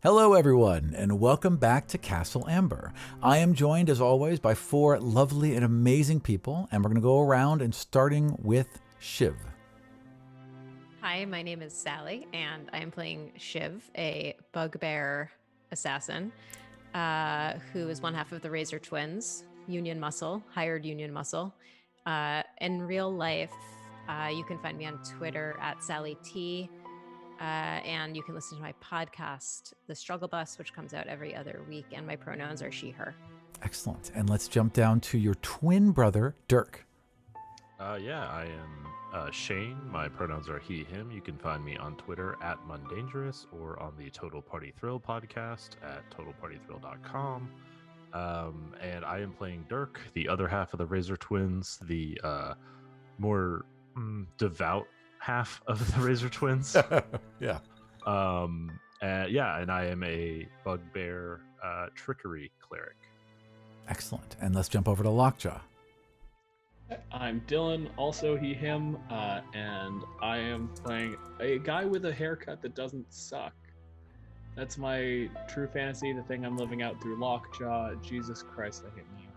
Hello, everyone, and welcome back to Castle Amber. I am joined, as always, by four lovely and amazing people, and we're going to go around and starting with Shiv. Hi, my name is Sally, and I am playing Shiv, a bugbear assassin, who is one half of the Razor Twins, Union Muscle, hired Union Muscle. In real life, you can find me on Twitter at Sally T. And you can listen to my podcast, The Struggle Bus, which comes out every other week, and my pronouns are she, her. Excellent. And let's jump down to your twin brother, Dirk. I am Shane. My pronouns are he, him. You can find me on Twitter at Mundangerous or on the Total Party Thrill podcast at totalpartythrill.com. And I am playing Dirk, the other half of the Razor Twins, the more devout half of the Razor Twins. Yeah. And I am a bugbear trickery cleric. Excellent. And let's jump over to Lockjaw. I'm Dylan, also he, him, and I am playing a guy with a haircut that doesn't suck. That's my true fantasy, the thing I'm living out through Lockjaw. Jesus Christ, I hate me.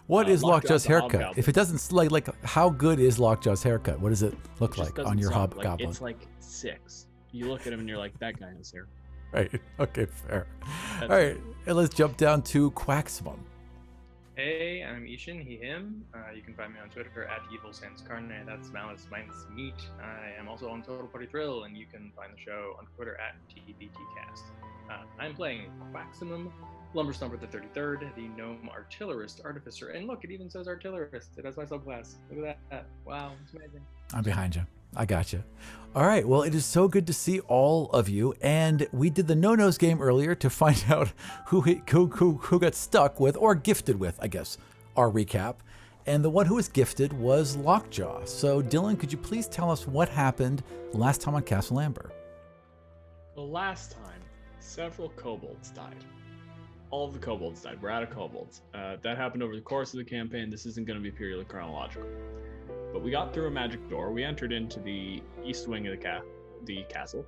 What is Lockjaw's haircut? If it doesn't, like, how good is Lockjaw's haircut? What does it look like on your hobgoblin? It's like 6. You look at him and you're like, that guy has hair. Right. Okay, fair. All right, and let's jump down to Quaximum. Hey, I'm Ishan, he, him. You can find me on Twitter at Evil Sans Carne. That's Malice minus meat. I am also on Total Party Thrill, and you can find the show on Twitter at TBTcast. I'm playing Quaximum, Lumberstomper the 33rd, the Gnome Artillerist Artificer. And look, it even says Artillerist. It has my subclass. Look at that. Wow, it's amazing. I'm behind you. I got you. All right. Well, it is so good to see all of you. And we did the no-nos game earlier to find out who got stuck with, or gifted with, I guess, our recap. And the one who was gifted was Lockjaw. So, Dylan, could you please tell us what happened last time on Castle Amber? The last time, several kobolds died. All of the kobolds died. We're out of kobolds. That happened over the course of the campaign. This isn't going to be purely chronological. But we got through a magic door. We entered into the east wing of the castle.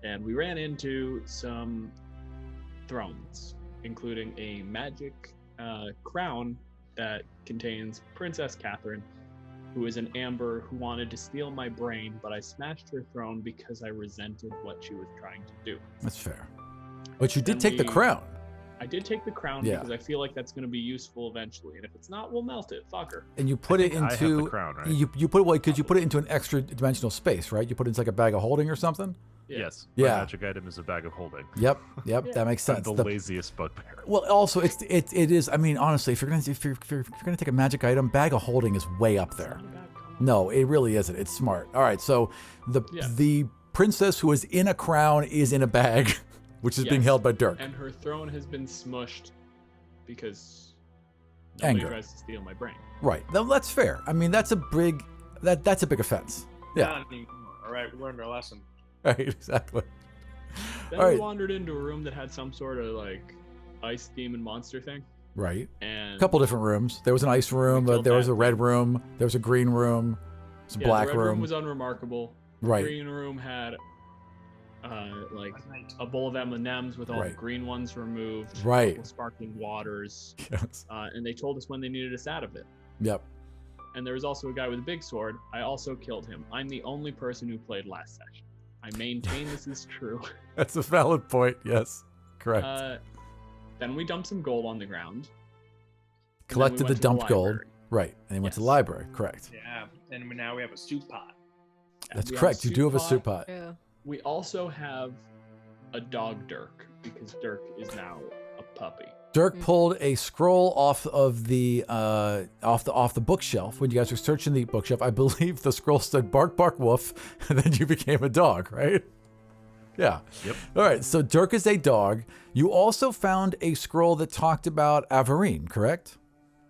And we ran into some thrones, including a magic crown that contains Princess Catherine, who is an amber who wanted to steal my brain, but I smashed her throne because I resented what she was trying to do. That's fair. But you did take the crown. I did take the crown because I feel like that's going to be useful eventually, and if it's not, we'll melt it. Fuck her. And you put it into I have the crown, right? you put because you put it into an extra dimensional space, right? You put it into like a bag of holding or something. Yes. Yeah. My magic item is a bag of holding. Yep. That makes sense. I'm the laziest bugbear. Well, also it is. I mean, honestly, if you're gonna take a magic item, bag of holding is way up there. No, it really isn't. It's smart. All right, so the princess who is in a crown is in a bag, which is being held by Dirk. And her throne has been smushed because nobody Anger tries to steal my brain. Right. No, that's fair. I mean, that's a big offense. Yeah. All right, we learned our lesson. Right. Exactly. Then All we right. wandered into a room that had some sort of like ice demon monster thing. Right. And A couple different rooms. There was an ice room, but there was a red room. There was a green room. There's a black the red room room. was unremarkable. Right. The green room had like a bowl of M&Ms with all the green ones removed. Right. A couple sparkling waters. Yes. And they told us when they needed us out of it. Yep. And there was also a guy with a big sword. I also killed him. I'm the only person who played last session. I maintain this is true. That's a valid point. Yes. Correct. Then we dumped some gold on the ground. Collected the dumped gold. Right. And they went to the library. Correct. Yeah, and now we have a soup pot. That's correct. You do have a soup pot. True. We also have a dog Dirk, because Dirk is now a puppy. Dirk pulled a scroll off of the bookshelf when you guys were searching the bookshelf. I believe the scroll said "bark, bark, woof," and then you became a dog, right? Yeah. Yep. All right. So Dirk is a dog. You also found a scroll that talked about Averine, correct?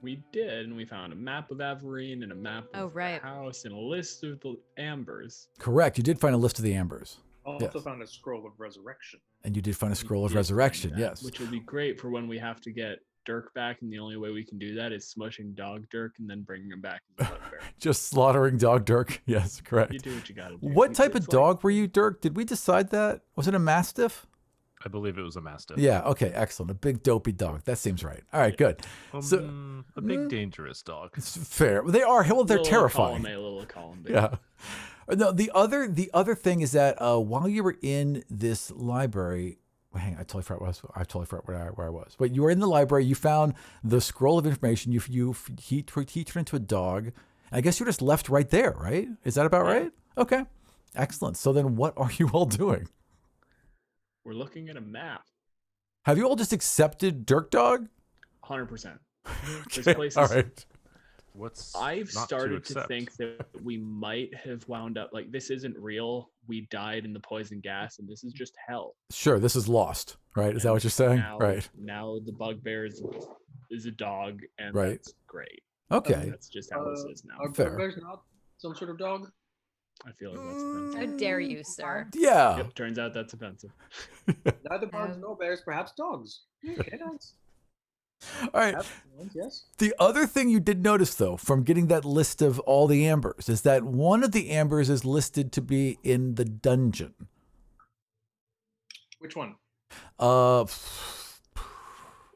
We did, and we found a map of Averine and a map of the house and a list of the ambers. Correct. You did find a list of the ambers. Also found a scroll of resurrection. And you did find a scroll of resurrection, yes. Which would be great for when we have to get Dirk back, and the only way we can do that is smushing dog Dirk and then bringing him back as a bugbear. Just slaughtering dog Dirk. Yes, correct. You do what you gotta do. What type of dog were you, Dirk? Did we decide that? Was it a Mastiff? I believe it was a mastiff. Yeah. Okay. Excellent. A big dopey dog. That seems right. All right. Good. So A big dangerous dog. it's fair. They are. Well, they're terrifying. Column A, little column B. Yeah. No. The other thing is that while you were in this library, hang on, I totally forgot where I was. But you were in the library. You found the scroll of information. He turned into a dog. I guess you were just left right there, right? Is that about right? Okay. Excellent. So then, what are you all doing? We're looking at a map. Have you all just accepted Dirk Dog? 100%. This Okay, place all is. right. What's I've not started to accept? think that we might have wound up like this isn't real. We died in the poison gas, and this is just hell. Sure, this is Lost, right? Is that what you're saying? Now, Right. Now the bugbear is a dog, and Right. that's great. Okay. That's just how this is now. Are Fair. bugbears not some sort of dog? I feel like that's offensive. How dare you, sir? Yeah. Yep, turns out that's offensive. Neither bugs nor bears, perhaps dogs. Okay, dogs. All right. Perhaps dogs, yes. The other thing you did notice, though, from getting that list of all the ambers, is that one of the ambers is listed to be in the dungeon. Which one?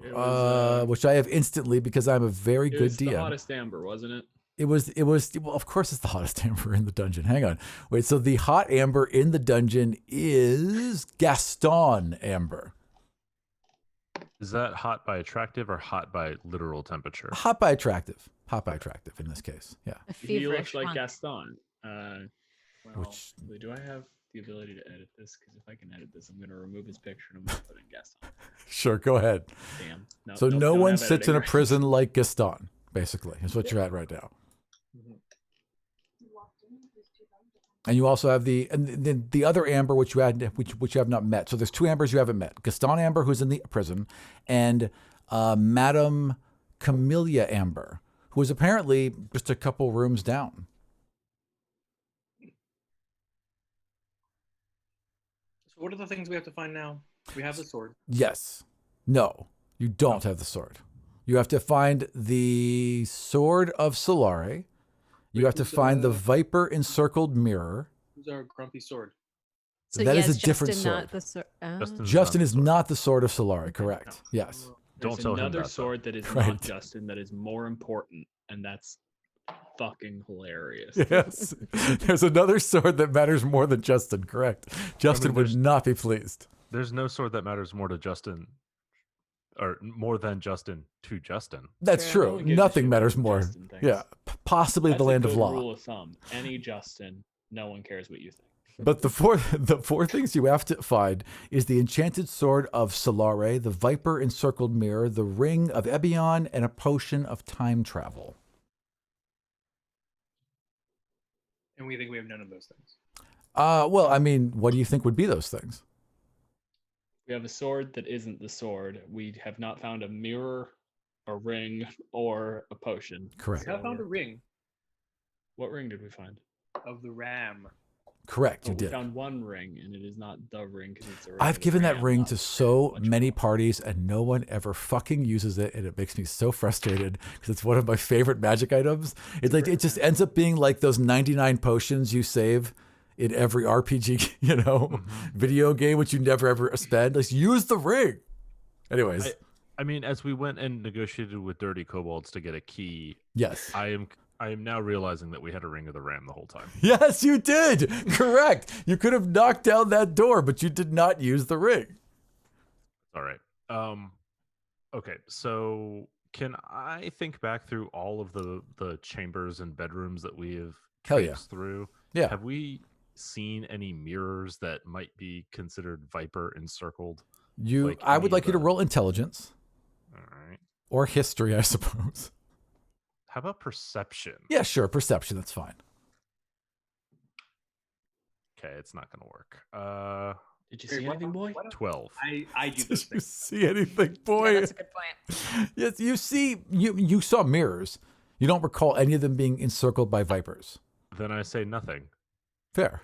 It was, Which I have instantly because I'm a very it good was the DM. hottest amber, wasn't it? It was, well, of course it's the hottest amber in the dungeon. Hang on. Wait, so the hot amber in the dungeon is Gaston amber. Is that hot by attractive or hot by literal temperature? Hot by attractive. Hot by attractive in this case. Yeah. A He feverish looks like one. Gaston. Well, Which- do I have the ability to edit this? Because if I can edit this, I'm going to remove his picture and I'm going to put in Gaston. Sure, go ahead. Damn. No, So nope, no don't one have sits editing in a rights. prison like Gaston, basically, is what you're at right now. And you also have the other amber which you have not met. So there's two ambers you haven't met: Gaston Amber, who's in the prison, and Madame Camellia Amber, who is apparently just a couple rooms down. So what are the things we have to find now? We have the sword. Yes. No, you don't have the sword. You have to find the sword of Solare. You have to find the Viper encircled mirror. Who's our grumpy sword? So That is yes, a different Justin, sword. not the sword. Justin's Justin not is the sword. not the sword of Solare, correct? Yes. Don't There's tell him another that, though. sword that is Right. not Justin that is more important, and that's fucking hilarious. Yes. There's another sword that matters more than Justin, correct? Justin would there's- not be pleased. There's no sword that matters more to Justin, or more than Justin to Justin. That's True. true. No one gives a Nothing shit matters what more. Justin thinks. Yeah. Possibly That's the a land of good law. rule of thumb. Any Justin, no one cares what you think. But the four things you have to find is the enchanted sword of Solare, the Viper encircled mirror, the ring of Ebion, and a potion of time travel. And we think we have none of those things. Well, I mean, what do you think would be those things? We have a sword that isn't the sword. We have not found a mirror, a ring, or a potion. Correct. We have found a ring What ring did we find? of the ram. Correct, you We did. found one ring, and it is not the ring because it's a ring. I've of the given that ram, ring not to the so which many one. parties, and no one ever fucking uses it, and it makes me so frustrated because it's one of my favorite magic items. It's like it just ends up being like those 99 potions you save in every RPG, video game, which you never ever spend. Like, use the ring. Anyways, I mean, as we went and negotiated with Dirty Kobolds to get a key, yes. I am now realizing that we had a ring of the ram the whole time. Yes, you did. Correct. You could have knocked down that door, but you did not use the ring. All right. Okay, so can I think back through all of the chambers and bedrooms that we have Hell yeah. traipsed through? Yeah. Have we seen any mirrors that might be considered Viper encircled? I would any like you to of the- roll intelligence All right. or history, I suppose. How about perception? Yeah, sure. Perception. That's fine. Okay, it's not gonna work. Did you see anything, boy? 12. I do Did those you things. see anything, Yeah, boy? that's a good point. Yes, you see. You saw mirrors. You don't recall any of them being encircled by vipers. Then I say nothing. Fair.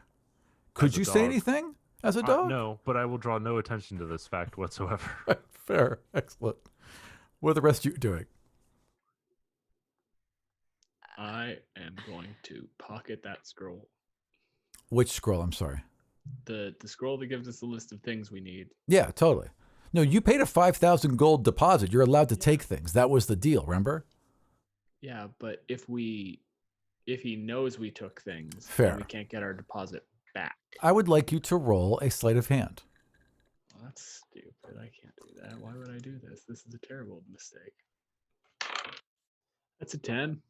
Could As a you say dog. anything as a dog? No, but I will draw no attention to this fact whatsoever. Fair. Excellent. What are the rest of you doing? I am going to pocket that scroll. Which scroll? I'm sorry. The scroll that gives us the list of things we need. Yeah, totally. No, you paid a 5,000 gold deposit. You're allowed to take things. That was the deal, remember? Yeah, but if he knows we took things, Fair. then we can't get our deposit back. I would like you to roll a sleight of hand. Well, that's stupid. I can't do that. Why would I do this? This is a terrible mistake. That's a 10.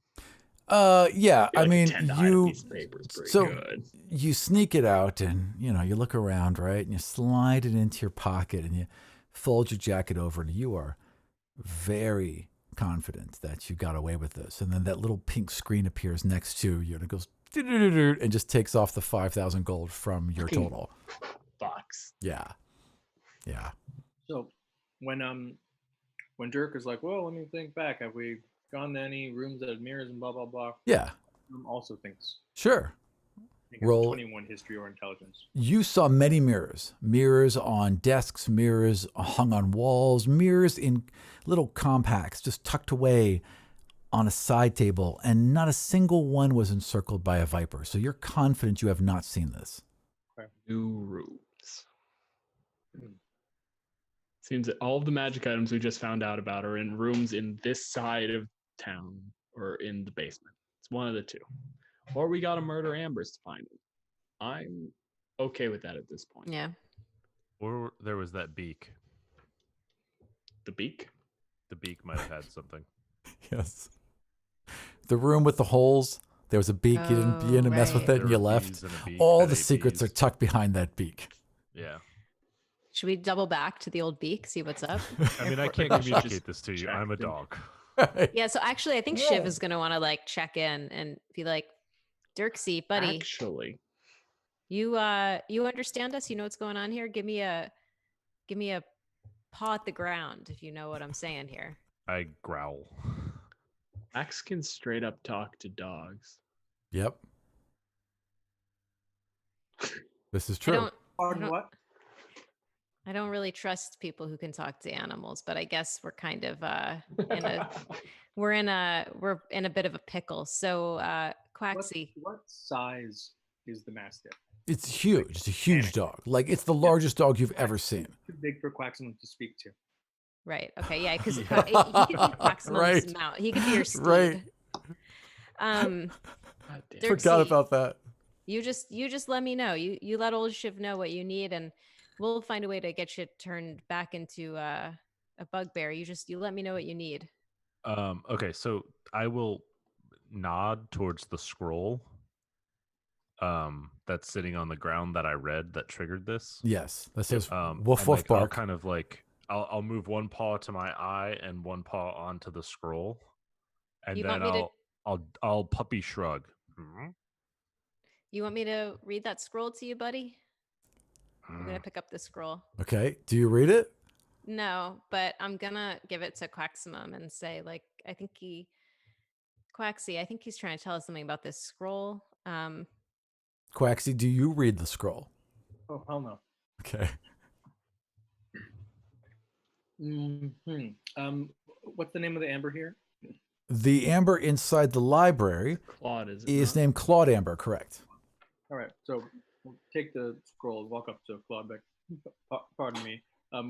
Yeah, I Like a mean, 10 to hide a piece of paper is pretty so good. you sneak it out and, you look around, right? And you slide it into your pocket and you fold your jacket over and you are very confident that you got away with this. And then that little pink screen appears next to you and it goes and just takes off the 5,000 gold from your total. Box. Yeah. Yeah. So when Dirk is like, well, let me think back. Have we gone to any rooms that have mirrors and blah blah blah? Yeah. Also thinks. Sure. I think it's Roll. 21 history or intelligence. You saw many mirrors. Mirrors on desks, mirrors hung on walls, mirrors in little compacts just tucked away on a side table, and not a single one was encircled by a viper. So you're confident you have not seen this. New rooms. Seems that all of the magic items we just found out about are in rooms in this side of town or in the basement. It's one of the two. Or we gotta murder Ambers to find them. I'm okay with that at this point. Yeah. Or there was that beak. The beak? The beak might have had something. Yes. The room with the holes, there was a beak. You didn't mess with right. it and There you were left. bees and a beak All that the ate secrets are bees. tucked behind that beak. Yeah. Should we double back to the old beak, see what's up? I mean, I can't Just communicate this to you. check I'm a them. dog. Yeah, so actually I think Shiv is gonna want to like check in and be like, Dirksy, buddy, Actually, you understand us? You know what's going on here? Give me a paw at the ground if you know what I'm saying here. I growl. Axe can straight up talk to dogs. Yep. This is I true. don't Pardon what? I don't really trust people who can talk to animals, but I guess we're kind of we're in a bit of a pickle. So Quaxy. What size is the Mastiff? It's huge. It's a huge dog. Like, it's the largest dog you've ever seen. Too big for Quaxon to speak to. Right. Okay. Yeah. Because he could be Quaxmon's Right. mount. He could be your steed. Right. God damn. Dirk- Forgot Dirksy. about that. You just let me know. You let old Shiv know what you need, and we'll find a way to get you turned back into a bugbear. You let me know what you need. Okay, so I will nod towards the scroll that's sitting on the ground that I read that triggered this. Yes. That says And, woof woof I'll bark. kind of like I'll move one paw to my eye and one paw onto the scroll, and You then want me to- I'll puppy shrug. Mhm. You want me to read that scroll to you, buddy? I'm gonna pick up the scroll. Okay. Do you read it? No, but I'm gonna give it to Quaximum and say, like, Quaxy, I think he's trying to tell us something about this scroll. Quaxy, do you read the scroll? Oh, hell no. Okay. What's the name of the amber here? The amber inside the library Claude is is named Claude Amber, correct? All right, so we'll take the scroll, walk up to Claude Beck. Pardon me.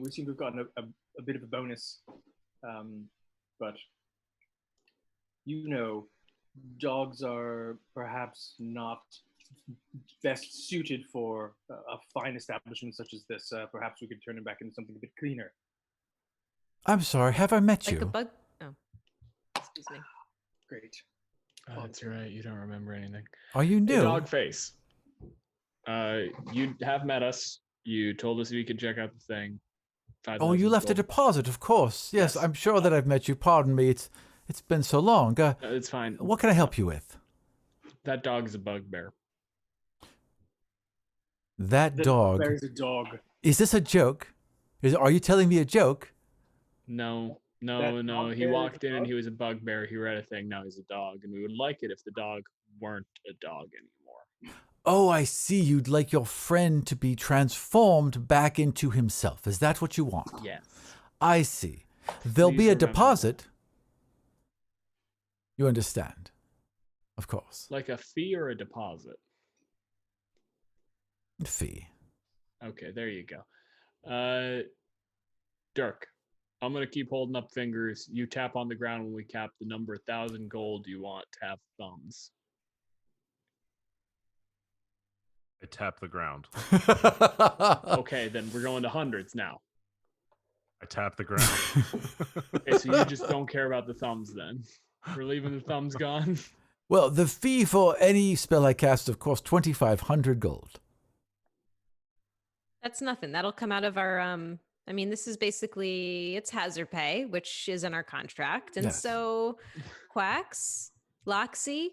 We seem to have gotten a bit of a bonus, but dogs are perhaps not best suited for a fine establishment such as this. Perhaps we could turn them back into something a bit cleaner. I'm sorry. Have I met Like you? a bug. Oh, excuse me. Great. Oh, that's right. You don't remember anything. Are you Hey, new? dog face. You have met us. You told us we could check out the thing. Oh, you 5,000 left a gold. deposit, of course. Yes, Yes. I'm sure that I've met you. Pardon me. It's been so long. No, it's fine. What can I help you with? That dog is a bugbear. That dog. There's a dog. Is this a joke? Are you telling me a joke? No. That He bugbear is walked a in and dog? he was a bugbear. He read a thing. Now he's a dog, and we would like it if the dog weren't a dog anymore. Oh, I see. You'd like your friend to be transformed back into himself. Is that what you want? Yes. I see. There'll Please be a remember. deposit. You understand? Of course. Like a fee or a deposit. Fee. Okay, there you go. Dirk, I'm gonna keep holding up fingers. You tap on the ground when we cap the number 1,000 gold you want to have thumbs. I tap the ground. Okay, then we're going to hundreds now. I tap the ground. Okay, so you just don't care about the thumbs then. We're leaving the thumbs gone. Well, the fee for any spell I cast, of course, 2,500 gold. That's nothing. That'll come out of our I mean, this is basically it's hazard pay, which is in our contract. And Yes. so Quacks, Loxy,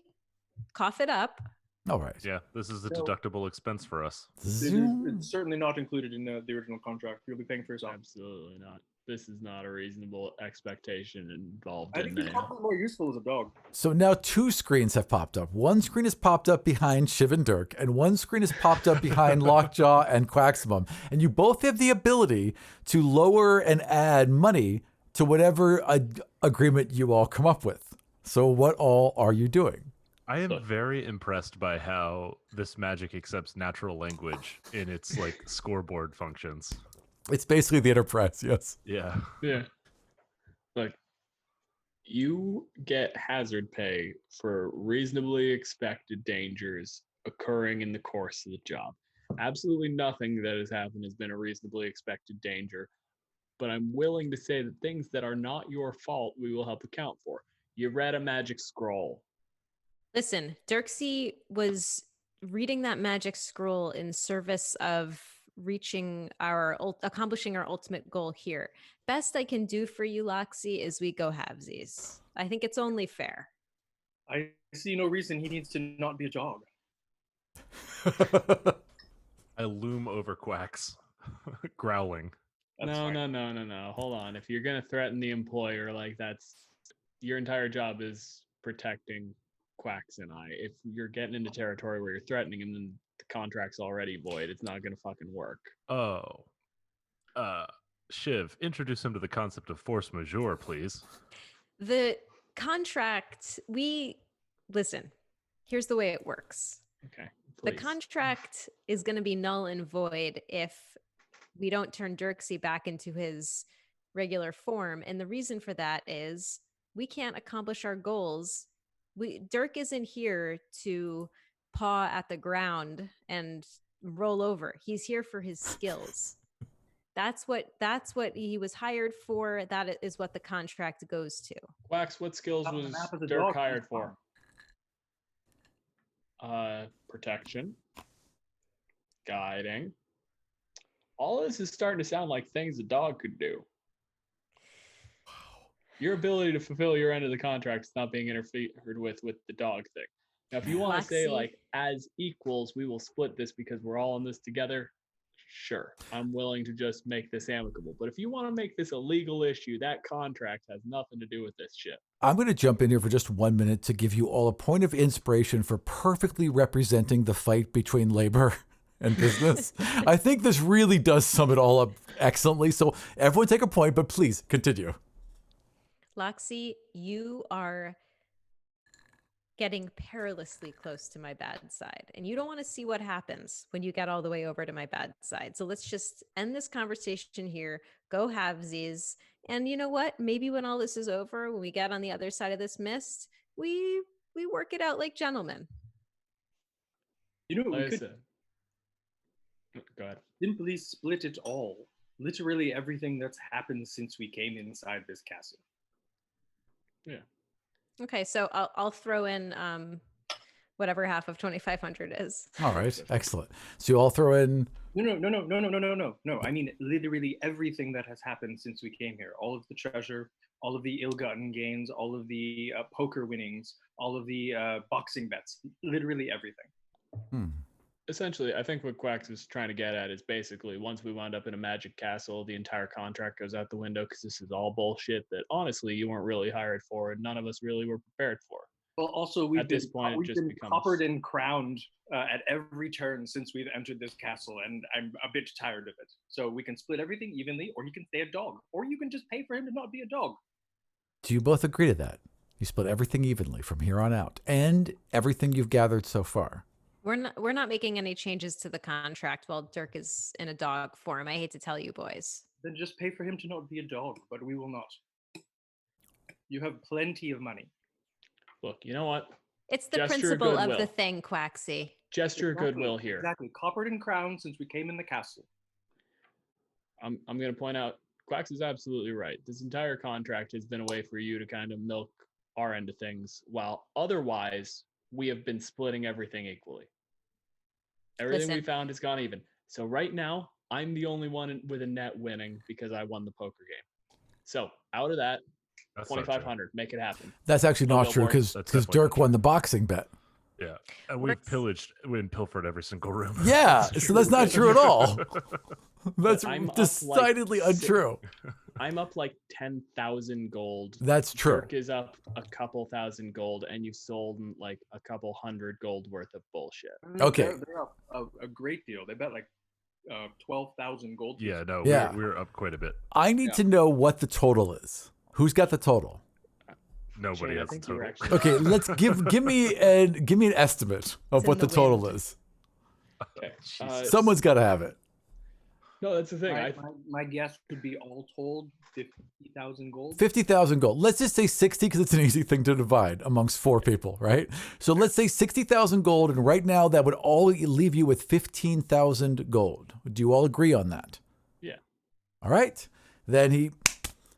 cough it up. All right. Yeah, this is a So- deductible expense for us. It's certainly not included in the original contract. You'll be paying for yourself. Absolutely not. This is not a reasonable expectation involved I in think it's there. probably more useful as a dog. So now 2 screens have popped up. One screen has popped up behind Shiv and Dirk, and one screen has popped up behind Lockjaw and Quaximum. And you both have the ability to lower and add money to whatever agreement you all come up with. So what all are you doing? I am Look. very impressed by how this magic accepts natural language in its like scoreboard functions. It's basically the Enterprise, yes. Yeah. Yeah. Look, you get hazard pay for reasonably expected dangers occurring in the course of the job. Absolutely nothing that has happened has been a reasonably expected danger, but I'm willing to say that things that are not your fault, we will help account for. You read a magic scroll. Listen, Dirksy was reading that magic scroll in service of accomplishing our ultimate goal here. Best I can do for you, Loxy, is we go halvesies. I think it's only fair. I see no reason he needs to not be a dog. I loom over Quacks, growling. That's No, fine. no. Hold on. If you're gonna threaten the employer, like that's your entire job is protecting Quacks and I. If you're getting into territory where you're threatening him, then the contract's already void. It's not gonna fucking work. Oh. Shiv, introduce him to the concept of force majeure, please. The contract, listen, here's the way it works. Okay. The Please. contract is going to be null and void if we don't turn Dirksy back into his regular form. And the reason for that is we can't accomplish our goals. Dirk isn't here to paw at the ground and roll over. He's here for his skills. That's what he was hired for. That is what the contract goes to. Quacks, what skills Not on the was map as a Dirk dog, hired he's for? Protection, guiding. All this is starting to sound like things a dog could do. Your ability to fulfill your end of the contract is not being interfered with the dog thing. Now, if you want to say Lexi. like as equals, we will split this because we're all in this together. Sure, I'm willing to just make this amicable. But if you want to make this a legal issue, that contract has nothing to do with this shit. I'm going to jump in here for just 1 minute to give you all a point of inspiration for perfectly representing the fight between labor and business. I think this really does sum it all up excellently. So everyone take a point, but please continue. Loxy, you are getting perilously close to my bad side. And you don't want to see what happens when you get all the way over to my bad side. So let's just end this conversation here, go halvesies. And you know what? Maybe when all this is over, when we get on the other side of this mist, we work it out like gentlemen. You know what Like we I could said. Go ahead. simply split it all. Literally everything that's happened since we came inside this castle. Okay, so I'll throw in whatever half of 2,500 is. All right. Excellent. So you all throw in. No. I mean, literally everything that has happened since we came here. All of the treasure, all of the ill-gotten gains, all of the poker winnings, all of the boxing bets. Literally everything. Essentially, I think what Quacks is trying to get at is basically once we wound up in a magic castle, the entire contract goes out the window because this is all bullshit that honestly you weren't really hired for and none of us really were prepared for. Well, also we've At this been, point, it we've just been becomes- coppered and crowned at every turn since we've entered this castle, and I'm a bit tired of it. So we can split everything evenly, or you can stay a dog, or you can just pay for him to not be a dog. Do you both agree to that? You split everything evenly from here on out and everything you've gathered so far. We're not making any changes to the contract while Dirk is in a dog form. I hate to tell you boys. Then just pay for him to not be a dog, but we will not. You have plenty of money. Look, you know what? It's the Gesture of principle of the goodwill. thing, Quaxy. Gesture of Exactly, goodwill here. Exactly. Coppered and crowned since we came in the castle. I'm going to point out, Quax is absolutely right. This entire contract has been a way for you to kind of milk our end of things, while otherwise we have been splitting everything equally. Everything we Listen. found has gone even. So right now, I'm the only one with a net winning because I won the poker game. So out of that, That's not true. 2,500, make it happen. That's actually No not true billboards. because That's definitely Dirk not won the boxing bet. Yeah, and we've pilfered every single room. Yeah, so that's not true at all. That's I'm up, like, decidedly untrue. I'm up like 10,000 gold. That's true. Dirk is up a couple thousand gold, and you sold like a couple hundred gold worth of bullshit. Okay. They're up a great deal. They bet like 12,000 gold. Yeah, no, Yeah. we're up quite a bit. I need to know what the total is. Who's got the total? Nobody Shane, I has the think you were total. actually- Okay, let's give me an estimate of It's what in the the total wind. is. Okay. Jesus. Someone's got to have it. No, that's the thing. My guess would be all told 50,000 gold. 50,000 gold. Let's just say 60 because it's an easy thing to divide amongst 4 people, right? So let's say 60,000 gold, and right now that would all leave you with 15,000 gold. Do you all agree on that? Yeah. All right. Then he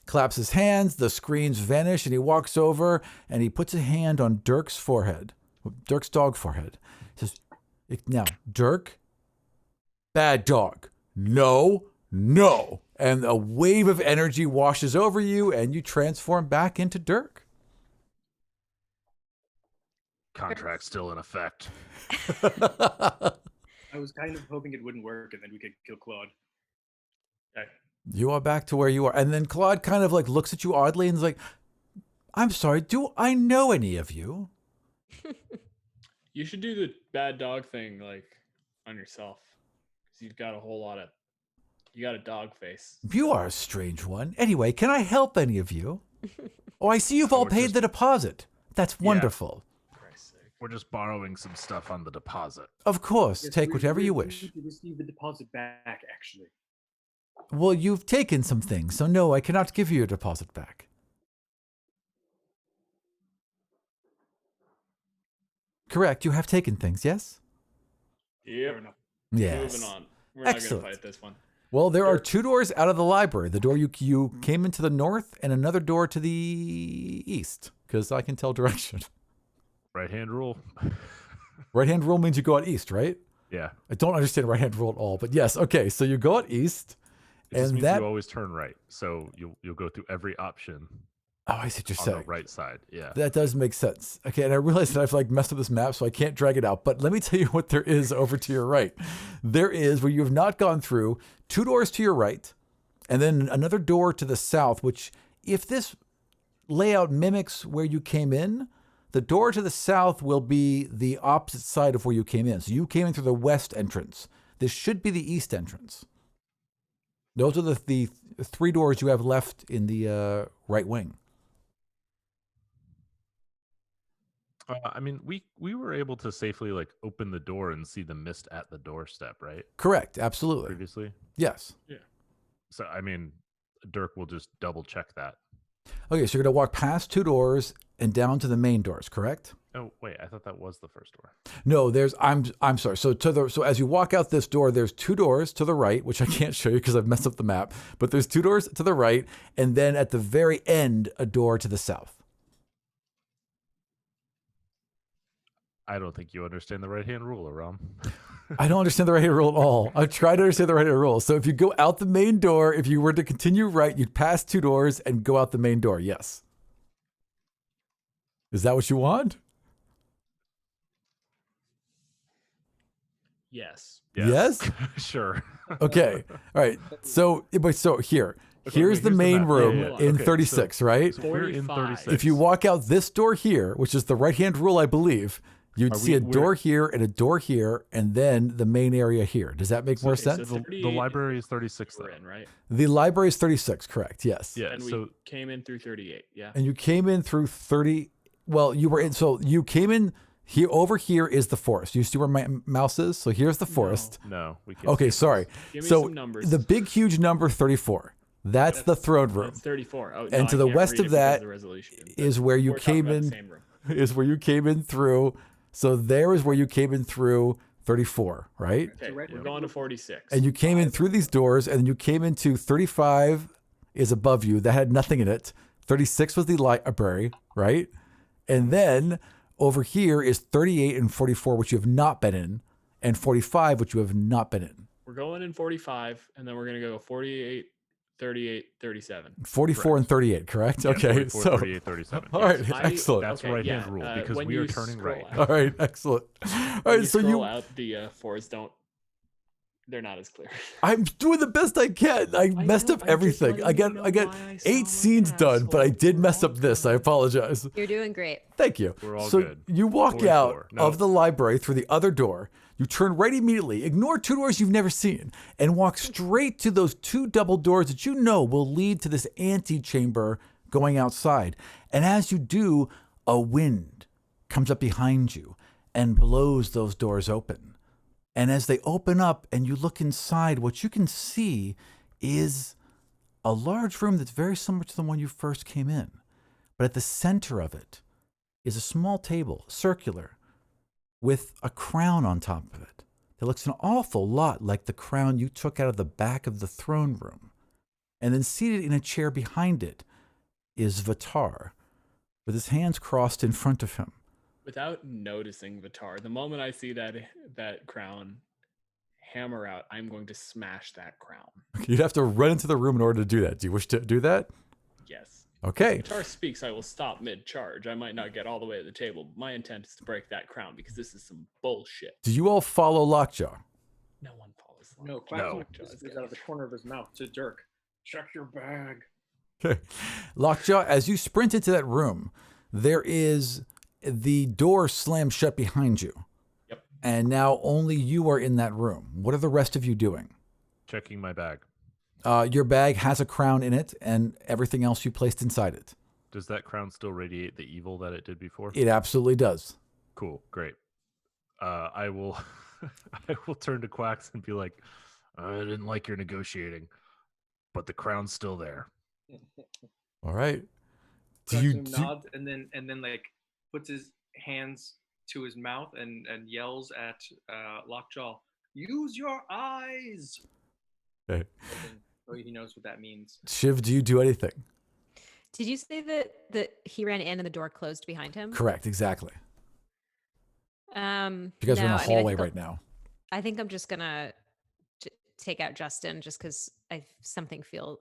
claps his hands, the screens vanish, and he walks over and he puts a hand on Dirk's forehead, Dirk's dog forehead. He says, now, Dirk, bad dog. No. And a wave of energy washes over you and you transform back into Dirk. Contract still in effect. I was kind of hoping it wouldn't work and then we could kill Claude. Okay. You are back to where you are. And then Claude kind of like looks at you oddly and is like, I'm sorry, do I know any of you? You should do the bad dog thing like on yourself, because you've got a whole lot of. You got a dog face. You are a strange one. Anyway, can I help any of you? Oh, I see you've all We're paid just- the deposit. That's wonderful. For Christ's sake. We're just borrowing some stuff on the deposit. Of course, Yes, take we- whatever we you need wish. to receive the deposit back, actually. Well, you've taken some things, so no, I cannot give you your deposit back. Correct, you have taken things, yes? Yep. Fair enough. Yes. Moving on. We're not Excellent. gonna fight this one. Well, there are Sure. 2 doors out of the library. The door you came into the north and another door to the east, because I can tell direction. Right hand rule. Right-hand rule means you go out east, right? Yeah. I don't understand right-hand rule at all, but yes. Okay, so you go out east, It just and means that. you always turn right. So you'll go through every option Oh, I see what you're on saying. the right side. Yeah. That does make sense. Okay, and I realize that I've like messed up this map, so I can't drag it out. But let me tell you what there is over to your right. There is, where you have not gone through, 2 doors to your right, and then another door to the south, which, if this layout mimics where you came in, the door to the south will be the opposite side of where you came in. So you came in through the west entrance. This should be the east entrance. Those are the 3 doors you have left in the right wing. I mean, we were able to safely like open the door and see the mist at the doorstep, right? Correct, absolutely. Previously. Yes. So I mean, Dirk will just double check that. Okay, so you're gonna walk past 2 doors and down to the main doors, correct? Oh wait, I thought that was the first door. No, I'm sorry. So as you walk out this door, there's 2 doors to the right, which I can't show you because I've messed up the map. But there's 2 doors to the right, and then at the very end, a door to the south. I don't think you understand the right hand rule, Aram. I don't understand the right-hand rule at all. I try to understand the right-hand rule. So if you go out the main door, if you were to continue right, you'd pass 2 doors and go out the main door. Yes. Is that what you want? Yes. Yes? Sure. Okay. All right. So here. Okay, Here's wait, the here's the main map. room Yeah, yeah, yeah. in Okay, 36, right? So we're in 45. 36. If you walk out this door here, which is the right-hand rule, I believe, you'd Are see a we're- door here and a door here, and then the main area here. Does that make more Okay, so sense? the 38 library is 36 We're though. in, right? The library is 36, correct? Yes. Yeah. And we So came in through 38. Yeah. And you came in through 30. Well, you were in. So you came in Here, over here is the forest. You see where my mouse is? So here's the forest. No, we can't. Okay, see sorry. Give me So some numbers. the big, huge number 34. That's the throne room. It's 34. Oh, And no, to I the can't west read of it because that the resolution. is where you We're talking came about the in. same room. Is where you came in through. So there is where you came in through 34, right? Okay, we're going to 46. And you came in through these doors, and then you came into 35 is above you. That had nothing in it. 36 was the library, right? And then over here is 38 and 44, which you have not been in, and 45, which you have not been in. We're going in 45, and then we're going to go 48, 38, 37. 44 and 38, correct? Yeah, Okay. 44, So 38, 37. all right, yes. excellent. That's Okay, right-hand yeah, rule because when we are you turning scroll right. out- All right, excellent. All When right, you so scroll you out the fours, they're not as clear. I'm doing the best I can. I messed know, up I'm just everything. letting I you got know I got why I sound 8 like scenes an done, but I asshole. did We're mess all up this. I apologize. You're doing great. Thank you. We're all so good. you walk 44. out No. of the library through the other door. You turn right immediately, ignore 2 doors you've never seen, and walk straight to those 2 double doors that you know will lead to this antechamber going outside. And as you do, a wind comes up behind you and blows those doors open. And as they open up and you look inside, what you can see is a large room that's very similar to the one you first came in. But at the center of it is a small table, circular, with a crown on top of it that looks an awful lot like the crown you took out of the back of the throne room. And then seated in a chair behind it is Vitar, with his hands crossed in front of him. Without noticing Vitar, the moment I see that crown hammer out, I'm going to smash that crown. You'd have to run into the room in order to do that. Do you wish to do that? Yes. Okay. Vitar speaks, I will stop mid-charge. I might not get all the way to the table, but my intent is to break that crown because this is some bullshit. Do you all follow Lockjaw? No one follows No, Lockjaw. Quack's Lockjaw is out of the corner of his mouth to Dirk. Check your bag. Okay. Lockjaw, as you sprint into that room, there is the door slammed shut behind you. Yep. And now only you are in that room. What are the rest of you doing? Checking my bag. Your bag has a crown in it and everything else you placed inside it. Does that crown still radiate the evil that it did before? It absolutely does. Cool, great. I will, I will turn to Quacks and be like, I didn't like your negotiating, but the crown's still there. All right. Nods and then like puts his hands to his mouth and yells at Lockjaw, "Use your eyes!" Okay. So he knows what that means. Shiv, do you do anything? Did you say that he ran in and the door closed behind him? Correct, exactly. You You guys are in the hallway right now. I think I'm just gonna take out Justin just because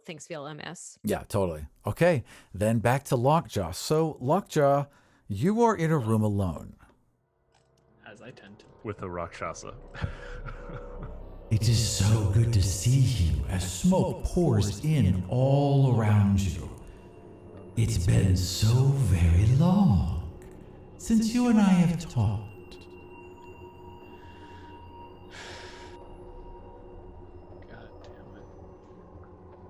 things feel amiss. Yeah, totally. Okay, then back to Lockjaw. So, Lockjaw, you are in a room alone. As I tend to. With a Rakshasa. It is so good to see you as smoke pours in all around you. It's been so very long since you and I have talked. God damn it.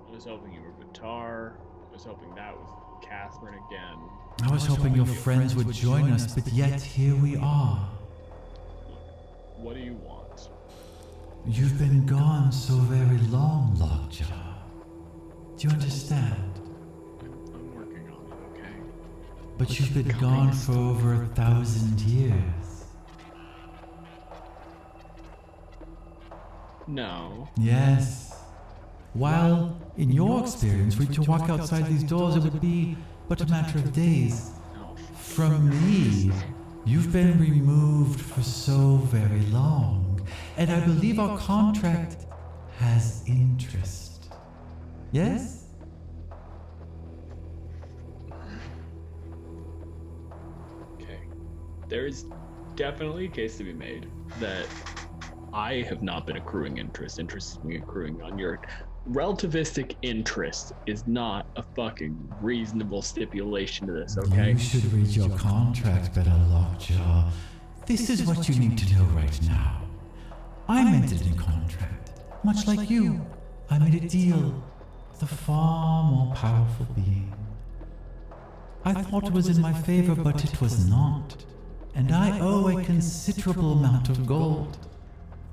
I was hoping you were Vitar. I was hoping that was Catherine again. I was hoping your friends would join us, but yet here we are. What do you want? You've been gone so very long, Lockjaw. Do you understand? I'm working on it, okay? But you've been gone for over 1,000 years. No. Yes. While, in your experience, for you to walk outside these doors, it would be but a matter of days. No. From me, you've been removed for so very long, and I believe our contract has interest. Yes? Okay. There is definitely a case to be made that I have not been accruing interest. Interest is me accruing on your relativistic interest is not a fucking reasonable stipulation to this, okay? You should read your contract better, Lockjaw. This is what you need to know right now. I entered in contract. Much like you, I made a deal with a far more powerful being. I thought it was in my favor, but it was not. and I owe a considerable amount of gold.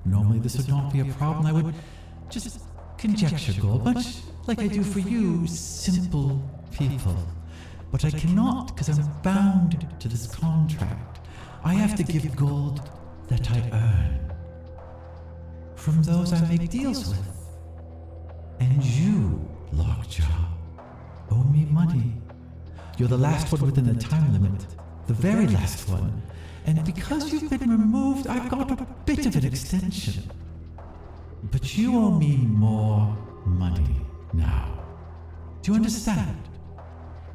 Normally this would not be a problem. I would just conjecture gold, much like I do for you simple people. But I cannot, because I'm bound to this contract. I have to give gold that I earn from those I make deals with. And you, Lockjaw, owe me money. You're the last one within the time limit, the very last one. And because you've been removed, I've got a bit of an extension. But you owe me more money now. Do you understand?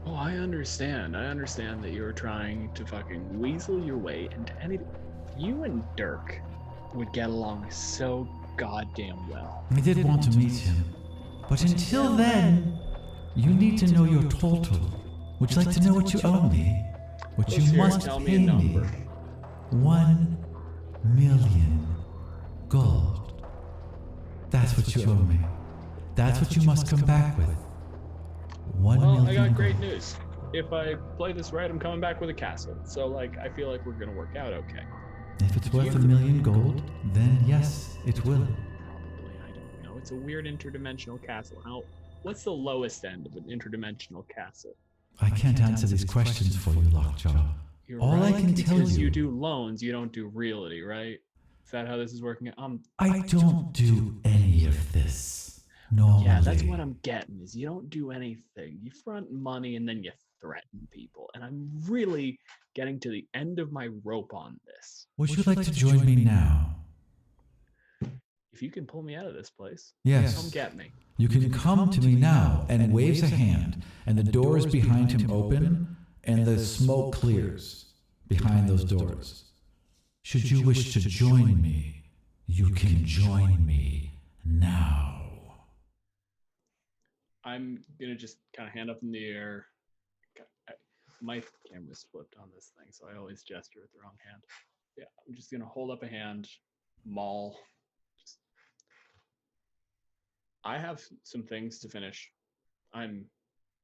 Oh, I understand. I understand that you're trying to fucking weasel your way into anything. You and Dirk would get along so goddamn well. I did want to meet him. But until then, you need to know your total. Would you like to know what you owe me? What you must tell pay me a me? number. 1 million gold. That's what you owe me. That's what you must come back with. 1 Well, million I got great gold. news. If I play this right, I'm coming back with a castle. So, like, I feel like we're gonna work out okay. If it's worth 1 million gold, then yes, it will. Probably, I don't know. It's a weird interdimensional castle. What's the lowest end of an interdimensional castle? I can't answer these questions for you, Lockjaw. You're All I right, can tell because you- you do loans, you don't do realty, right? Is that how this is working? I don't do any of this. Normally. Yeah, that's what I'm getting. Is you don't do anything. You front money and then you threaten people, and I'm really getting to the end of my rope on this. Would you like to join me now? If you can pull me out of this place, Yes. come get me. You can come to me now, and waves a hand, and the doors behind him open, and the smoke clears behind those doors. Should you wish to join me, you can join me now. I'm gonna just kind of hand up in the air. My camera's flipped on this thing, so I always gesture with the wrong hand. Yeah, I'm just gonna hold up a hand, maul. I have some things to finish. I'm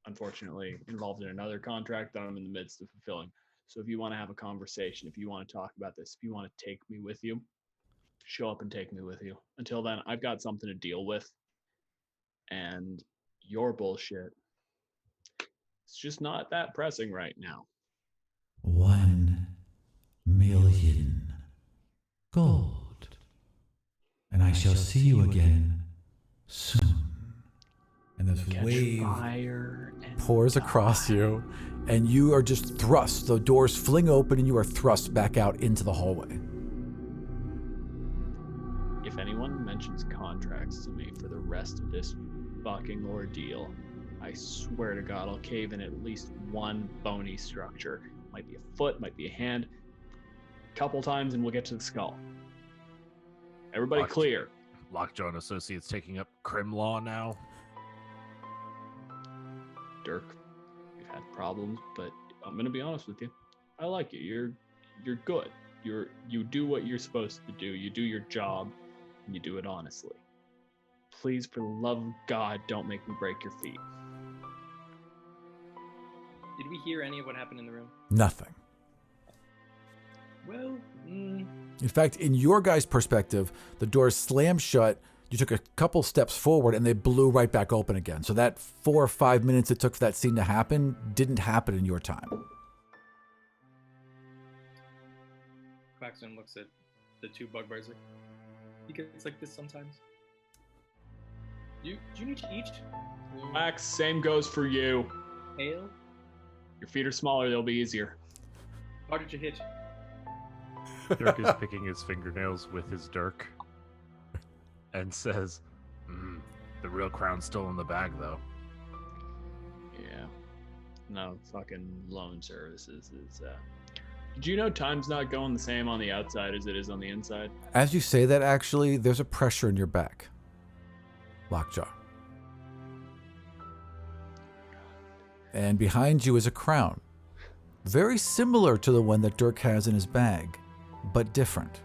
unfortunately involved in another contract that I'm in the midst of fulfilling. So if you want to have a conversation, if you want to talk about this, if you want to take me with you, show up and take me with you. Until then, I've got something to deal with. And your bullshit, it's just not that pressing right now. 1 million gold. And I shall see you again soon. And this Catch wave fire and pours across you, and you are just thrust. The doors fling open, and you are thrust back out into the hallway. If anyone mentions contracts to me for the rest of this fucking ordeal, I swear to God, I'll cave in at least one bony structure. Might be a foot, might be a hand. A couple times, and we'll get to the skull. Everybody Locked. clear. Lockjaw and Associates taking up crim law now. Dirk, we've had problems, but I'm gonna be honest with you. I like you. You're good. You do what you're supposed to do. You do your job, and you do it honestly. Please, for the love of God, don't make me break your feet. Did we hear any of what happened in the room? Nothing. Well, In fact, in your guys' perspective, the doors slammed shut. You took a couple steps forward, and they blew right back open again. So that 4 or 5 minutes it took for that scene to happen didn't happen in your time. Quackstone looks at the two bugbears like, he gets like this sometimes. Do you need to eat? Max, same goes for you. Ale? Your feet are smaller, they'll be easier. How did you hit? Dirk is picking his fingernails with his dirk and says, the real crown's still in the bag, though. Yeah. No, fucking loan services is, Did you know time's not going the same on the outside as it is on the inside? As you say that, actually, there's a pressure in your back. Lockjaw. And behind you is a crown. Very similar to the one that Dirk has in his bag, but different.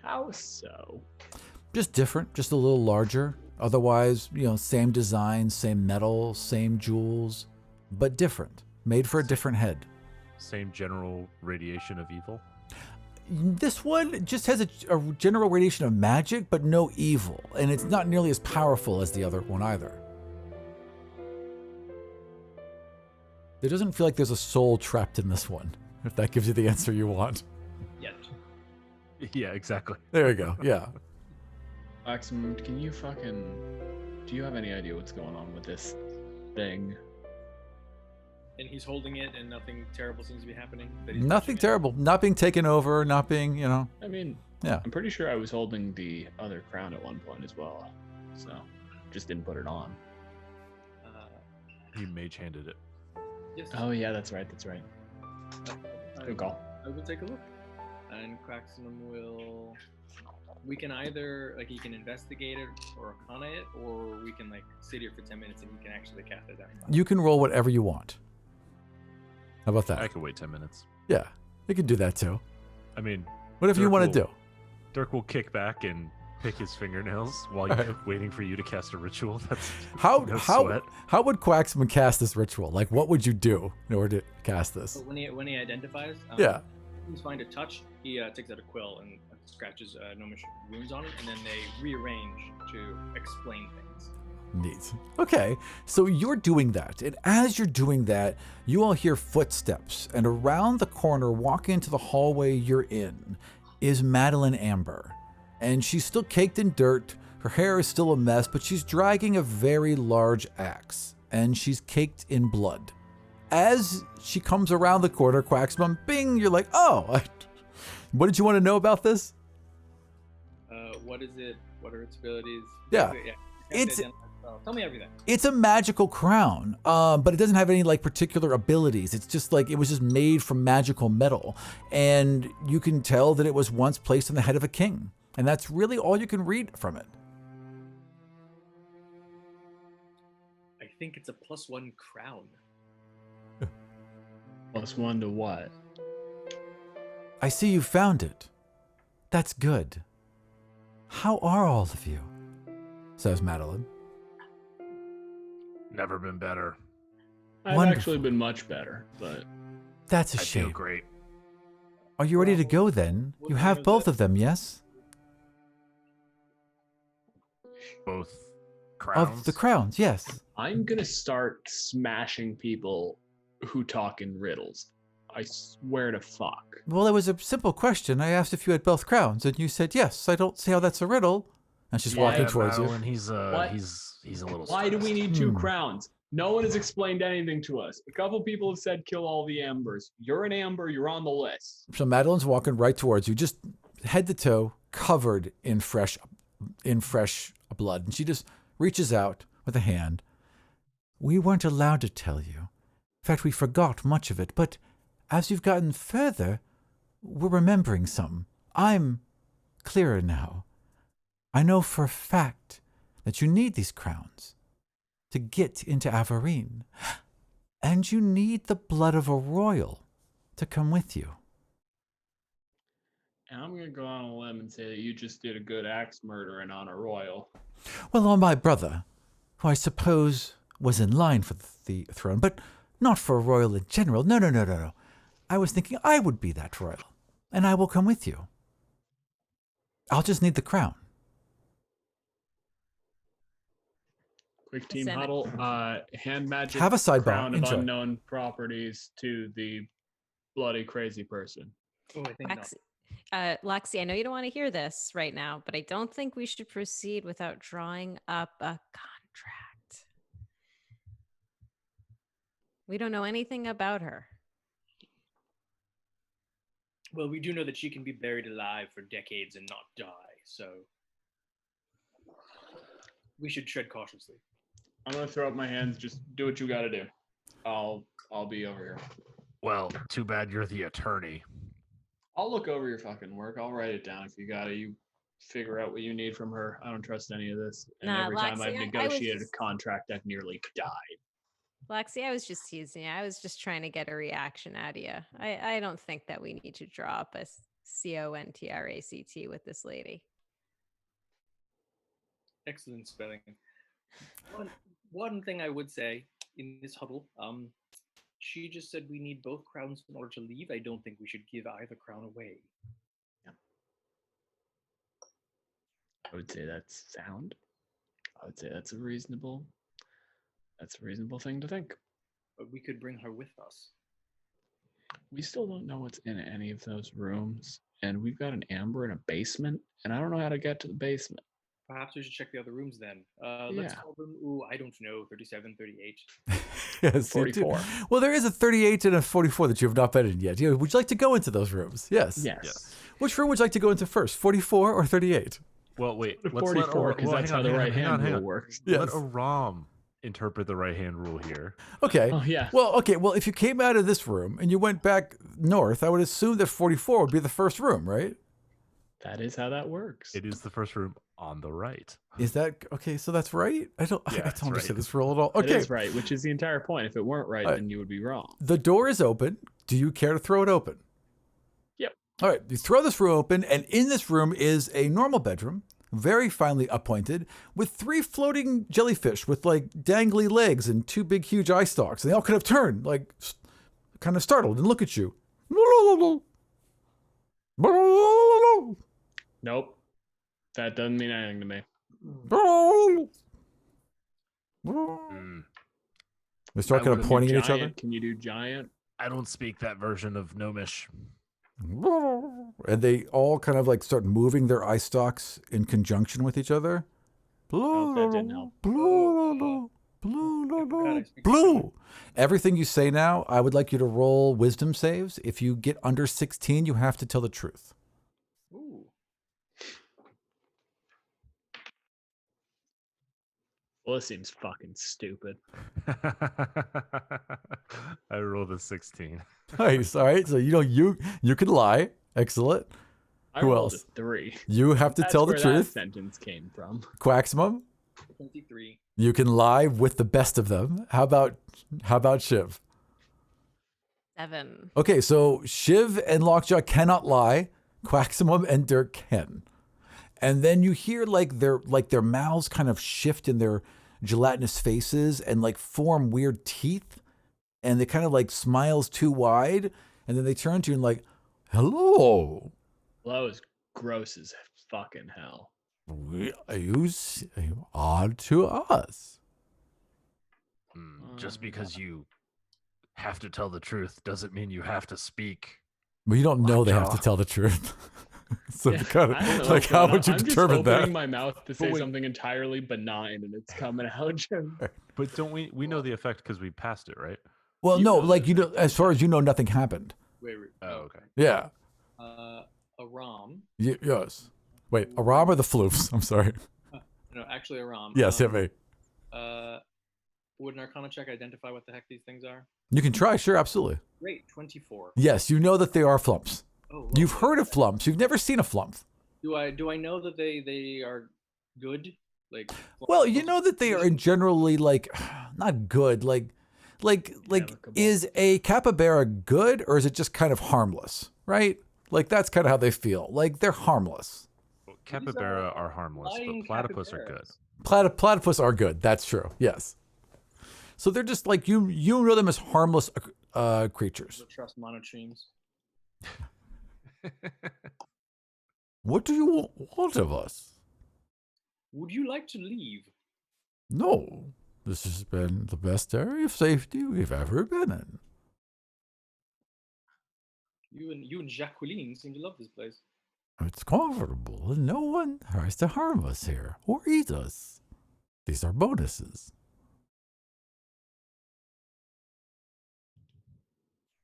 How so? Just different, just a little larger. Otherwise, same design, same metal, same jewels, but different. Made for a different head. same general radiation of evil? This one just has a general radiation of magic, but no evil, and it's not nearly as powerful as the other one either. There doesn't feel like there's a soul trapped in this one, if that gives you the answer you want. Yet. Yeah, exactly. There you go, yeah. Maximum, do you have any idea what's going on with this thing? And he's holding it, and nothing terrible seems to be happening. But he's Nothing touching it. terrible, not being taken over, not being, I mean, Yeah. I'm pretty sure I was holding the other crown at one point as well, so just didn't put it on. He mage-handed it. Yes. Oh yeah, that's right. Good call. I will take a look. And Craxton will. We can either, like, he can investigate it or arcana it, or we can, like, sit here for 10 minutes and he can actually cast it down. You can roll whatever you want. How about that? I could wait 10 minutes. Yeah, you can do that too. I mean, Whatever you Dirk want will- to do. Dirk will kick back and pick his fingernails while All you're right. waiting for you to cast a ritual. That's How no how sweat. how would Quacksman cast this ritual? Like, what would you do in order to cast this? So when he identifies, Yeah. he's fine to touch. He takes out a quill and scratches Gnomish runes on it, and then they rearrange to explain things. Neat. Okay, so you're doing that, and as you're doing that, you all hear footsteps, and around the corner, walking into the hallway you're in, is Madeline Amber. And she's still caked in dirt, her hair is still a mess, but she's dragging a very large axe, and she's caked in blood. As she comes around the corner, Quacksman, bing, you're like, oh, what did you want to know about this? What is it? What are its abilities? Yeah. It's. Tell me everything. It's a magical crown, but it doesn't have any like particular abilities. It's just like it was just made from magical metal, and you can tell that it was once placed on the head of a king, and that's really all you can read from it. I think it's a +1 crown. +1 to what? I see you found it. That's good. How are all of you? Says Madeline. Never been better. I've Wonderful. actually been much better, but That's a I feel shame. great. Are you ready to go then? You have both of them, yes? Both crowns. Of the crowns, yes. I'm gonna start smashing people who talk in riddles. I swear to fuck. Well, it was a simple question. I asked if you had both crowns, and you said yes. I don't see how that's a riddle. And she's Yeah, walking towards you. Madeline, he's What? he's a little. Why do we stressed. need 2 Hmm. crowns? No one has explained anything to us. A couple people have said kill all the ambers. You're an amber, you're on the list. So Madeline's walking right towards you, just head to toe, covered in fresh blood. And she just reaches out with a hand. We weren't allowed to tell you. In fact, we forgot much of it. But as you've gotten further, we're remembering some. I'm clearer now. I know for a fact that you need these crowns to get into Avarine. And you need the blood of a royal to come with you. And I'm gonna go on a limb and say that you just did a good axe murdering on a royal. Well, on my brother, who I suppose was in line for the throne, but not for a royal in general. No. I was thinking I would be that royal, and I will come with you. I'll just need the crown. Quick team Senate. huddle. Hand magic. Have a sidebar. Crown of Enjoy. unknown properties to the bloody crazy person. Oh, I think not. Lexi, I know you don't want to hear this right now, but I don't think we should proceed without drawing up a contract. We don't know anything about her. Well, we do know that she can be buried alive for decades and not die, so we should tread cautiously. I'm gonna throw up my hands. Just do what you gotta do. I'll be over here. Well, too bad you're the attorney. I'll look over your fucking work. I'll write it down if you gotta. You figure out what you need from her. I don't trust any of this. And Nah, every time Lexi, I've I was negotiated just- a contract, I've nearly died. Lexi, I was just teasing you. I was just trying to get a reaction out of you. I don't think that we need to draw up a CONTRACT with this lady. Excellent spelling. One thing I would say in this huddle, She just said we need both crowns in order to leave. I don't think we should give either crown away. I would say that's sound. I would say that's a reasonable thing to think. But we could bring her with us. We still don't know what's in any of those rooms, and we've got an amber in a basement, and I don't know how to get to the basement. Perhaps we should check the other rooms then. Let's call them, I don't know, 37, 38. Yes, you do. 44. Well, there is a 38 and a 44 that you have not been in yet. Would you like to go into those rooms? Yes. Yes. Which room would you like to go into first, 44 or 38? Well, wait. Let's 44, because that's how the right hand rule works. Yes. Let Aram interpret the right hand rule here. Okay. Oh, yeah. Well, if you came out of this room and you went back north, I would assume that 44 would be the first room, right? That is how that works. It is the first room on the right. Is that okay? So that's right. I don't it's understand right. this rule at all. It Okay. is right, which is the entire point. If it weren't right, then you would be wrong. The door is open. Do you care to throw it open? Yep. All right. You throw this room open, and in this room is a normal bedroom, very finely appointed, with 3 floating jellyfish with like dangly legs and 2 big, huge eye stalks. And they all kind of turn, like, kind of startled and look at you. Nope. That doesn't mean anything to me. They start kind of pointing at each other. Can you do giant? I don't speak that version of Gnomish. And they all kind of like start moving their eye stalks in conjunction with each other. Oh, that didn't help. Blue. Everything you say now, I would like you to roll wisdom saves. If you get under 16, you have to tell the truth. Ooh. Well, this seems fucking stupid. I rolled a 16. Nice. All right. So you can lie. Excellent. I Who rolled else? a 3. You have to That's tell the where truth. That sentence came from. Quaximum, 23. you can lie with the best of them. How about Shiv? 7. Okay, so Shiv and Lockjaw cannot lie. Quaximum and Dirk can. And then you hear like their mouths kind of shift in their gelatinous faces and like form weird teeth. And they kind of like smiles too wide. And then they turn to you and like, hello. Well, that was gross as fucking hell. You odd to us. Just because you have to tell the truth doesn't mean you have to speak. But you don't know they have Lockjaw. to tell the truth. So Yeah, kind I don't of know like what's how going would you on. I'm determine just opening that? my mouth to say wait. something entirely benign, and it's coming out. But don't we know the effect because we passed it, right? Well, You no, know like that- you know, as far as you know, nothing happened. Wait. Oh, okay. Yeah. Aram. Yes. Wait, Aram or the floofs? I'm sorry. No, actually Aram. Yes, hit me. Would an Arcana check identify what the heck these things are? You can try, sure, absolutely. Great, 24. Yes, you know that they are flumps. Oh, You've lovely. heard of flumps. You've never seen a flump. Do I know that they are good? Like. Well, you know that they are generally like not good. Like Amicable. is a capybara good or is it just kind of harmless? Right? Like that's kind of how they feel. Like they're harmless. Well, capybara are harmless, but flying platypus are good. capybaras. Platypus are good. That's true. Yes. So they're just like you know them as harmless creatures. The trust monotremes. What do you want of us? Would you like to leave? No. This has been the best area of safety we've ever been in. You and Jacqueline seem to love this place. It's comfortable and no one tries to harm us here or eat us. These are bonuses.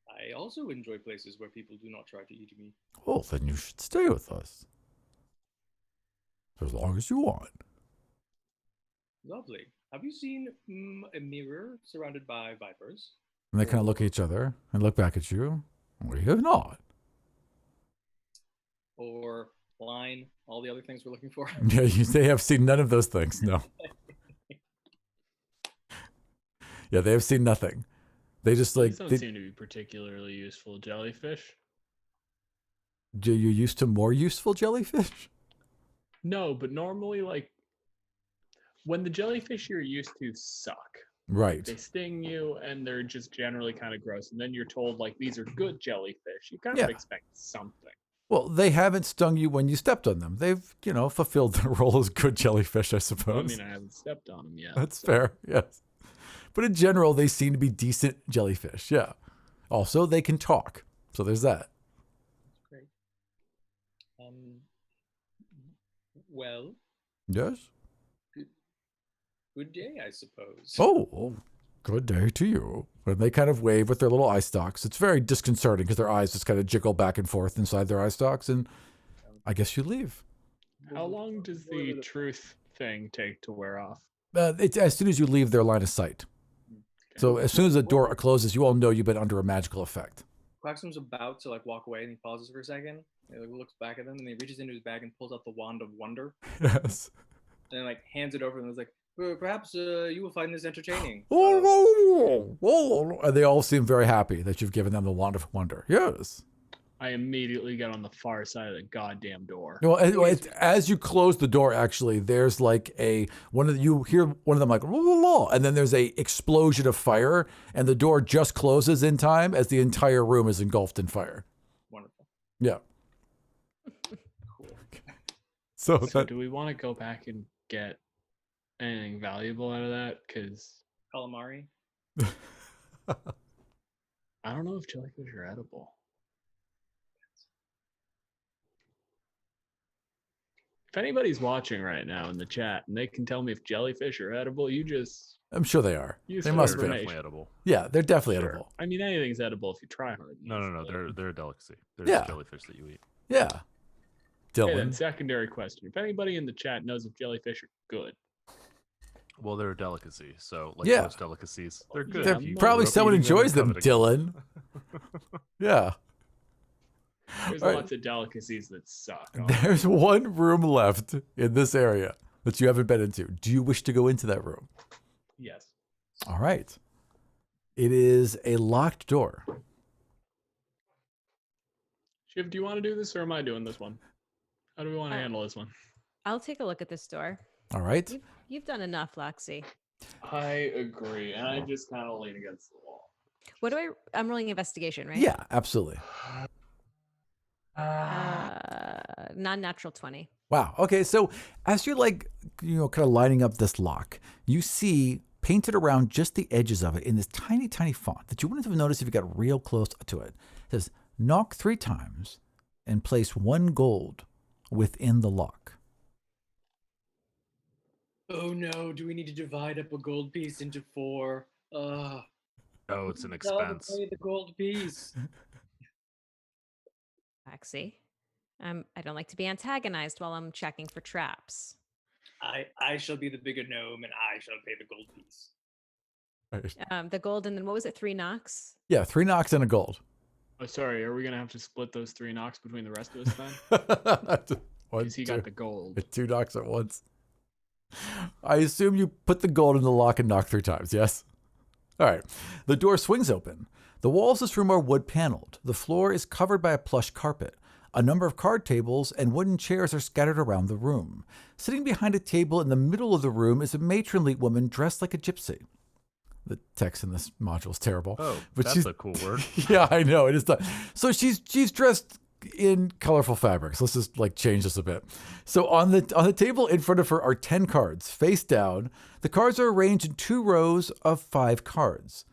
I also enjoy places where people do not try to eat me. Well, then you should stay with us. As long as you want. Lovely. Have you seen a mirror surrounded by vipers? And they kind of look at each other and look back at you. We have not. Or line, all the other things we're looking for? Yeah, they have seen none of those things. No. Yeah, they have seen nothing. They just like These don't they, seem to be particularly useful jellyfish. you're used to more useful jellyfish. No, but normally, like, when the jellyfish you're used to suck, Right. They sting you, and they're just generally kind of gross. And then you're told like these are good jellyfish. You kind Yeah. of expect something. Well, they haven't stung you when you stepped on them. They've, fulfilled their role as good jellyfish, I suppose. Well, I mean, I haven't stepped on them yet. That's fair, yes. But in general, they seem to be decent jellyfish, yeah. Also, they can talk, so there's that. Great. Well, Yes? good day, I suppose. Oh, good day to you. And they kind of wave with their little eye stalks. It's very disconcerting because their eyes just kind of jiggle back and forth inside their eye stalks, and I guess you leave. How long does the truth thing take to wear off? It's as soon as you leave their line of sight. So as soon as the door closes, you all know you've been under a magical effect. Quaxum's about to like walk away, and he pauses for a second. He like, looks back at them, and he reaches into his bag and pulls out the wand of wonder, Yes. and then like hands it over, and is like, perhaps you will find this entertaining. And they all seem very happy that you've given them the wand of wonder. Yes. I immediately get on the far side of the goddamn door. Well, as you close the door, actually, there's like you hear one of them like, and then there's a explosion of fire, and the door just closes in time as the entire room is engulfed in fire. Wonderful. Yeah. Cool. So do we want to go back and get anything valuable out of that? Because Calamari. I don't know if jellyfish are edible. If anybody's watching right now in the chat and they can tell me if jellyfish are edible, I'm sure they are. Use They for must be. They're information. definitely edible. Yeah, they're definitely Sure. edible. I mean, anything's edible if you try hard. No. They're a delicacy. There's Yeah. jellyfish that you eat. Yeah. Okay, then Dylan. secondary question. If anybody in the chat knows if jellyfish are good, Well, they're a delicacy, so like Yeah. most delicacies, they're good. They're if you probably grew up someone eating them and enjoys them, coveted in Dylan. Yeah. there's All right. lots of delicacies that suck. There's one room left in this area that you haven't been into. Do you wish to go into that room? Yes. All right. It is a locked door. Shiv, do you want to do this or am I doing this one? How do we want to handle this one? I'll take a look at this door. All right. You've done enough, Loxy. I agree, and I just kind of lean against the wall. What do I'm rolling investigation, right? Yeah, absolutely. Non-natural 20. Wow. Okay. So as you're like, kind of lining up this lock, you see painted around just the edges of it in this tiny, tiny font that you wouldn't have noticed if you got real close to it. It says, knock 3 times and place 1 gold within the lock. Oh no! Do we need to divide up a gold piece into 4? Oh, it's an Tell them to expense. pay the gold piece. Axie. I don't like to be antagonized while I'm checking for traps. I shall be the bigger gnome, and I shall pay the gold piece. Right. The gold, and then what was it? 3 knocks? Yeah, 3 knocks and a gold. Oh, sorry. Are we gonna have to split those 3 knocks between the rest of us then? One, Because he got the gold. 2 knocks at once. I assume you put the gold in the lock and knock 3 times, yes? All right. The door swings open. The walls of this room are wood paneled. The floor is covered by a plush carpet. A number of card tables and wooden chairs are scattered around the room. Sitting behind a table in the middle of the room is a matronly woman dressed like a gypsy. The text in this module is terrible. Oh, but that's a cool word. Yeah, I know. It is not. So she's dressed in colorful fabrics. Let's just change this a bit. So on the table in front of her are 10 cards face down. The cards are arranged in 2 rows of 5 cards.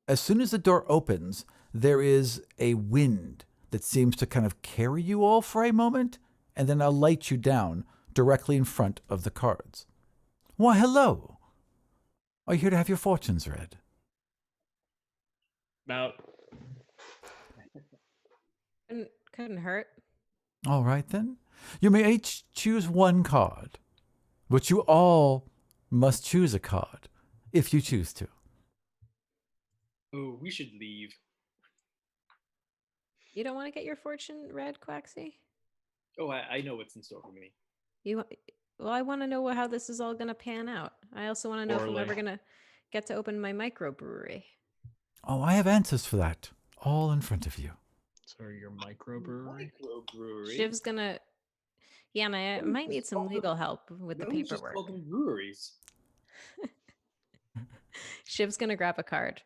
As soon as the door opens, there is a wind that seems to kind of carry you all for a moment and then alight you down directly in front of the cards. Why, hello. Are you here to have your fortunes read? About Couldn't hurt. All right, then. You may each choose 1 card, but you all must choose a card if you choose to. Oh, we should leave. You don't want to get your fortune read, Quaxie? Oh, I know what's in store for me. Well, I want to know how this is all going to pan out. I also want to know if I'm Poorly. ever going to get to open my microbrewery. Oh, I have answers for that, all in front of you. sorry, your microbrewery. Microbrewery. Shiv's going to... Yeah, and I might need some legal help with the Gnomes just paperwork. call them breweries. Shiv's gonna grab a card.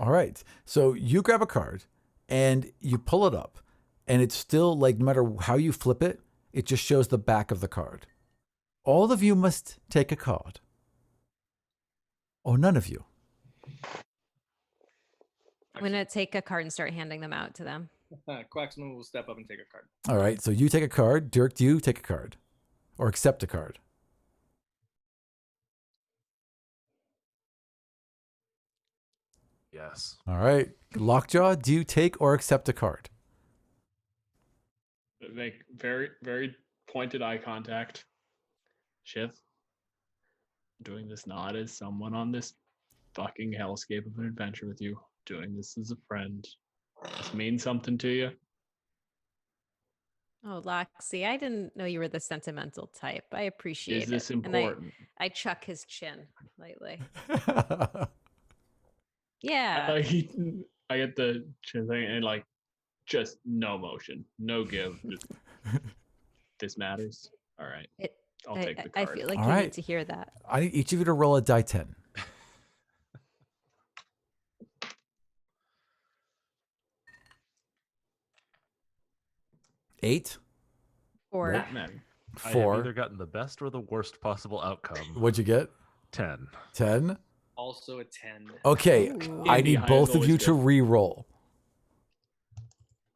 All right. So you grab a card and you pull it up, and it's still like, no matter how you flip it, it just shows the back of the card. All of you must take a card. Oh, none of you. I'm gonna take a card and start handing them out to them. Quacksman will step up and take a card. All right. So you take a card. Dirk, do you take a card or accept a card? Yes. All right. Lockjaw, do you take or accept a card? Make very, very pointed eye contact. Shiv, doing this not as someone on this fucking hellscape of an adventure with you. Doing this as a friend. This means something to you. Oh, Loxy, I didn't know you were the sentimental type. I appreciate it. Is this And important? I chuck his chin lightly. I Yeah. get the chin thing and like just no motion, no give. Just, this matters. All right. I'll take the I card. feel like All you right. need to hear that. I need each of you to roll a die 10. 8. Or Not matter. I have 4. either gotten the best or the worst possible outcome. What'd you get? 10. 10. Also a 10. Okay. Ooh. I Indy need high both is of you always to good. re-roll.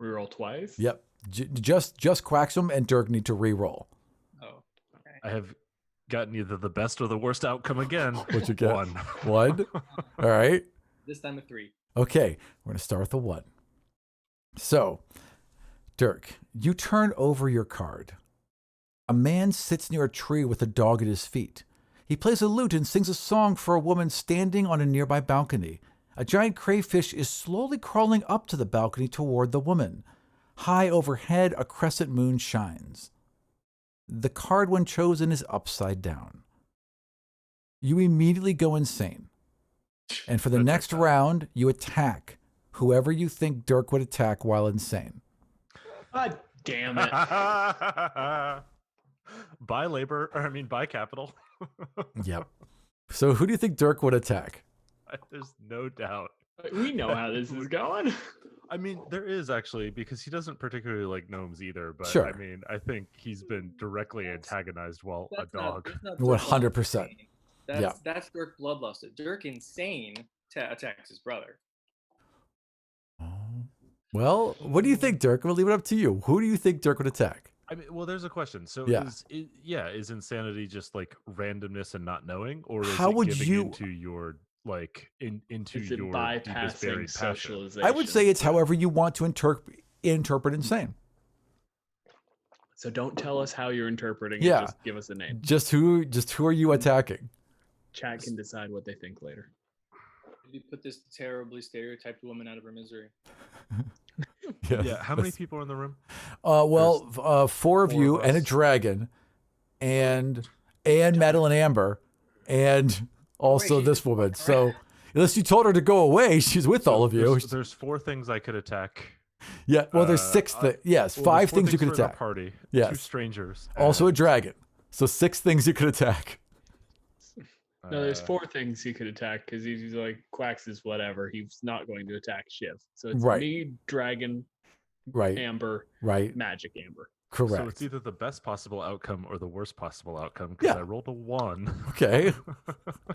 Reroll twice. Yep. Just Quaxum and Dirk need to re-roll. Oh, okay. I have gotten either the best or the worst outcome again. What'd you get? 1. 1. All right. This time a 3. Okay. We're going to start with a 1. So, Dirk, you turn over your card. A man sits near a tree with a dog at his feet. He plays a lute and sings a song for a woman standing on a nearby balcony. A giant crayfish is slowly crawling up to the balcony toward the woman. High overhead, a crescent moon shines. The card, when chosen, is upside down. You immediately go insane. And for the That next checks out. round, you attack whoever you think Dirk would attack while insane. God damn it. Buy labor, or I mean, buy capital. Yep. So who do you think Dirk would attack? There's no doubt. We know how this is going. I mean, there is actually, because he doesn't particularly like gnomes either. But Sure. I mean, I think he's been directly antagonized while a That's not- dog. that's not Dirk 100%. Bloodlusted. Yeah. That's Dirk Bloodlusted. Dirk Insane attacks his brother. Well, what do you think, Dirk? We'll leave it up to you. Who do you think Dirk would attack? I mean, well, there's a question. So, Yeah. is insanity just like randomness and not knowing, or is How it would giving you- into your into Is it your deepest bypassing buried passion? socialization? I would say it's however you want to interpret insane. So don't tell us how you're interpreting Yeah. it. Just give us a name. Just who are you attacking? Chat can decide what they think later. You put this terribly stereotyped woman out of her misery. Yeah. How many people are in the room? Well, 4 of four you of and a us. dragon, and Madeline Amber, and also she's this woman. So unless you told her to go away, she's with all of you. There's 4 things I could attack. Yeah. Well, there's 6. Well, Yes, there's 5 4 things you could for the attack. Party. 2 Yes. strangers. Also a and, dragon. So 6 things you could attack. No, there's uh, 4 things he could attack because he's like Quacks is whatever. He's not going to attack Shiv. So it's Right. me, Dragon, Right. Amber, Right. Magic Amber. Correct. So it's either the best possible outcome or the worst possible outcome because Yeah. I rolled a 1. Okay.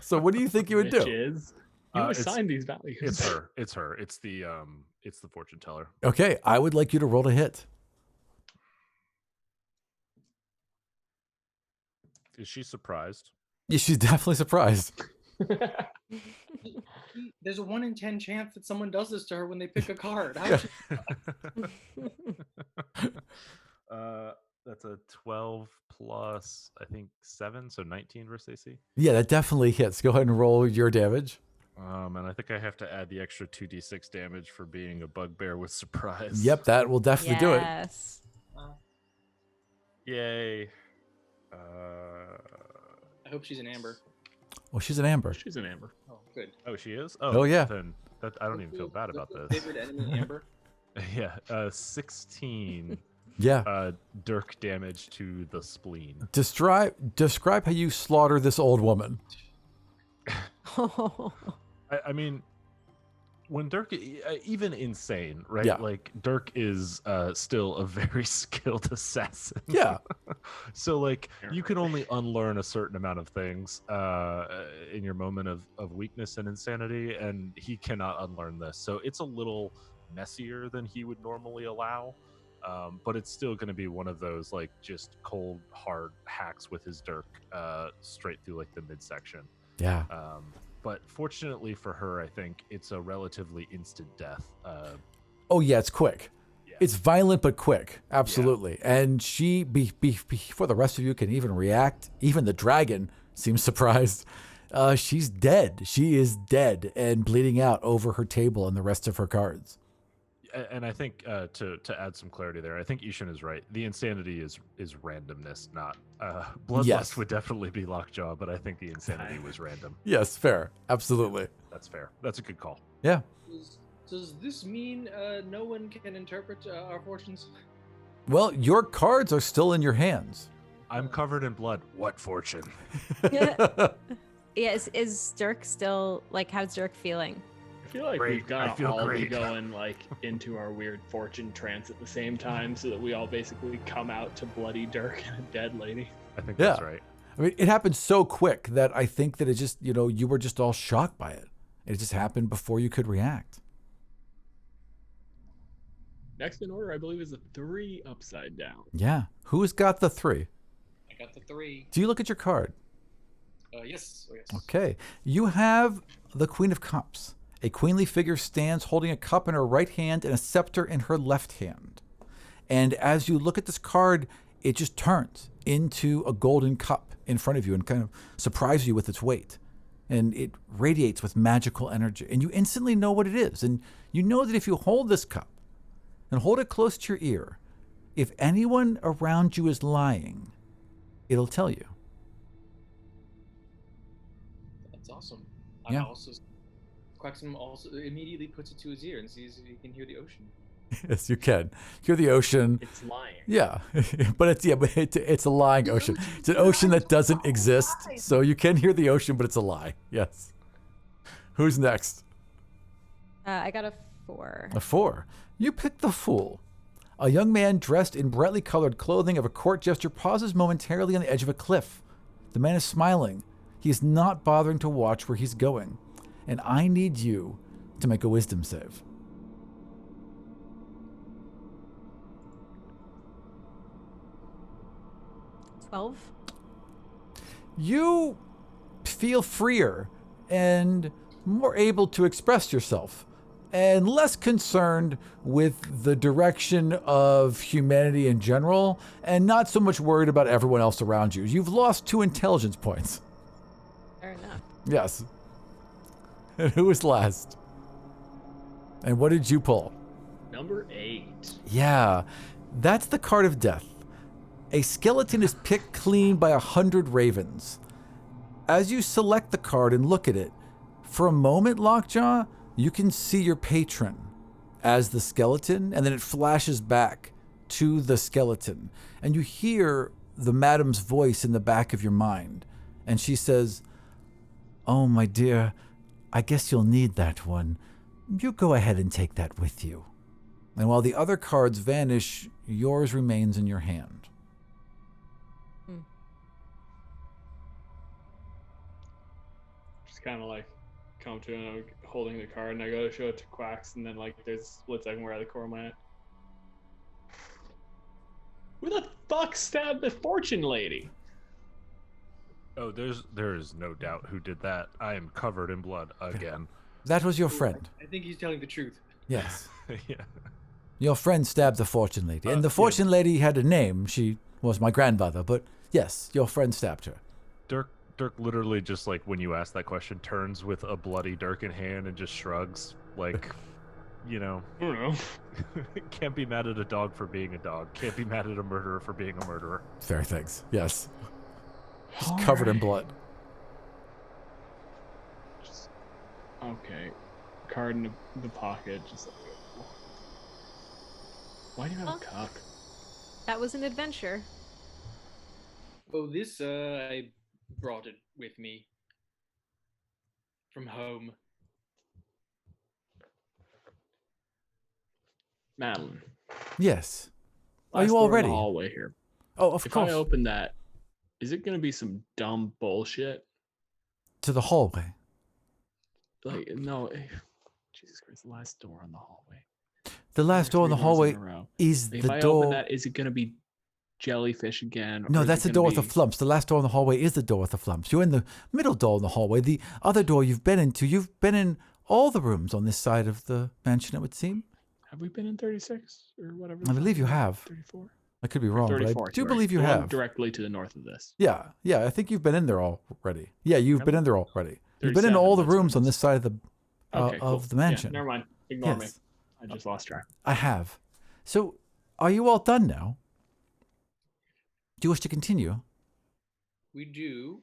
So what do you think you would Which do? is you It's- assign these values. It's her. It's her. It's the fortune teller. Okay, I would like you to roll to hit. Is she surprised? Yeah, she's definitely surprised. There's a 1 in 10 chance that someone does this to her when they pick a card. How Yeah. That's a 12 plus, I think, 7, so 19 versus AC. Yeah, that definitely hits. Go ahead and roll your damage. And I think I have to add the extra 2d6 damage for being a bugbear with surprise. Yep, that will definitely do it. Yes. Yay. I hope she's an amber. Well, she's an amber. She's an Amber. Oh, good. Oh, she is? Oh, yeah. Then I don't even feel bad about What's this. your favorite enemy, amber? Yeah, 16 Yeah. Dirk damage to the spleen. Describe how you slaughter this old woman. I mean, when Dirk, even insane, right? Yeah. Like Dirk is still a very skilled assassin. Yeah. So like you can only unlearn a certain amount of things in your moment of weakness and insanity, and he cannot unlearn this. So it's a little messier than he would normally allow. But it's still going to be one of those like just cold hard hacks with his Dirk straight through like the midsection. Yeah. But fortunately for her, I think it's a relatively instant death. Oh yeah, it's quick. Yeah. It's violent but quick. Absolutely. And she, before the rest of you can even react, even the dragon seems surprised. She's dead. She is dead and bleeding out over her table and the rest of her cards. And I think to add some clarity there, I think Ishan is right. The insanity is randomness, not bloodlust Yes. would definitely be Lockjaw, but I think the insanity was random. Yes, fair. Absolutely. That's fair. That's a good call. Yeah. Does this mean no one can interpret our fortunes? Well, your cards are still in your hands. I'm covered in blood. What fortune? Yeah, is Dirk still like? How's Dirk feeling? I feel like Great. we've got I to feel all be great. going like into our weird fortune trance at the same time, so that we all basically come out to bloody Dirk and a dead lady. I think Yeah. that's right. I mean, it happened so quick that I think that it just, you were just all shocked by it. It just happened before you could react. Next in order, I believe, is a 3 upside down. Yeah. Who's got the 3? I got the 3. Do you look at your card? Yes. Oh, yes. Okay. You have the Queen of Cups. A queenly figure stands holding a cup in her right hand and a scepter in her left hand. And as you look at this card, it just turns into a golden cup in front of you and kind of surprises you with its weight. And it radiates with magical energy. And you instantly know what it is. And you know that if you hold this cup and hold it close to your ear, if anyone around you is lying, it'll tell you. That's awesome. Yeah. Quaxum also immediately puts it to his ear and sees if he can hear the ocean. Yes, you can. Hear the ocean. It's lying. Yeah, but it's a lying ocean. It's an ocean that doesn't exist. So you can hear the ocean, but it's a lie. Yes. Who's next? I got a 4. A 4. You pick the Fool. A young man dressed in brightly colored clothing of a court jester pauses momentarily on the edge of a cliff. The man is smiling. He is not bothering to watch where he's going. And I need you to make a wisdom save. 12. You feel freer and more able to express yourself and less concerned with the direction of humanity in general and not so much worried about everyone else around you. You've lost 2 intelligence points. Fair enough. Yes. And who was last? And what did you pull? Number 8. Yeah, that's the card of death. A skeleton is picked clean by 100 ravens. As you select the card and look at it, for a moment, Lockjaw, you can see your patron as the skeleton, and then it flashes back to the skeleton. And you hear the madam's voice in the back of your mind. And she says, "Oh, my dear, I guess you'll need that one. You go ahead and take that with you." And while the other cards vanish, yours remains in your hand. Just kind of like come to him holding the card, and I go to show it to Quacks, and then like there's a split second where I the core my. Who the fuck stabbed the fortune lady? Oh, there is no doubt who did that. I am covered in blood again. That was your friend. I think he's telling the truth. Yes. Yeah. Your friend stabbed the fortune lady. And the fortune lady had a name. She was my grandmother. But yes, your friend stabbed her. Dirk literally just like when you ask that question turns with a bloody dirk in hand and just shrugs like, you know, I don't know. can't be mad at a dog for being a dog. Can't be mad at a murderer for being a murderer. Fair things. Yes. Just covered in blood. Just, okay. Card in the pocket. Just like, why do you have a cup? That was an adventure. Oh, this I brought it with me from home. Madeline. Yes. Are Last you all door in ready? the hallway here. Oh, of If course. I open that, is it going to be some dumb bullshit? To the hallway. Like, no. Jesus Christ, the last door in the hallway. The last door in the hallway is If the I door. open that, is it going to be jellyfish again? No, or is that's the it gonna door with the be- flumps. The last door in the hallway is the door with the flumps. You're in the middle door in the hallway. The other door you've been in all the rooms on this side of the mansion, it would seem. Have we been in 36 or whatever? I believe you have. 34? I could be wrong, but I 34, do sorry. believe you The one have. directly to the north of this. Yeah, I think you've been in there already. Yeah, you've been in there already. You've been in 37, all the that's what rooms it on is. this side of the Okay, cool. of the mansion. Yeah, never mind. Ignore me. Yes, I just lost track. I have. So, are you all done now? Do you wish to continue? We do.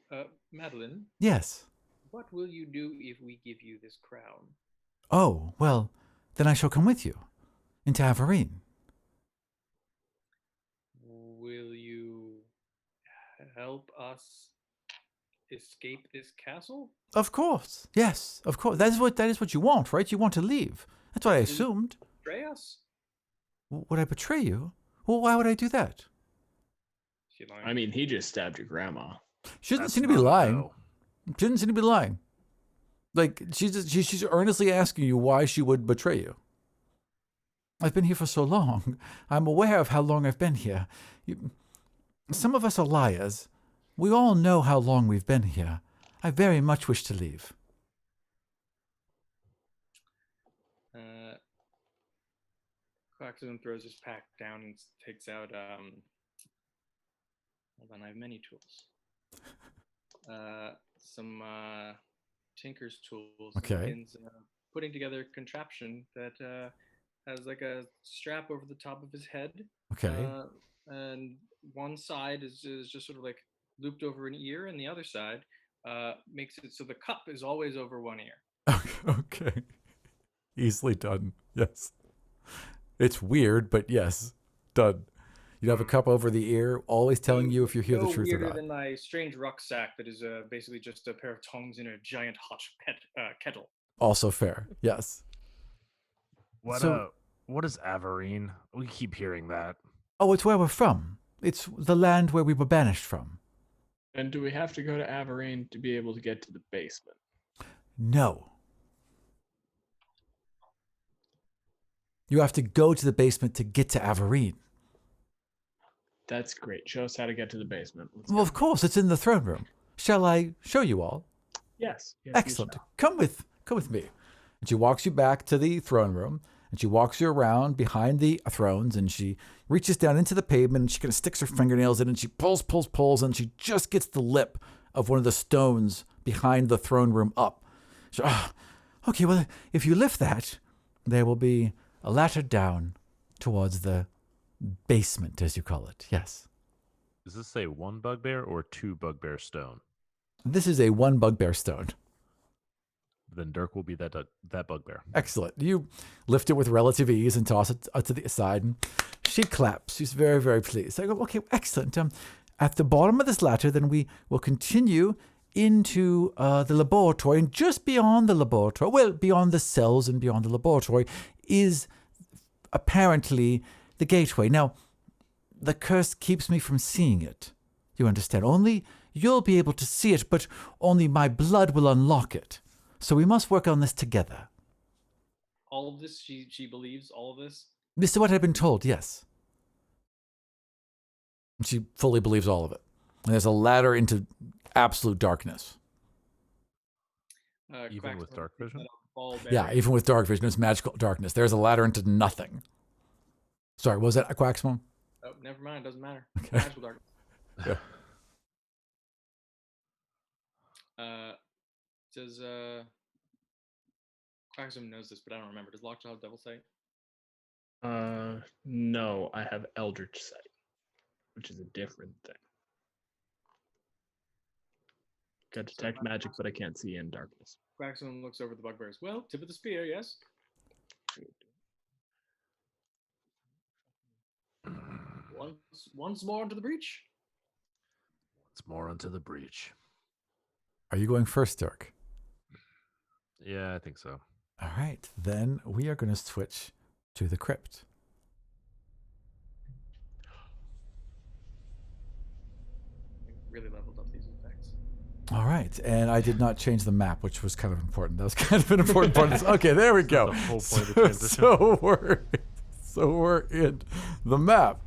Madeline, Yes. what will you do if we give you this crown? Oh, well, then I shall come with you into Averine. Will you help us escape this castle? Of course. Yes, of course. That is what you want, right? You want to leave. That's what I assumed. Betray us? Would I betray you? Well, why would I do that? She lying? I mean, he just stabbed your grandma. She doesn't That's seem to be not a lying. no. She doesn't seem to be lying. Like, she's earnestly asking you why she would betray you. I've been here for so long. I'm aware of how long I've been here. Some of us are liars. We all know how long we've been here. I very much wish to leave. Claxon throws his pack down and takes out hold on, I have many tools. Some tinker's tools. Okay. And begins putting together a contraption that has like a strap over the top of his head. Okay. And one side is just sort of like looped over an ear, and the other side makes it so the cup is always over one ear. Okay. Easily done. Yes. It's weird, but yes, done. You have a cup over the ear, always telling you if you hear the truth or weirder not. than my strange rucksack that is basically just a pair of tongs in a giant hot kettle. Also fair. Yes. What is Averine? We keep hearing that. Oh, it's where we're from. It's the land where we were banished from. And do we have to go to Averine to be able to get to the basement? No. You have to go to the basement to get to Averine. That's great. Show us how to get to the basement. Let's Well, go. of course, it's in the throne room. Shall I show you all? Yes. Yes, you Excellent. shall. Come with me. And she walks you back to the throne room, and she walks you around behind the thrones, and she reaches down into the pavement, and she kind of sticks her fingernails in, and she pulls, and she just gets the lip of one of the stones behind the throne room up. So, okay, well, if you lift that, there will be a ladder down towards the basement, as you call it. Yes. Does this say one bugbear or two bugbear stone? This is a one bugbear stone. Then Dirk will be that bugbear. Excellent. You lift it with relative ease and toss it to the side. And she claps. She's very, very pleased. I go, okay, excellent. At the bottom of this ladder, then we will continue into the laboratory. And just beyond the laboratory, well, beyond the cells and beyond the laboratory, is apparently the gateway. Now, the curse keeps me from seeing it. You understand? Only you'll be able to see it, but only my blood will unlock it. So we must work on this together. All of this, she believes all of this. This is what I've been told, yes. And she fully believes all of it. And there's a ladder into absolute darkness. Even with dark vision? Yeah, even with dark vision, it's magical darkness. There's a ladder into nothing. Sorry, was that a Quaxmon? Oh, never mind. Doesn't matter. Okay. Magical darkness. Yeah. Does Quaxum knows this, but I don't remember. Does Lockjaw have Devil Sight? No, I have Eldritch Sight, which is a different thing. Can detect magic, but I can't see in darkness. Quaxum looks over the bugbears. Well, tip of the spear, yes. Once more into the breach. It's more onto the breach. Are you going first, Dirk? Yeah, I think so. All right, then we are going to switch to the crypt. Really leveled up these effects. All right, and I did not change the map, which was kind of important. That was kind of an important part of this. Okay, there we go. The whole point of the transition. So we're in the map,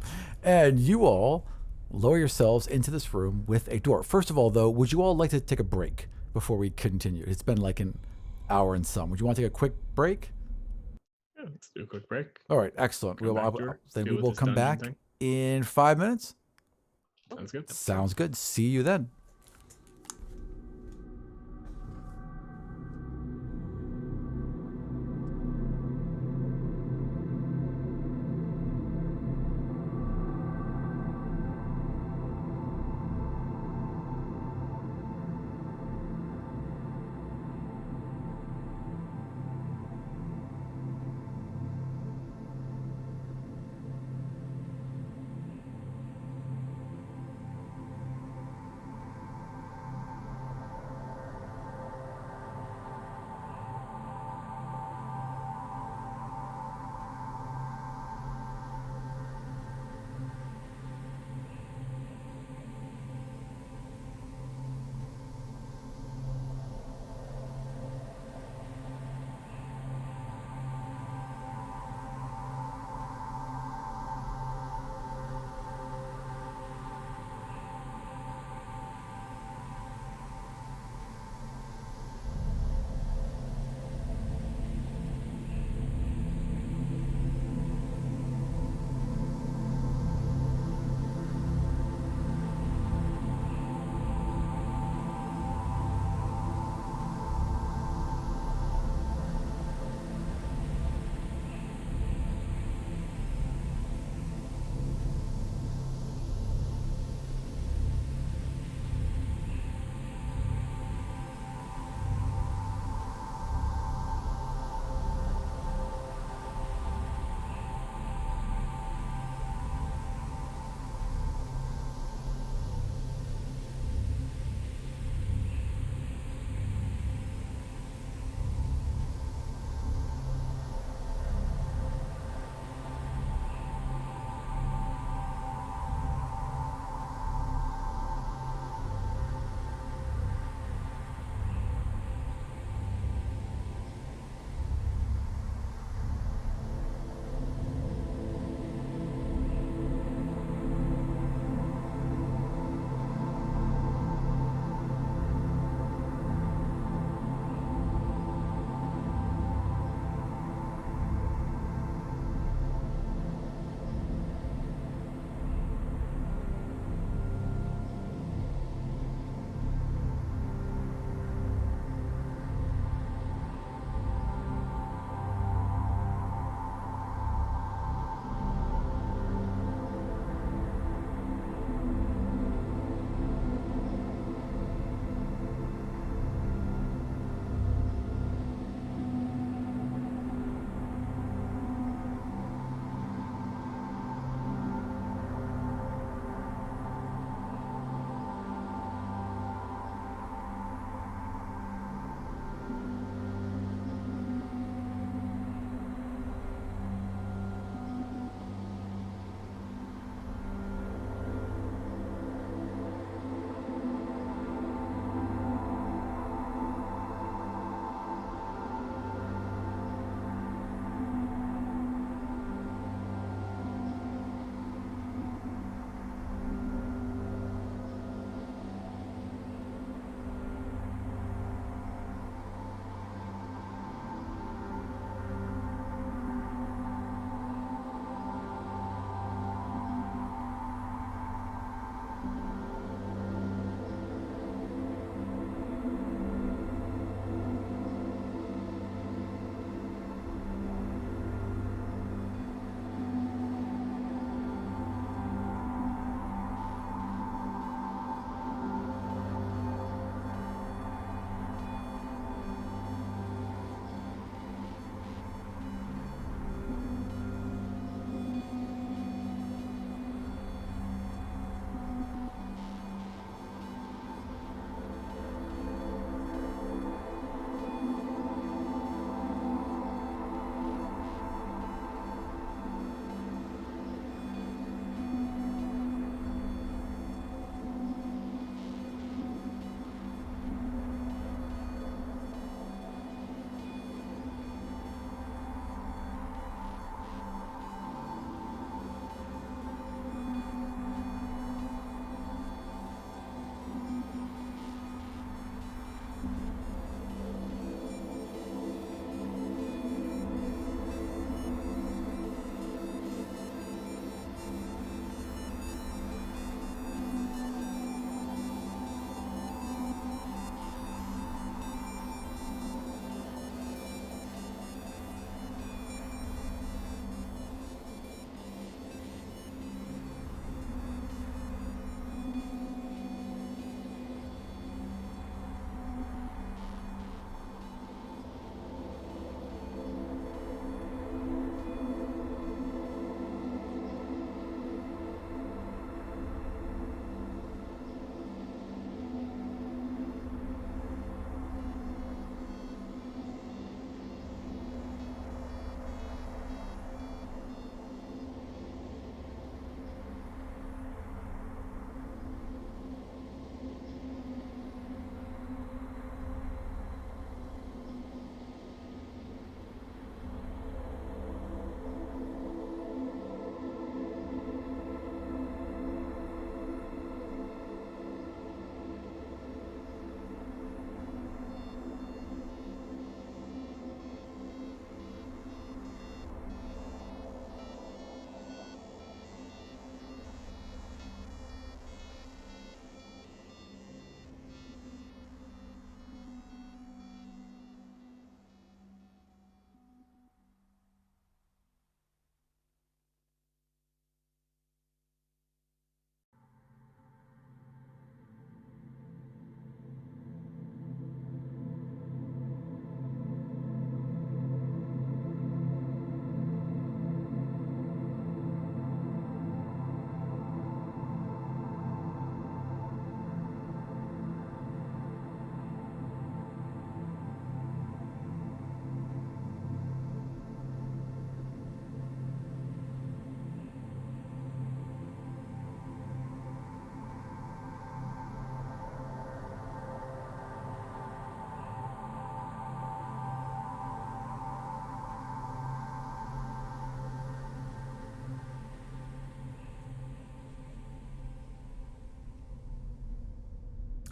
and you all lower yourselves into this room with a door. First of all, though, would you all like to take a break before we continue? It's been like an hour and some. Would you want to take a quick break? Yeah, let's do a quick break. All right, excellent. Come back, George. Then Deal we with will this come dungeon back thing. in 5 minutes. Sounds good. Sounds good. See you then.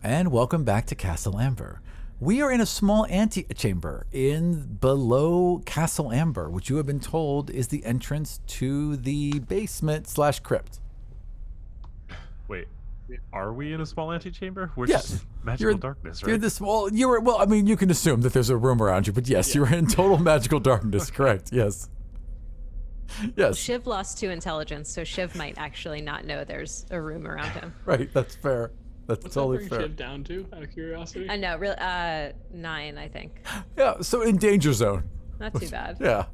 And welcome back to Castle Amber. We are in a small antechamber below Castle Amber, which you have been told is the entrance to the basement/crypt. Wait, are we in a small antechamber? We're Yes. just magical darkness, right? You're this well. I mean, you can assume that there's a room around you, but yes, you're in total magical darkness. Correct. Yes. Yes. Shiv lost 2 intelligence, so Shiv might actually not know there's a room around him. Right. That's fair. That's What's totally that bring fair. Shiv down to, out of curiosity? I know, really, 9, I think. Yeah. So in danger zone. Not too bad. Yeah.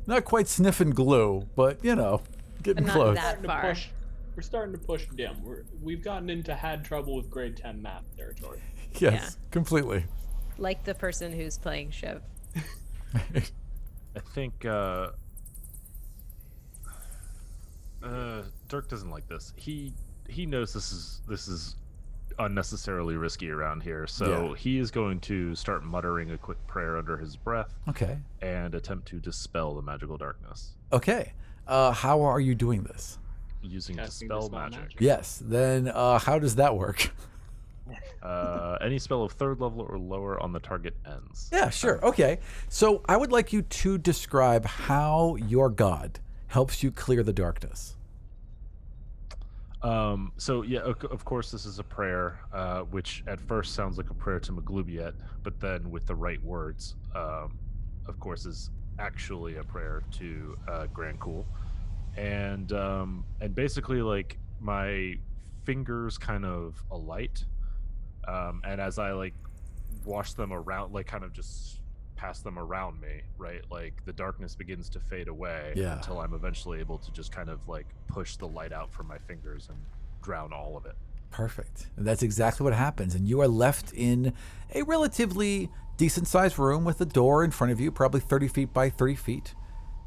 Not quite sniffing glue, but getting But not close. that far. We're starting to push dim. We've gotten into had trouble with grade 10 math territory. Yes. Completely. Like the person who's playing Shiv. I think Dirk doesn't like this. He knows this is unnecessarily risky around here, so Yeah. he is going to start muttering a quick prayer under his breath Okay. and attempt to dispel the magical darkness Okay. How are you doing this? using Casting dispel Dispel magic. Magic. Yes. Then how does that work? Any spell of 3rd level or lower on the target ends. Yeah, sure. Okay. So I would like you to describe how your god helps you clear the darkness. So yeah, of course, this is a prayer, which at first sounds like a prayer to Maglubiet, but then with the right words, of course, is actually a prayer to Grand Cool, and basically like my fingers kind of alight, and as I like wash them around, like kind of just pass them around me, right? Like the darkness begins to fade away Yeah. until I'm eventually able to just kind of like push the light out from my fingers and drown all of it. Perfect. And that's exactly what happens. And you are left in a relatively decent sized room with a door in front of you, probably 30 feet by 30 feet,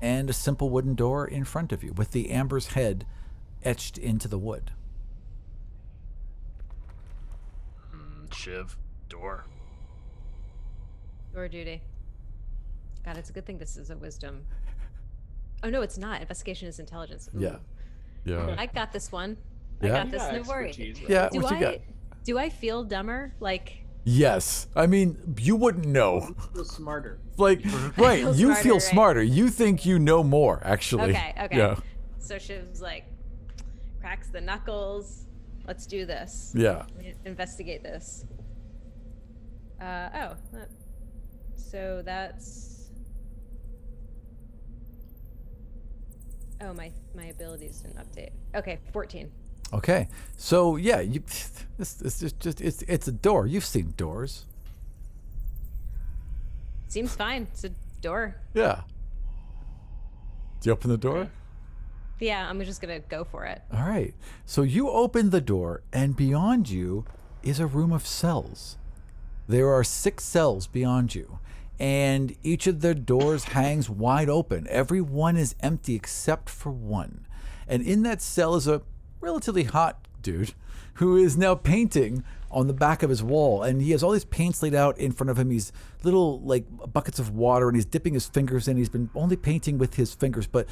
and a simple wooden door in front of you with the amber's head etched into the wood. Shiv, door. Door duty. God, it's a good thing this is a wisdom. Oh, no, it's not. Investigation is intelligence. Ooh. Yeah. Yeah. I got this one. Yeah? I got You this, got no worry. expertise, right? Yeah. Do What you got? do I feel dumber? Like, Yes. I mean, you wouldn't know. Feel smarter. Like, right. feel You smarter, feel right? smarter. You think you know more, actually. okay. Yeah. So Shiv's like, cracks the knuckles. Let's do this. Yeah. Investigate this. So that's. Oh, my abilities didn't update. Okay, 14. Okay. So, yeah, it's a door. You've seen doors. Seems fine. It's a door. Yeah. Do you open the door? Yeah, I'm just gonna go for it. All right. So you open the door, and beyond you is a room of cells. There are 6 cells beyond you, and each of the doors hangs wide open. Every one is empty except for one. And in that cell is a relatively hot dude who is now painting on the back of his wall, and he has all these paints laid out in front of him. He's little like buckets of water, and he's dipping his fingers in. He's been only painting with his fingers, but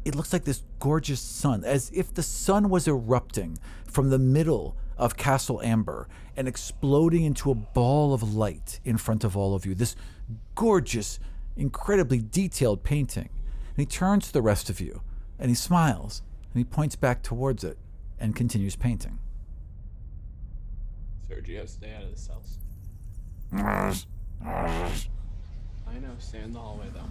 it looks like this gorgeous sun, as if the sun was erupting from the middle of Castle Amber and exploding into a ball of light in front of all of you. This gorgeous, incredibly detailed painting. And he turns to the rest of you, and he smiles, and he points back towards it and continues painting. Sergio, stay out of the cells. I know, stay in the hallway though.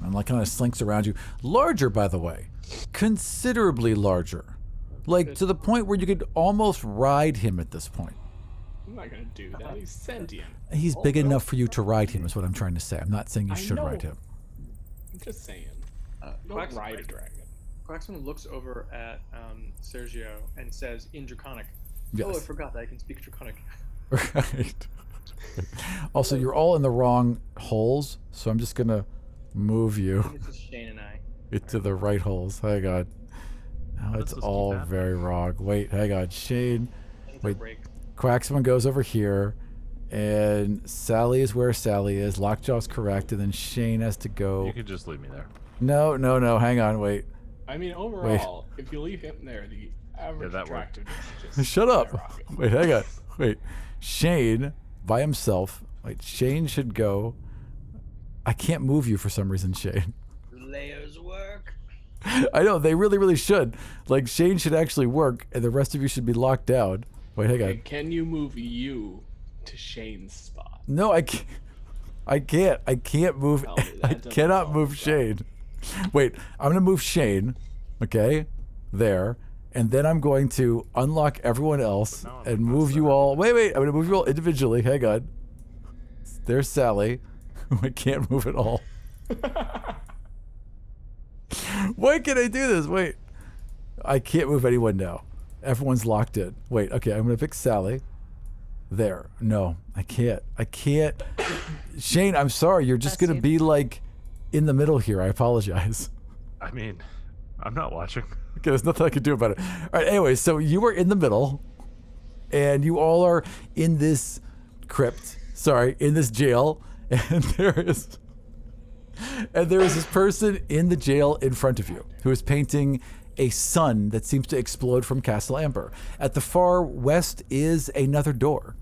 And like kind of slinks around you. Larger, by the way. Considerably larger. Like to the point where you could almost ride him at this point. I'm not gonna do that. He's sentient. He's big enough for you to ride him, is what I'm trying to say. I'm not saying you I should know. ride him. I'm just saying. Don't Quaxon- ride a dragon. Quaxon looks over at Sergio and says in Draconic, Yes. "Oh, I forgot that I can speak Draconic." Right. Also, you're all in the wrong holes, so I'm just gonna move you It's just Shane and I. into the right holes. Hang on. Now How it's does this keep all happening? very wrong. Wait, hang on. Shane, Things Wait. break. Quaxman goes over here, and Sally is where Sally is. Lockjaw's correct, and then Shane has to go. You could just leave me there. No. Hang on. Wait. I mean, overall, if you leave him there, the average that worked. attractiveness just Shut up. skyrockets. Wait, hang on. Wait. Shane, by himself. Wait, Shane should go. I can't move you for some reason, Shane. Layers work. I know, they really, really should. Like, Shane should actually work, and the rest of you should be locked down. Wait, hang Okay, on. can you move you to Shane's spot? No, I can't. I can't move. Tell me that I doesn't cannot solve move the Shane. Wait, I'm going to move Shane, okay? There. And then I'm going to unlock everyone else No, and that's move you not- all. Wait, I'm going to move you all individually. Hang on. There's Sally, who I can't move at all. Why can't I do this? Wait. I can't move anyone now. Everyone's locked in. Wait, okay, I'm going to pick Sally. There. No, I can't. Shane, I'm sorry. You're just Bless going to you. be like in the middle here. I apologize. I mean, I'm not watching. Okay, there's nothing I can do about it. All right, anyway, so you are in the middle, and you all are in this in this jail, and there is this person in the jail in front of you who is painting a sun that seems to explode from Castle Amber. At the far west is another door.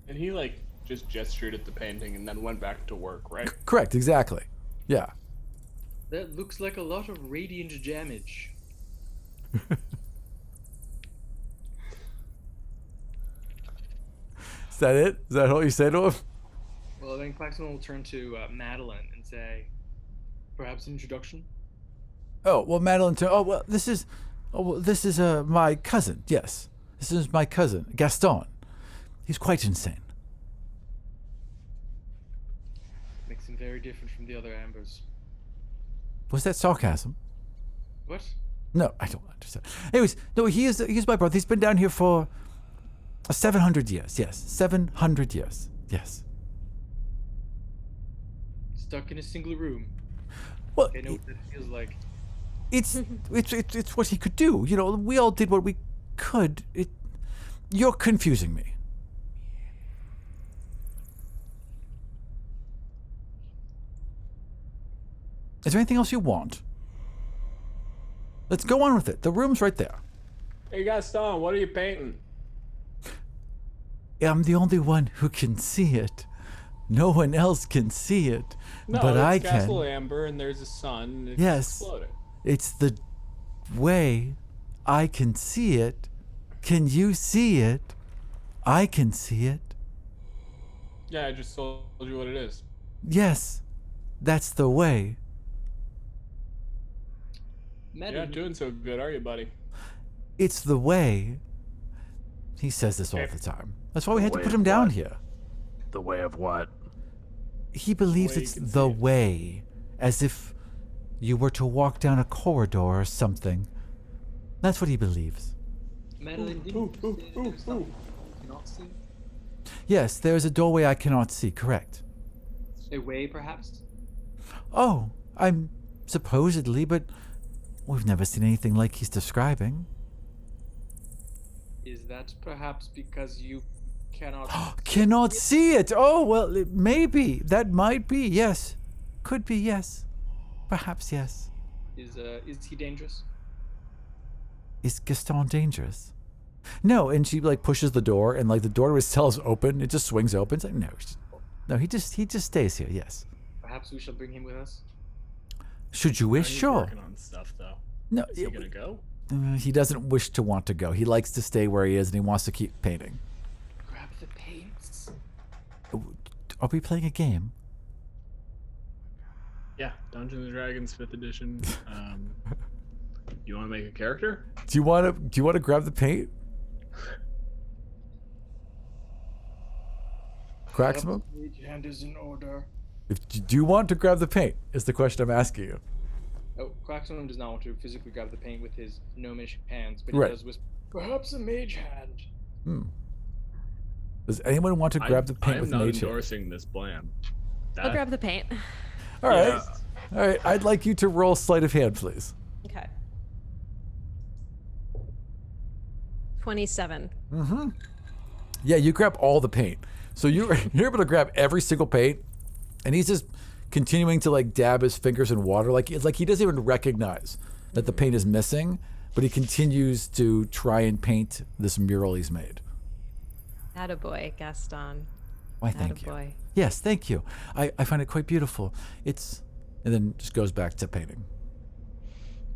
And he like just gestured at the painting and then went back to work, right? Correct, exactly. Yeah. That looks like a lot of radiant damage. Is that it? Is that all you say to him? Well, then Claxon will turn to Madeline and say, perhaps an introduction? Oh, well, Madeline, this is my cousin. Yes. This is my cousin, Gaston. He's quite insane. Makes him very different from the other Ambers. Was that sarcasm? What? No, I don't understand. Anyways, no, he's my brother. He's been down here for 700 years. Yes, 700 years. Yes. Stuck in a single room. Well, I know what that feels like. it's what he could do. You know, we all did what we could. You're confusing me. Is there anything else you want? Let's go on with it. The room's right there. Hey Gaston, what are you painting? I'm the only one who can see it. No one else can see it, No, but it's I Castle can. Amber and there's a sun. And it's Yes. exploding. It's the way I can see it. Can you see it? I can see it. Yeah, I just told you what it is. Yes, that's the way. You're not Madeline, doing so good, are you, buddy? It's the way. He says this all Okay. the time. That's why we had to Way put of him down what? here. The way of what? He believes way you it's can the see it. way, as if you were to walk down a corridor or something. That's what he believes. Madeline, didn't Ooh, you ooh, say ooh, there's something ooh. you cannot see? Yes, there is a doorway I cannot see, correct. A way, perhaps? Oh, I'm supposedly, but we've never seen anything like he's describing. Is that perhaps because you cannot... Cannot see it. Oh, well, maybe. That might be, yes. Could be, yes. Perhaps, yes. Is he dangerous? Is Gaston dangerous? No, and she like pushes the door, and like the door to his cell is open. It just swings open. It's like, no, he just stays here, yes. Perhaps we shall bring him with us? Should you wish, He's sure. working on stuff though. No, Is he gonna go? he doesn't wish to want to go. He likes to stay where he is, and he wants to keep painting. Grab the paints. Are we playing a game? Yeah, Dungeons and Dragons 5th edition. You want to make a character? Do you want to grab the paint? Cracksman? Your hand is in order. Do you want to grab the paint? Is the question I'm asking you. Oh, Claxon does not want to physically grab the paint with his gnomish hands, but Right. he does whisper, perhaps a mage hand. Does anyone want to grab the paint I'm with not mage hand? endorsing this plan. I'll grab the paint. All right. Yeah. All right. I'd like you to roll sleight of hand, please. Okay. 27. Yeah, you grab all the paint. So you're able to grab every single paint, and he's just continuing to like dab his fingers in water. Like it's like he doesn't even recognize that the paint is missing, but he continues to try and paint this mural he's made. Attaboy, Gaston. Why, thank you. Attaboy. Yes, thank you. I find it quite beautiful. It's, and then just goes back to painting.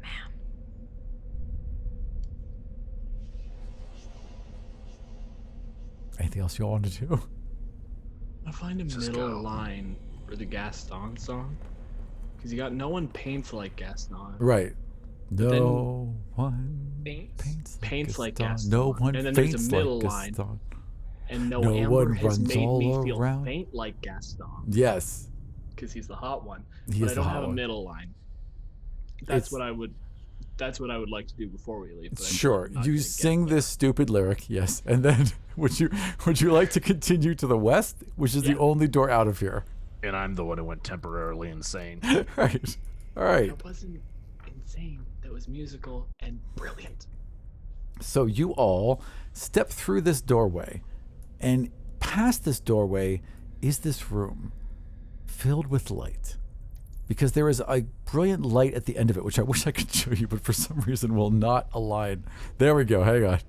Man. Anything else you all want to do? I find a Just middle go. line for the Gaston song. Because you got no one paints like Gaston. Right. then No one Paints? Paints like Gaston. Gaston. No one And then there's a faints middle like line. Gaston. And no, No Amber one has runs made all me feel around. faint like Gaston. Yes. Because he's the hot one. He But is I the don't hot have a one. middle line. It's- That's what I would like to do before we leave. But I'm Sure. not You gonna get sing there. this stupid lyric, yes, and then would you like to continue to the west, which is the Yeah. only door out of here? And I'm the one who went temporarily insane. Right. All right. That wasn't insane. That was musical and brilliant. So you all step through this doorway, and past this doorway is this room filled with light. Because there is a brilliant light at the end of it, which I wish I could show you, but for some reason will not align. There we go. Hang on.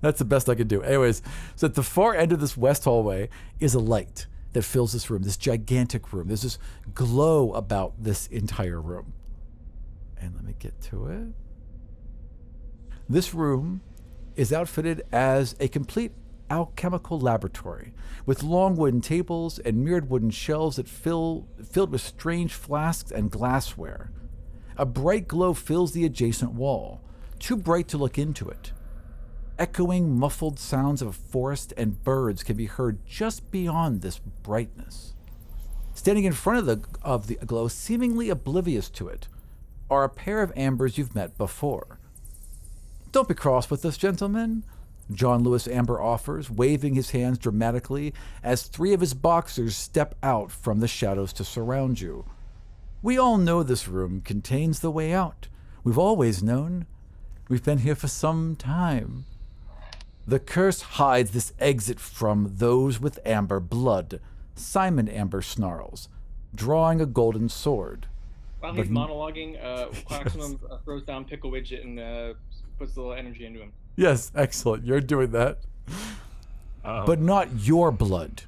That's the best I could do. Anyways, so at the far end of this west hallway is a light that fills this room, this gigantic room. There's this glow about this entire room. And let me get to it. This room is outfitted as a complete alchemical laboratory with long wooden tables and mirrored wooden shelves that filled with strange flasks and glassware. A bright glow fills the adjacent wall, too bright to look into it. Echoing, muffled sounds of a forest and birds can be heard just beyond this brightness. Standing in front of the glow, seemingly oblivious to it, are a pair of ambers you've met before. Don't be cross with us, gentlemen, John Lewis Amber offers, waving his hands dramatically as three of his boxers step out from the shadows to surround you. We all know this room contains the way out. We've always known. We've been here for some time. The curse hides this exit from those with amber blood. Simon Amber snarls, drawing a golden sword. While But- he's monologuing, Quaximum throws down Pickle Widget and puts a little energy into him. Yes, excellent. You're doing that. But not your blood.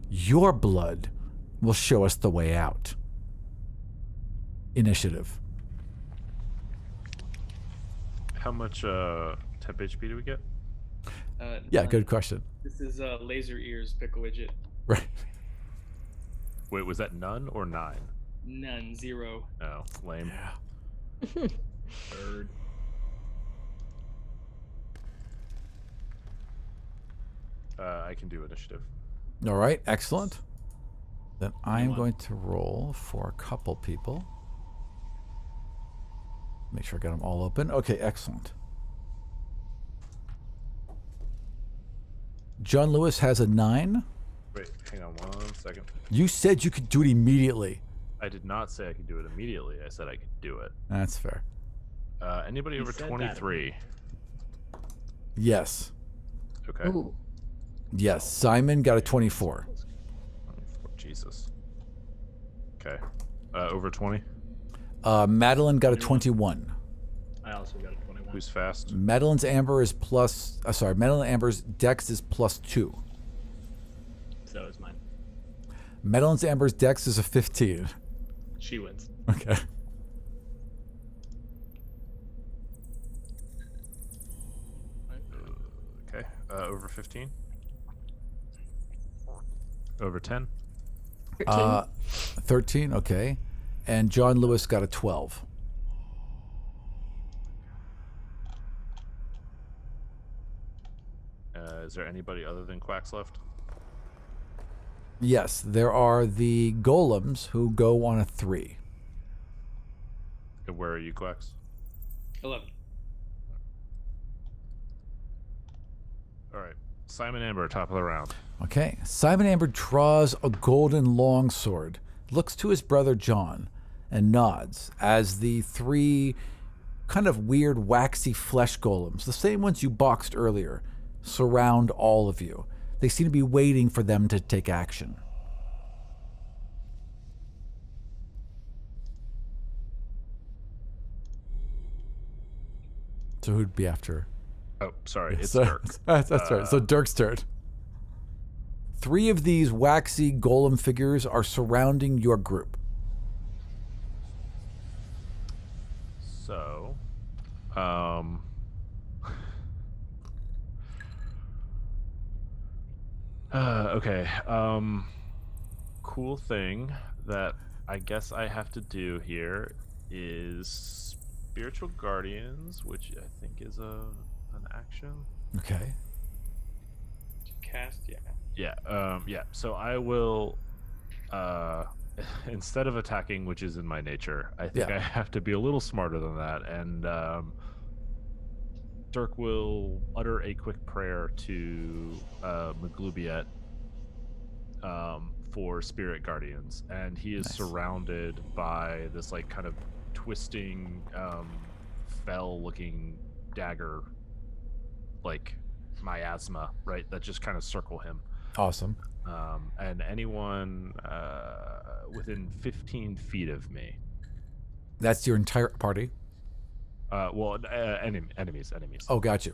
Your blood will show us the way out. Initiative. How much temp HP do we get? Yeah, none. good question. This is Laser Ears Pickle Widget. Right. Wait, was that none or 9? None, 0. No, lame. Bird. I can do initiative. All right, excellent. Then I'm 21. going to roll for a couple people. Make sure I got them all open. Okay, excellent. John Lewis has a 9. Wait, hang on 1 second. You said you could do it immediately. I did not say I could do it immediately. I said I could do it. That's fair. Anybody He over said that. 23? Yes. Okay. Ooh. Yes. Simon got a 24. 24, Jesus. Okay. Over 20? Madeline got a 21. I also got a 21. Who's fast? Madeline's Amber is plus. Madeline Amber's Dex is +2. So is mine. Madeline's Amber's Dex is a 15. She wins. Okay. Okay. Over 15? Over 10? 13. Okay. And John Lewis got a 12. Is there anybody other than Quacks left? Yes, there are the golems who go on a 3. And where are you, Quacks? 11. All right. Simon Amber, top of the round. Okay. Simon Amber draws a golden longsword, looks to his brother John, and nods as the 3 kind of weird waxy flesh golems, the same ones you boxed earlier, surround all of you. They seem to be waiting for them to take action. So who'd be after? Oh, sorry, it's So- Dirk. That's right. So Dirk's turn. 3 of these waxy golem figures are surrounding your group. So, okay. Cool thing that I guess I have to do here is spiritual guardians, which I think is an action. Okay. Cast, yeah. Yeah. So I will, instead of attacking, which is in my nature, I think Yeah. I have to be a little smarter than that. And Dirk will utter a quick prayer to Maglubiet for spirit guardians, and he is Nice. surrounded by this like kind of twisting, fell-looking dagger, like miasma, right? That just kind of circle him. Awesome. And anyone within 15 feet of me. That's your entire party? Enemies. Oh, got you.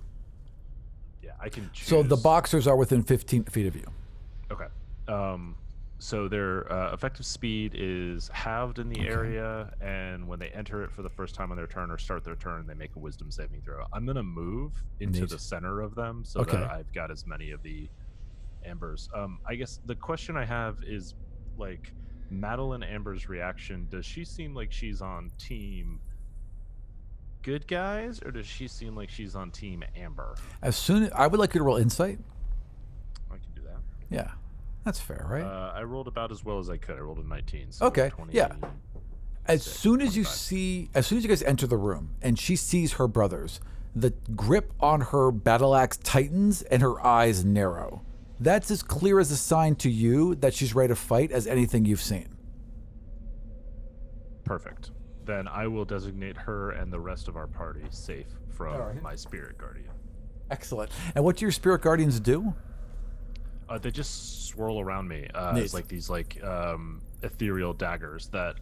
Yeah, I can choose. So the boxers are within 15 feet of you. Okay. So their effective speed is halved in the Okay. area, and when they enter it for the first time on their turn or start their turn, they make a wisdom saving throw. I'm going to move into Neat. the center of them so Okay. that I've got as many of the ambers. I guess the question I have is, like, Madeline Amber's reaction. Does she seem like she's on team good guys, or does she seem like she's on team Amber? I would like you to roll insight. I can do that. Yeah. That's fair, right? I rolled about as well as I could. I rolled a 19. So Okay, 20, yeah. As 6, soon as you 25. as soon as you guys enter the room and she sees her brothers, the grip on her battle axe tightens and her eyes narrow. That's as clear as a sign to you that she's ready to fight as anything you've seen. Perfect. Then I will designate her and the rest of our party safe from Alright. my spirit guardian. Excellent. And what do your spirit guardians do? They just swirl around me Neat. as like these ethereal daggers that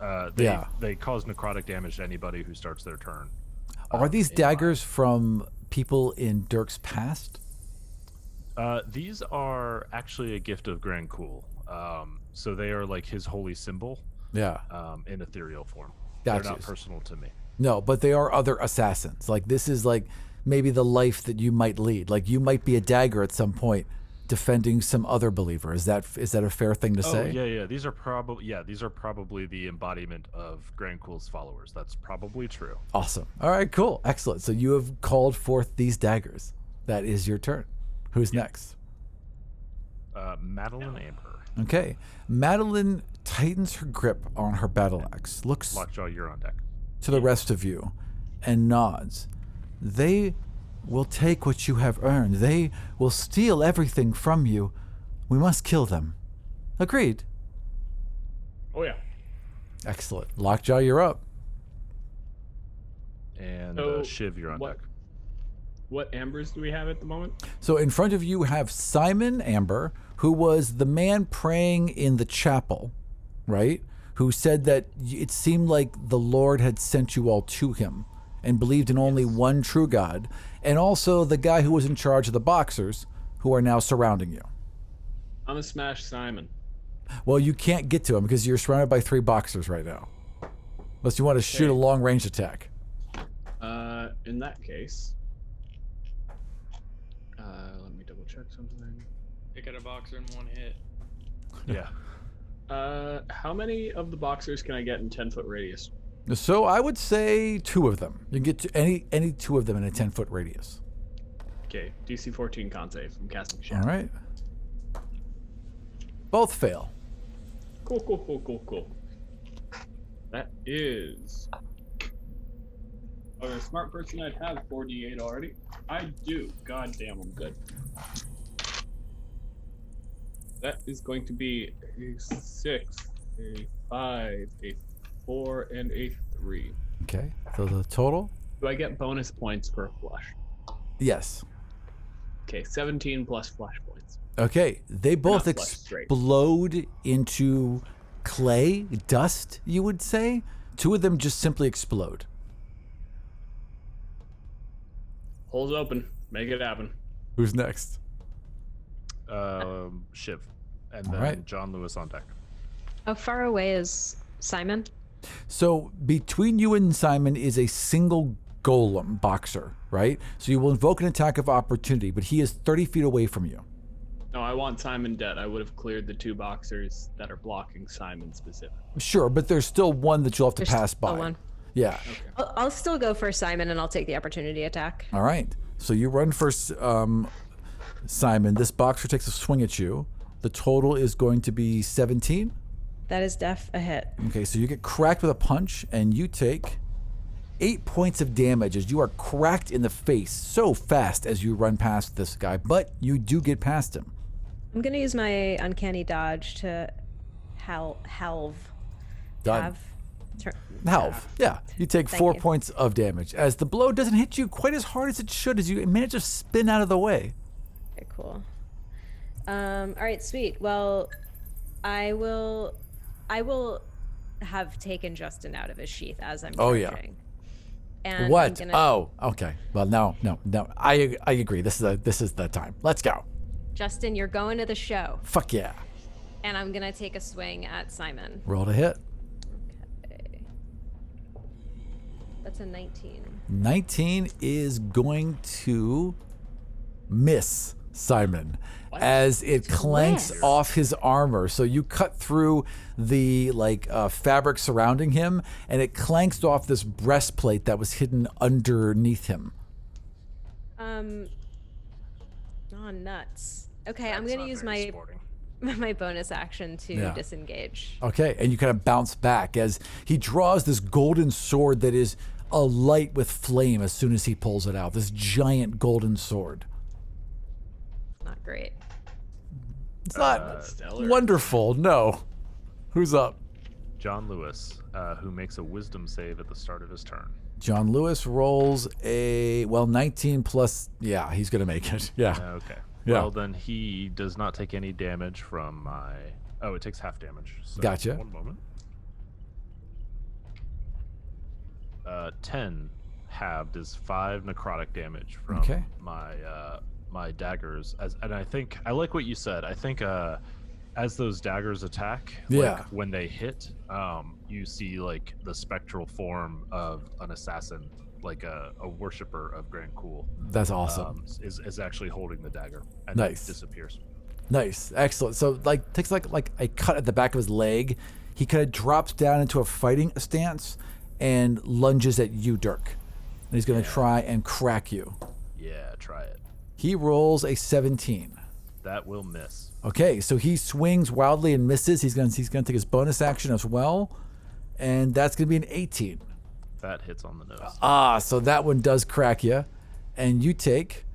they cause necrotic damage to anybody who starts their turn. Are these in daggers from people in Dirk's past? These are actually a gift of Grand Cool. So they are like his holy symbol Yeah. in ethereal form. Gotcha. They're not personal to me. No, but they are other assassins. Like this is like maybe the life that you might lead. Like you might be a dagger at some point defending some other believer. Is that a fair thing to say? Yeah. These are probably the embodiment of Grand Cool's followers. That's probably true. Awesome. All right, cool. Excellent. So you have called forth these daggers. That is your turn. Who's next? Madeline Amber. Okay. Madeline tightens her grip on her battle axe, looks Lockjaw, you're on deck. to the rest of you, and nods. They will take what you have earned. They will steal everything from you. We must kill them. Agreed. Oh yeah. Excellent. Lockjaw, you're up. And So, Shiv, you're on what- deck. What ambers do we have at the moment? So in front of you have Simon Amber, who was the man praying in the chapel, right? Who said that it seemed like the Lord had sent you all to him and believed in only one true God. And also the guy who was in charge of the boxers who are now surrounding you. I'm gonna smash Simon. Well, you can't get to him because you're surrounded by 3 boxers right now. Unless you want to shoot a Okay. long range attack. In that case, let me double check something. Pick at a boxer in one hit. Yeah. How many of the boxers can I get in 10-foot radius? So I would say 2 of them. You can get to any 2 of them in a 10-foot radius. Okay, DC 14 con save. I'm casting All shadow. right. Both fail. Cool. That is. Oh, a smart person, I'd have 4d8 already. I do. God damn, I'm good. That is going to be a 6, a 5, a 4, and a 3. Okay. So the total? Do I get bonus points per flush? Yes. Okay, 17 plus flash points. Okay. They both not flush, straight. explode into clay, dust, you would say. 2 of them just simply explode. Hole's open. Make it happen. Who's next? Shiv, and then right. John Lewis on deck. How far away is Simon? So between you and Simon is a single golem boxer, right? So you will invoke an attack of opportunity, but he is 30 feet away from you. No, I want Simon dead. I would have cleared the 2 boxers that are blocking Simon specifically. Sure, but there's still one that you'll have to There's pass still by. one. Yeah. Okay. I'll still go for Simon, and I'll take the opportunity attack. All right. So you run first, Simon. This boxer takes a swing at you. The total is going to be 17. That is def a hit. Okay, so you get cracked with a punch, and you take 8 points of damage as you are cracked in the face so fast as you run past this guy, but you do get past him. I'm gonna use my uncanny dodge to halve. Done. Turn. Halve. Yeah, you take Thank 4 you. points of damage as the blow doesn't hit you quite as hard as it should as you manage to spin out of the way. Okay, cool. All right, sweet. Well, I will have taken Justin out of his sheath as I'm Oh, yeah. charging. And What? I'm gonna, Oh, okay. Well, no. I agree. This is the time. Let's go. Justin, you're going to the show, Fuck yeah. and I'm gonna take a swing at Simon. Roll to hit. Okay. That's a 19. 19 is going to miss Simon as it clanks Miss? off his armor. So you cut through the fabric surrounding him, and it clanks off this breastplate that was hidden underneath him. Oh, nuts. Okay, I'm That's gonna not use very my sporting. my bonus action to Yeah. disengage. Okay, and you kind of bounce back as he draws this golden sword that is alight with flame as soon as he pulls it out. This giant golden sword. Not great. It's not Stellar. wonderful, no. Who's up? John Lewis, who makes a wisdom save at the start of his turn. John Lewis rolls 19 plus, yeah, he's going to make it. Yeah. Okay. Yeah. Well, then he does not take any damage from my... Oh, it takes half damage. So Gotcha. One moment. 10 halved is 5 necrotic damage from Okay. my daggers. And I think... I like what you said. I think as those daggers attack, Yeah. when they hit, you see like the spectral form of an assassin, like a worshiper of Grand Cool. That's awesome. Is actually holding the dagger and Nice. disappears. Nice. Excellent. So takes like a cut at the back of his leg. He kind of drops down into a fighting stance and lunges at you, Dirk. And he's going to try and crack you. Yeah, try it. He rolls a 17. That will miss. Okay, so he swings wildly and misses. He's going to take his bonus action as well. And that's going to be an 18. That hits on the nose. So that one does crack you. And you take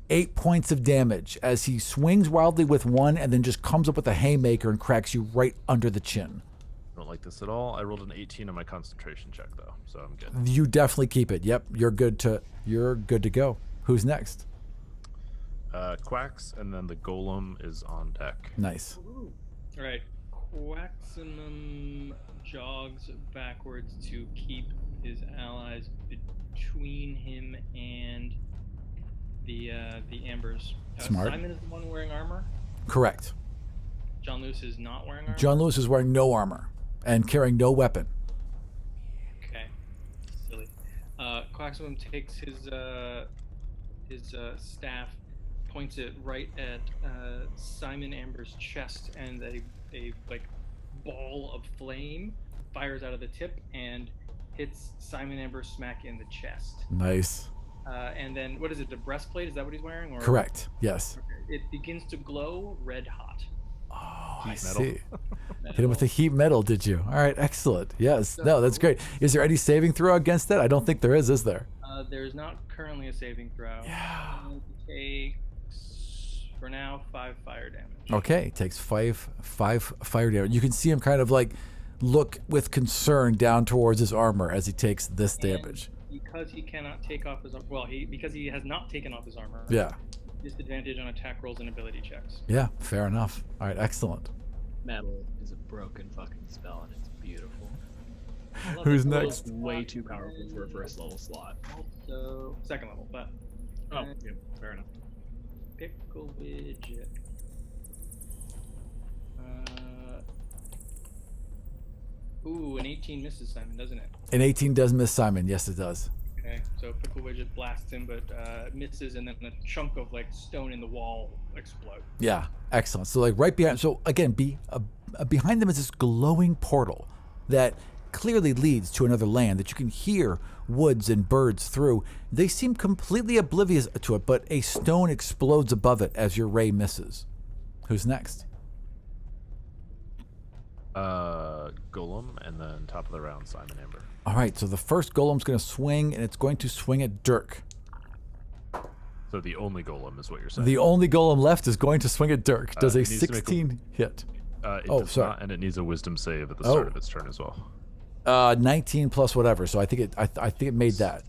8 points of damage as he swings wildly with one and then just comes up with a haymaker and cracks you right under the chin. Don't like this at all. I rolled an 18 on my concentration check though, so I'm good. You definitely keep it. Yep, you're good to go. Who's next? Quacks, and then the golem is on deck. Nice. All right, Quaximum jogs backwards to keep his allies between him and the Ambers. Smart. Simon is the one wearing armor. Correct. John Lewis is not wearing armor. John Lewis is wearing no armor and carrying no weapon. Okay, silly. Quaximum takes his staff, points it right at Simon Amber's chest, and a like ball of flame fires out of the tip and hits Simon Amber smack in the chest. Nice. And then what is it? The breastplate? Is that what he's wearing? Or... Correct. Yes. Okay. It begins to glow red hot. Oh, I Heat metal. see. Hit him with the heat metal, did you? All right, excellent. Yes. No, that's great. Is there any saving throw against that? I don't think there is there? There's not currently a saving throw. Yeah. It takes, for now, 5 fire damage. Okay, takes five fire damage. You can see him kind of like look with concern down towards his armor as he takes this damage. And because he cannot take off his because he has not taken off his armor. Yeah. Disadvantage on attack rolls and ability checks. Yeah, fair enough. All right, excellent. Metal is a broken fucking spell, and it's beautiful. I love Who's it. next? It's way too powerful for a first level slot. Also, second level, but Oh, yeah, fair enough. Pickle widget. Ooh, an 18 misses Simon, doesn't it? An 18 does miss Simon. Yes, it does. Okay, so pickle widget blasts him, but misses, and then a chunk of like stone in the wall explodes. Yeah, excellent. So like right behind. So again, behind them is this glowing portal that clearly leads to another land that you can hear woods and birds through. They seem completely oblivious to it, but a stone explodes above it as your ray misses. Who's next? Golem, and then top of the round, Simon Amber. All right, so the first golem's going to swing, and it's going to swing at Dirk. So the only golem is what you're saying. The only golem left is going to swing at Dirk. Does a it needs to make 16 hit? It Oh, does sorry. not, and it needs a wisdom save at the start of its turn as well. 19 plus whatever. So I think it made that.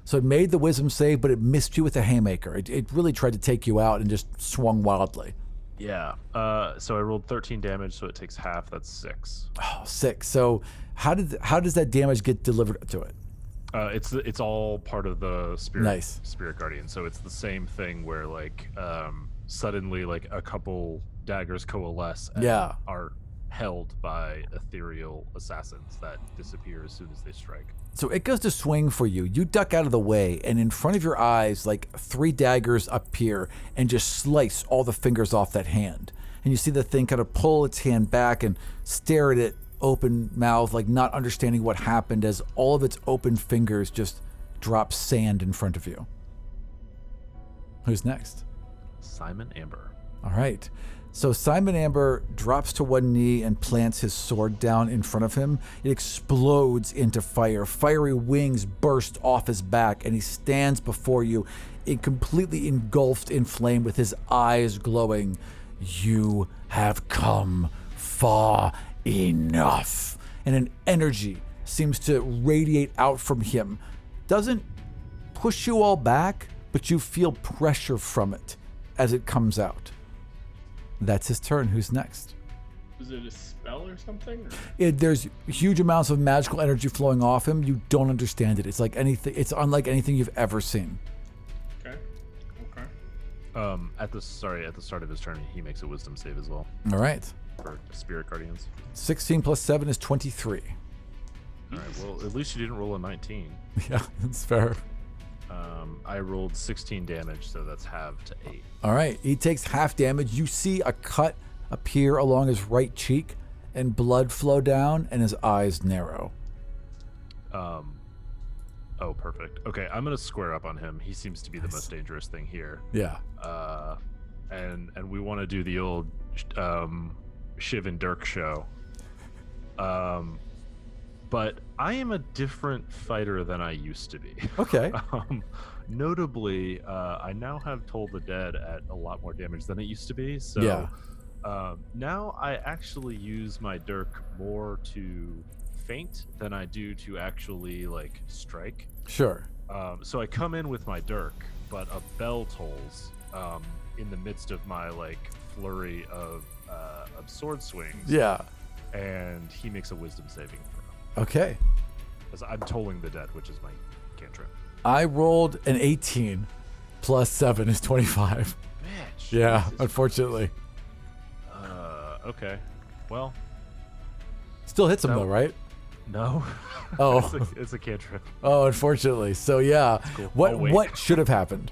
So it made the wisdom save, but it missed you with a haymaker. It really tried to take you out and just swung wildly. Yeah. So I rolled 13 damage, so it takes half. That's 6. Oh, 6. So how does that damage get delivered to it? It's all part of the spirit guardian. So it's the same thing where like suddenly like a couple daggers coalesce and are held by ethereal assassins that disappear as soon as they strike. So it goes to swing for you. You duck out of the way, and in front of your eyes, like 3 daggers appear and just slice all the fingers off that hand. And you see the thing kind of pull its hand back and stare at it open mouth, like not understanding what happened, as all of its open fingers just drop sand in front of you. Who's next? Simon Amber. All right. So Simon Amber drops to one knee and plants his sword down in front of him. It explodes into fire. Fiery wings burst off his back, and he stands before you, completely engulfed in flame with his eyes glowing. You have come far enough. And an energy seems to radiate out from him. Doesn't push you all back, but you feel pressure from it as it comes out. That's his turn. Who's next? Is it a spell or something? There's huge amounts of magical energy flowing off him. You don't understand it. It's like anything. It's unlike anything you've ever seen. Okay. At the start of his turn, he makes a wisdom save as well. All right. For spirit guardians. 16 plus 7 is 23. All right. Well, at least you didn't roll a 19. Yeah, that's fair. I rolled 16 damage, so that's halved to 8. All right. He takes half damage. You see a cut appear along his right cheek and blood flow down, and his eyes narrow. Oh, perfect. Okay, I'm gonna square up on him. He seems to be the most dangerous thing here. Yeah. And we want to do the old Shiv and Dirk show. But I am a different fighter than I used to be. Okay. Notably, I now have Toll the Dead at a lot more damage than it used to be. So Yeah. now I actually use my Dirk more to feint than I do to actually like strike. Sure. So I come in with my Dirk, but a bell tolls in the midst of my like flurry of sword swings. Yeah. And he makes a wisdom saving throw. Okay. Because I'm tolling the dead, which is my cantrip. I rolled an 18 plus 7 is 25. Bitch. Yeah, Jesus. Unfortunately. Okay. Well. Still hits him No. though, right? No. Oh. it's a cantrip. Oh, unfortunately. So yeah. Cool. I'll What wait. what should have happened?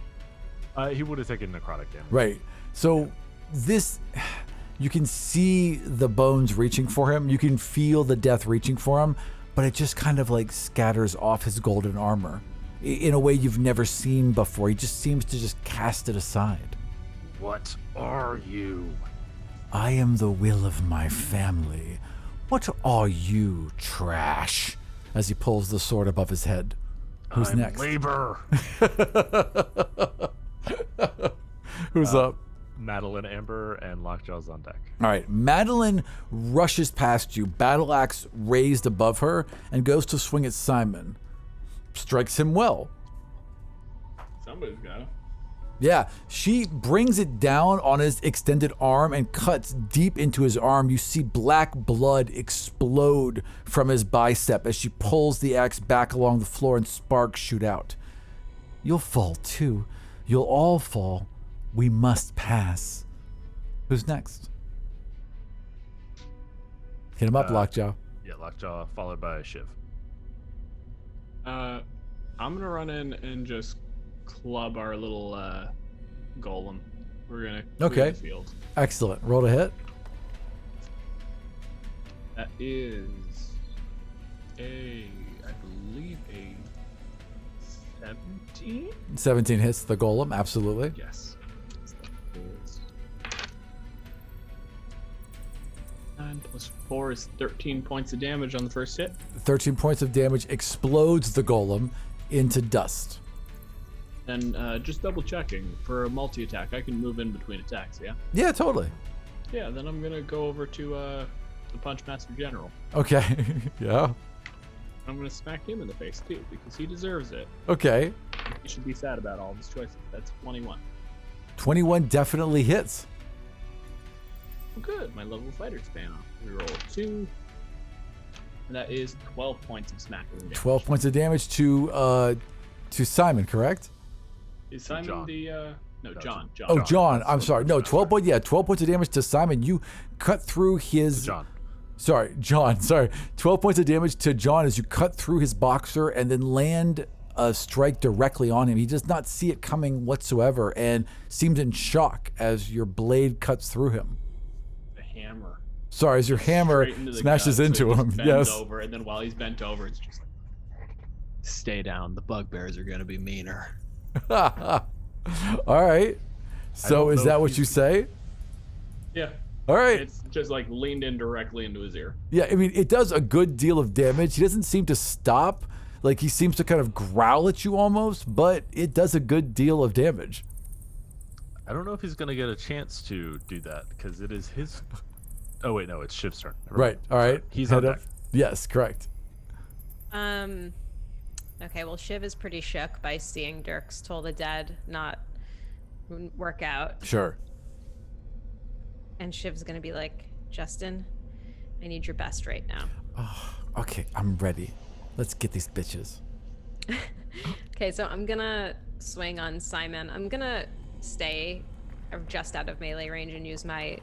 He would have taken necrotic damage. Right. So this, you can see the bones reaching for him. You can feel the death reaching for him, but it just kind of like scatters off his golden armor in a way you've never seen before. He just seems to just cast it aside. What are you? I am the will of my family. What are you, trash? As he pulls the sword above his head. Who's I'm next? Labor. Who's up? Madeline Amber and Lockjaw's on deck. All right, Madeline rushes past you, battle axe raised above her, and goes to swing at Simon. Strikes him well. Somebody's got him. Yeah, she brings it down on his extended arm and cuts deep into his arm. You see black blood explode from his bicep as she pulls the axe back along the floor and sparks shoot out. You'll fall too. You'll all fall. We must pass. Who's next? Hit him up, Lockjaw. Yeah, Lockjaw, followed by Shiv. I'm gonna run in and just club our little golem. We're gonna clear the field. Excellent. Roll to hit. That is I believe a 17. 17 hits the golem. Absolutely. Yes. 9 plus 4 is 13 points of damage on the first hit. 13 points of damage explodes the golem into dust. And just double checking for a multi attack, I can move in between attacks. Yeah. Yeah, totally. Yeah. Then I'm gonna go over to the Punchmaster General. Okay. Yeah. I'm gonna smack him in the face too because he deserves it. Okay. He should be sad about all of his choices. That's 21. 21 definitely hits. Oh, good. My level fighter's paying off. We roll 2. And that is 12 points of smacking damage. 12 points of damage to Simon, correct? Is Simon John. No, John. Oh, John. I'm sorry. No, 12 points. 12 points of damage to Simon. You cut through his... John. Sorry, John. Sorry. 12 points of damage to John as you cut through his boxer and then land a strike directly on him. He does not see it coming whatsoever and seems in shock as your blade cuts through him. The hammer. Sorry, as your hammer Straight into the smashes gut, into so he him. just bends Yes. over, and then while he's bent over, it's just like, stay down. The bugbears are going to be meaner. All right. So don't is know that if what he's- you say? Yeah. All right. It's just like leaned in directly into his ear. Yeah, I mean, it does a good deal of damage. He doesn't seem to stop. Like, he seems to kind of growl at you almost, but it does a good deal of damage. I don't know if he's going to get a chance to do that because it is his. Oh, wait, no, it's Shiv's turn. Never Right. mind. All right. Sorry. He's Head on up. deck. Yes, correct. Okay, well, Shiv is pretty shook by seeing Dirk's Toll the Dead not work out. Sure. And Shiv's gonna be like, Justin, I need your best right now. Okay, I'm ready. Let's get these bitches. Okay, so I'm gonna swing on Simon. I'm gonna stay just out of melee range and use my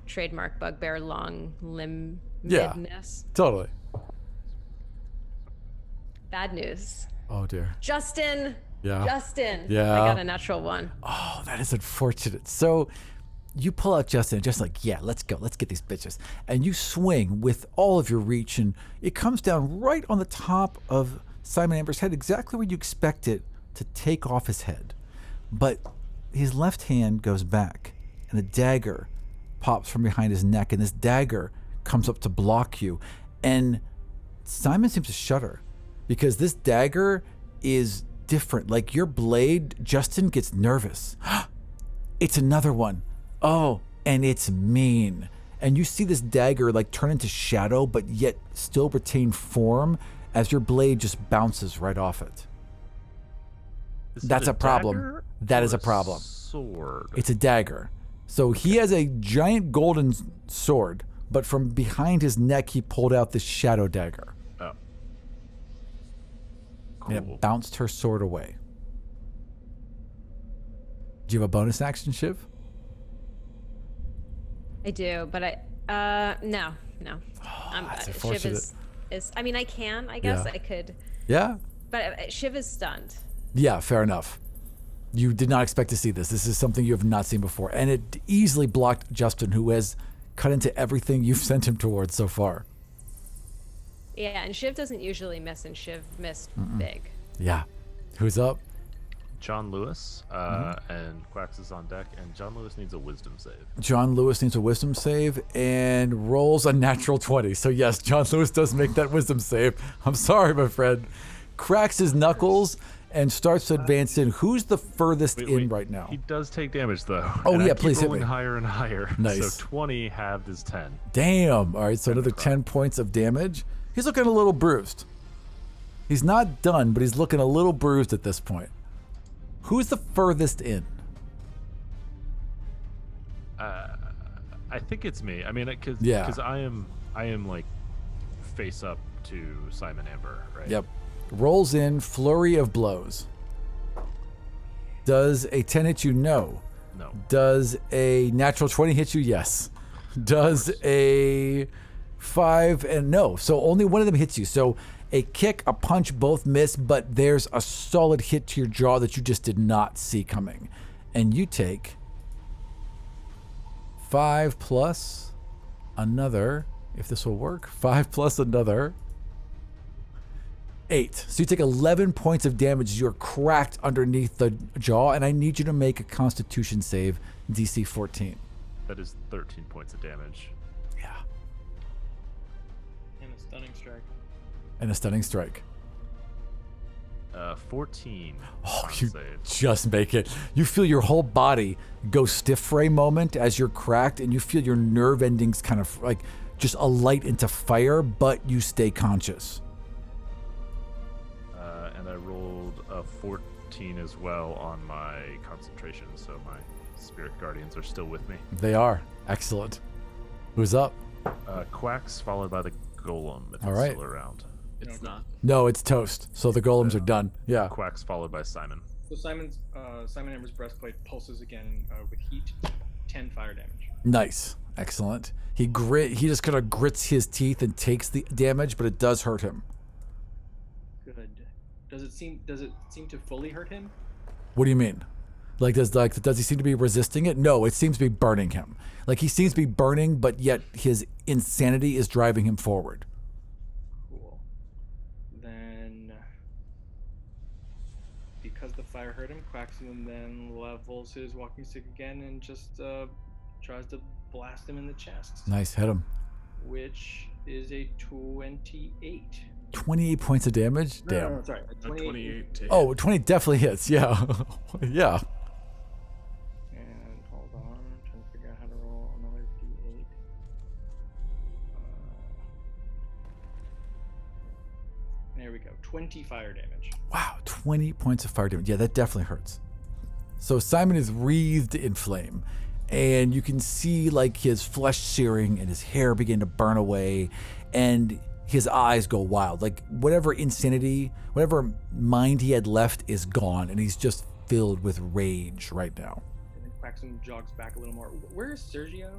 trademark bugbear long limb Yeah. midness. Totally. Bad news. Oh, dear. Justin! Yeah. Justin! Yeah. I got a natural 1. Oh, that is unfortunate. So you pull out Justin and just like, yeah, let's go. Let's get these bitches. And you swing with all of your reach, and it comes down right on the top of Simon Amber's head, exactly where you expect it to take off his head. But his left hand goes back, and a dagger pops from behind his neck, and this dagger comes up to block you. And Simon seems to shudder because this dagger is different. Like your blade, Justin gets nervous. It's another one. Oh, and it's mean. And you see this dagger like turn into shadow, but yet still retain form as your blade just bounces right off it. Is it That's a problem. dagger That or is a problem. Sword. It's a dagger. So he has a giant golden sword, but from behind his neck, he pulled out this shadow dagger. Oh. And it bounced her sword away. Do you have a bonus action, Shiv? I do, but no. that's Shiv unfortunate. is, I mean, I can, I guess Yeah. I could, Yeah? but Shiv is stunned. Yeah, fair enough. You did not expect to see this. This is something you have not seen before. And it easily blocked Justin, who has cut into everything you've sent him towards so far. Yeah, and Shiv doesn't usually miss, and Shiv missed big. Yeah. Who's up? John Lewis and Quax is on deck, and John Lewis needs a wisdom save. John Lewis needs a wisdom save and rolls a natural 20. So yes, John Lewis does make that wisdom save. I'm sorry, my friend. Cracks his knuckles and starts to advance in. Who's the furthest in right now? He does take damage though. Oh, and yeah, I keep please hit rolling me. higher and higher. Nice. So 20 halved is 10. Damn. All right, so another 10 points of damage. He's looking a little bruised. He's not done, but he's looking a little bruised at this point. Who's the furthest in? I think it's me. I mean, because Yeah. I am like face up to Simon Amber, right? Yep. Rolls in, flurry of blows. Does a 10 hit you? No. No. Does a natural 20 hit you? Yes. Does a 5 and no. So only one of them hits you. So a kick, a punch, both miss, but there's a solid hit to your jaw that you just did not see coming. And you take 5 plus another, if this will work, 5 plus another 8. So you take 11 points of damage. You're cracked underneath the jaw, and I need you to make a Constitution save, DC 14. That is 13 points of damage. Yeah. And a stunning strike. And a stunning strike. 14. Oh, con you save. just make it. You feel your whole body go stiff for a moment as you're cracked, and you feel your nerve endings kind of like just alight into fire, but you stay conscious. And I rolled a 14 as well on my concentration, so my spirit guardians are still with me. They are. Excellent. Who's up? Quacks followed by the golem if All it's right. still around. It's not. No, it's toast. So the golems are done. Yeah. Quacks followed by Simon. So Simon Amber's breastplate pulses again with heat, 10 fire damage. Nice. Excellent. He just kind of grits his teeth and takes the damage, but it does hurt him. Good. Does it seem to fully hurt him? What do you mean? Does he seem to be resisting it? No, it seems to be burning him. Like he seems to be burning, but yet his insanity is driving him forward. Cool. Then, because the fire hurt him, Quaxon then levels his walking stick again and just tries to blast him in the chest. Nice, hit him. Which is a 28. 28 points of damage? Damn. No, sorry. A 28 to hit. Oh, 20 definitely hits. Yeah. Yeah. And hold on, I'm trying to figure out how to roll another d8. There we go. 20 fire damage. Wow, 20 points of fire damage. Yeah, that definitely hurts. So Simon is wreathed in flame, and you can see like his flesh searing and his hair begin to burn away, and his eyes go wild. Like whatever insanity, whatever mind he had left is gone, and he's just filled with rage right now. And then Quaxon jogs back a little more. Where is Sergio?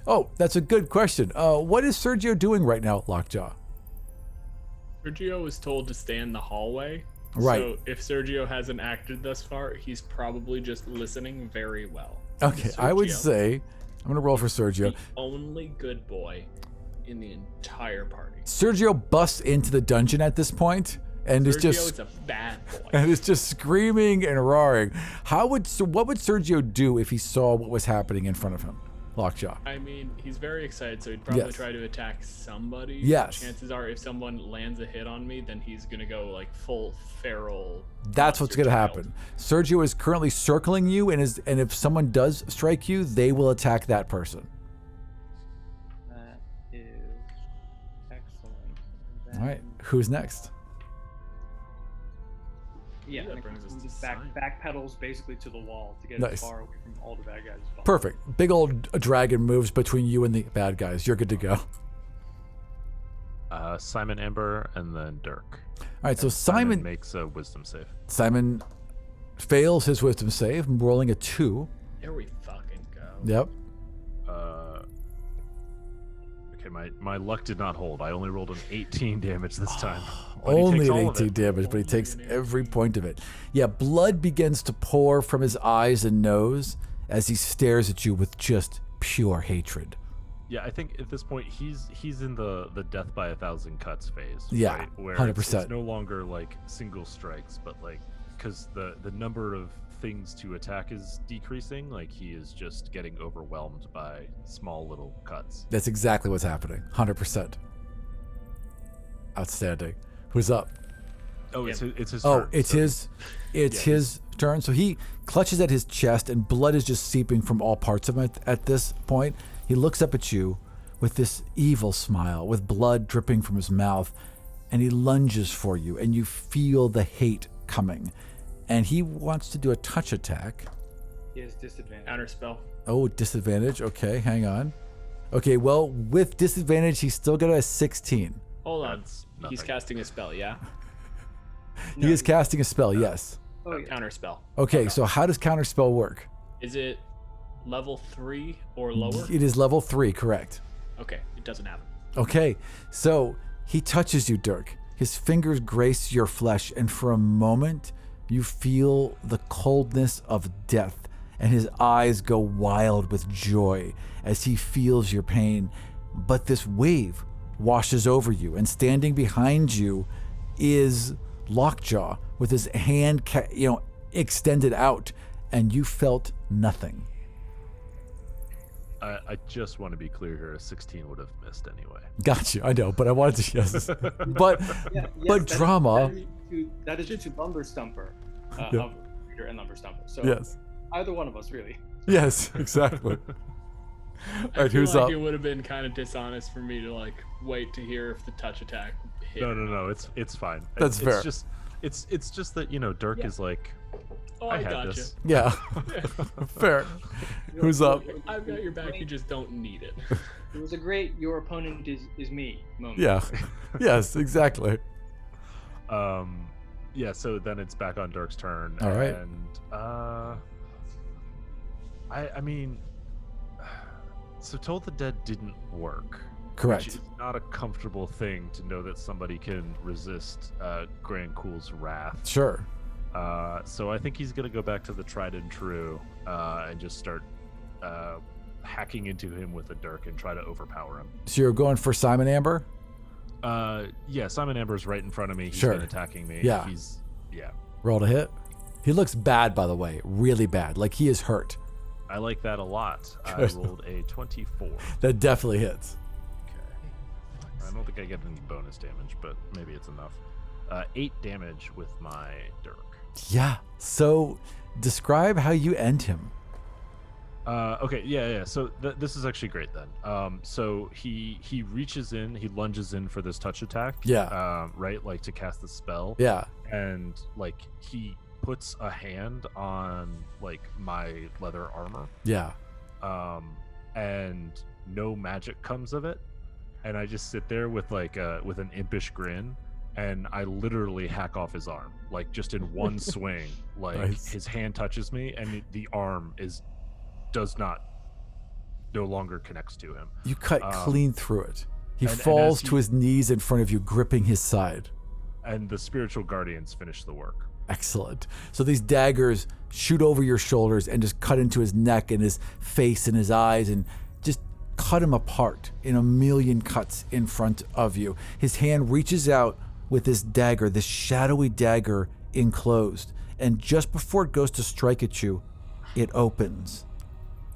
Oh, that's a good question. What is Sergio doing right now, Lockjaw? Sergio was told to stay in the hallway. Right. So if Sergio hasn't acted thus far, he's probably just listening very well. Okay, I would Sergio, say I'm gonna roll for Sergio. the only good boy in the entire party. Sergio busts into the dungeon at this point and is Sergio just is a bad boy. and is just screaming and roaring. What would Sergio do if he saw what was happening in front of him? Lockjaw. I mean, he's very excited, so he'd probably Yes. try to attack somebody. Yes. Chances are, if someone lands a hit on me, then he's gonna go like full feral. That's what's monster gonna child. happen. Sergio is currently circling you, and if someone does strike you, they will attack that person. That is excellent. And All right, then- who's next? Yeah, That and brings us to just Simon. backpedals basically to the wall to get Nice. as far away from all the bad guys as possible. Perfect. Big old dragon moves between you and the bad guys. You're good to go. Simon Amber and then Dirk. All right, so And Simon makes a wisdom save. Simon fails his wisdom save, rolling a 2. There we fucking go. Yep. Okay, my luck did not hold. I only rolled an 18 damage this time. But he Only takes an all of 18 it. damage, but he Only takes an 18. every point of it. Yeah, blood begins to pour from his eyes and nose as he stares at you with just pure hatred. Yeah, I think at this point he's in the death by 1,000 cuts phase. Yeah, right? Where 100%. It's no longer like single strikes, but like because the number of things to attack is decreasing. Like he is just getting overwhelmed by small little cuts. That's exactly what's happening. 100%. Outstanding. Who's up? Oh, Yeah. it's his. Oh, turn, it's so his. It's yeah, his turn. So he clutches at his chest, and blood is just seeping from all parts of him at this point. He looks up at you with this evil smile, with blood dripping from his mouth, and he lunges for you, and you feel the hate coming. And he wants to do a touch attack. He has disadvantage. Counter spell. Oh, disadvantage. Okay, hang on. Okay, well, with disadvantage, he's still got a 16. Hold on. That's He's nothing. casting a spell, yeah? He is casting a spell, yes. Oh, yeah. Counter spell. Okay, so how does counterspell work? Is it level 3 or lower? It is level 3, correct. Okay, it doesn't have it. Okay, so he touches you, Dirk. His fingers grace your flesh, and for a moment, you feel the coldness of death, and his eyes go wild with joy as he feels your pain. But this wave washes over you, and standing behind you is Lockjaw with his hand, extended out, and you felt nothing. I just want to be clear here. A 16 would have missed anyway. Gotcha, I know, but I wanted to, yes. But Yes, drama. That is due to Lumber Stumper, Yeah. of Reader and Lumber Stumper. So Yes, either one of us, really. yes, exactly. I All right, feel who's like up? it would have been kind of dishonest for me to like wait to hear if the touch attack hit. No, it's fine. That's fair. It's just that Dirk is like, Oh, I I had gotcha. this. Yeah, fair. Who's up? I've got your back. You just don't need it. It was a great "your opponent is me" moment. Yeah, yes, exactly. Yeah. So then it's back on Dirk's turn. All right. And I mean, so Toll the Dead didn't work. Correct. Which is not a comfortable thing to know that somebody can resist Grand Cool's wrath. Sure. So I think he's gonna go back to the tried and true and just start hacking into him with a dirk and try to overpower him. So you're going for Simon Amber? Yeah, Simon Amber's right in front of me. He's Sure. been attacking me. Yeah. Yeah. Roll to hit. He looks bad, by the way. Really bad. Like he is hurt. I like that a lot. I Good. rolled a 24. That definitely hits. Okay. I don't think I get any bonus damage, but maybe it's enough. 8 damage with my dirk. Yeah. So describe how you end him. Okay, yeah. So this is actually great then. So he reaches in, he lunges in for this touch attack. Yeah. Right, like to cast the spell. Yeah. And like he puts a hand on like my leather armor. Yeah. And no magic comes of it. And I just sit there with like with an impish grin. And I literally hack off his arm, like just in one swing. Like Nice. his hand touches me, and the arm no longer connects to him. You cut clean through it. He and falls as to his knees in front of you, gripping his side. And the spiritual guardians finish the work. Excellent. So these daggers shoot over your shoulders and just cut into his neck and his face and his eyes and just cut him apart in a million cuts in front of you. His hand reaches out with this dagger, this shadowy dagger enclosed. And just before it goes to strike at you, it opens.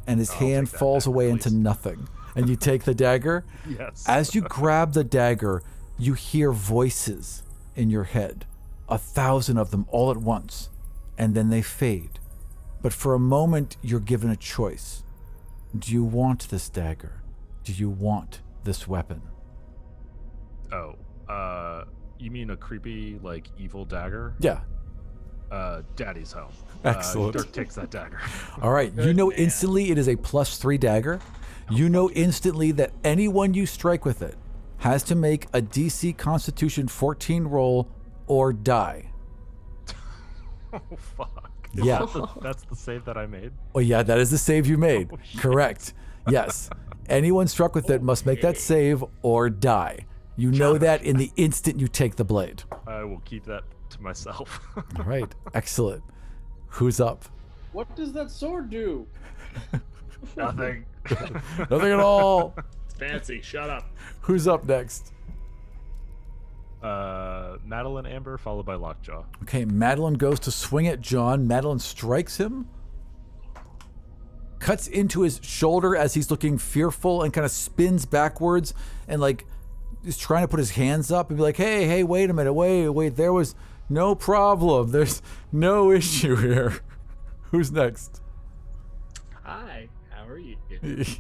And his I'll hand take that falls dagger, away please. into nothing. And you take the dagger. Yes. As you grab the dagger, you hear voices in your head, 1,000 of them all at once, and then they fade. But for a moment, you're given a choice. Do you want this dagger? Do you want this weapon? Oh, you mean a creepy, like, evil dagger? Yeah. Daddy's home. Excellent. Dirk takes that dagger. All right. You know instantly it is a +3 dagger. You know instantly that anyone you strike with it has to make a DC Constitution 14 roll or die. Oh, fuck. Yeah. That's the save that I made? Well, yeah, that is the save you made. Oh, shit. Correct. Yes. Anyone struck with it must make that save or die. You know that in the instant you take the blade. I will keep that to myself. All right. Excellent. Who's up? What does that sword do? Nothing. Nothing at all. It's fancy. Shut up. Who's up next? Madeline Amber, followed by Lockjaw. Okay, Madeline goes to swing at John. Madeline strikes him, cuts into his shoulder as he's looking fearful and kind of spins backwards and like is trying to put his hands up and be like, hey, wait a minute, wait, there was no problem. There's no issue here. Who's next? Hi. How are you?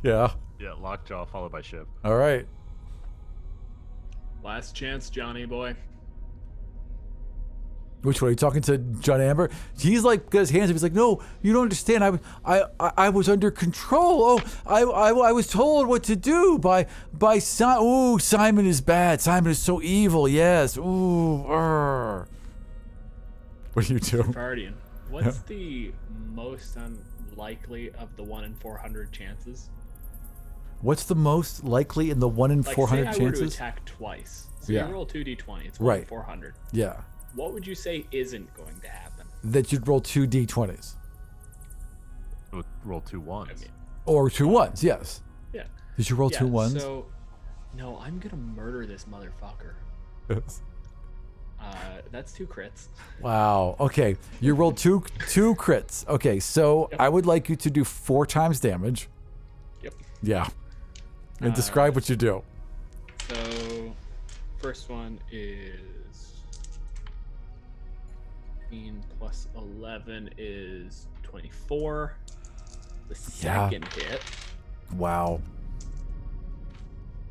Yeah. Yeah, Lockjaw, followed by Shiv. All right. Last chance, Johnny boy. Which one? Are you talking to John Amber? He's like, got his hands up. He's like, no, you don't understand. I was under control. I was told what to do by Simon. Ooh, Simon is bad. Simon is so evil. Yes. Ooh. What do you do? Guardian, what's the most unlikely of the 1 in 400 chances? What's the most likely in the 1 in Like, 400 say I were to chances? attack twice. So Yeah. you roll 2d20. It's 1 in Right. 400. Yeah. What would you say isn't going to happen? That you'd roll 2 d20s. Roll 2 ones. I mean, Or 2 1s, yes. yeah. Did you roll 2 1s? So, no, I'm gonna murder this motherfucker. That's 2 crits. Wow. Okay. You rolled two crits. Okay, so Yep. I would like you to do 4 times damage. Yep. Yeah. And describe what you do. So, first one is 15 plus 11 is 24. The Yeah. second hit, Wow.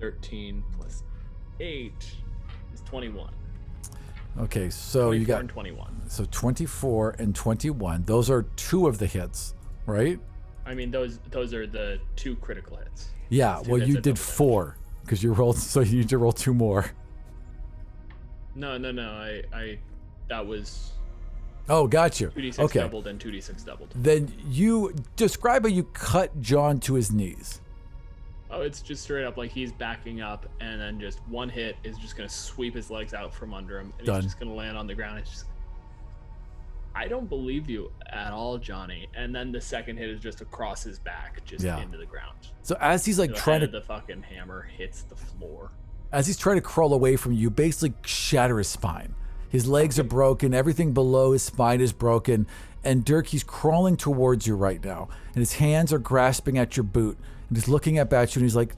13 plus 8 is 21. Okay, so 24 you got and 21. so 24 and 21. Those are 2 of the hits, right? I mean, those are the 2 critical hits. Yeah. Two, Well, that's you a did double damage. 4 because you rolled. So you need to roll 2 more. No. I that was Oh, got you. 2d6 Okay. doubled and 2d6 doubled. Then you describe how you cut John to his knees. Oh, it's just straight up like he's backing up, and then just one hit is just gonna sweep his legs out from under him, and Done. he's just gonna land on the ground. It's just, I don't believe you at all, Johnny. And then the second hit is just across his back, just Yeah. into the ground. So as he's like The trying head to of the fucking hammer hits the floor. As he's trying to crawl away from you, basically shatter his spine. His legs are broken, everything below his spine is broken, and Dirk, he's crawling towards you right now, and his hands are grasping at your boot, and he's looking up at you, and he's like,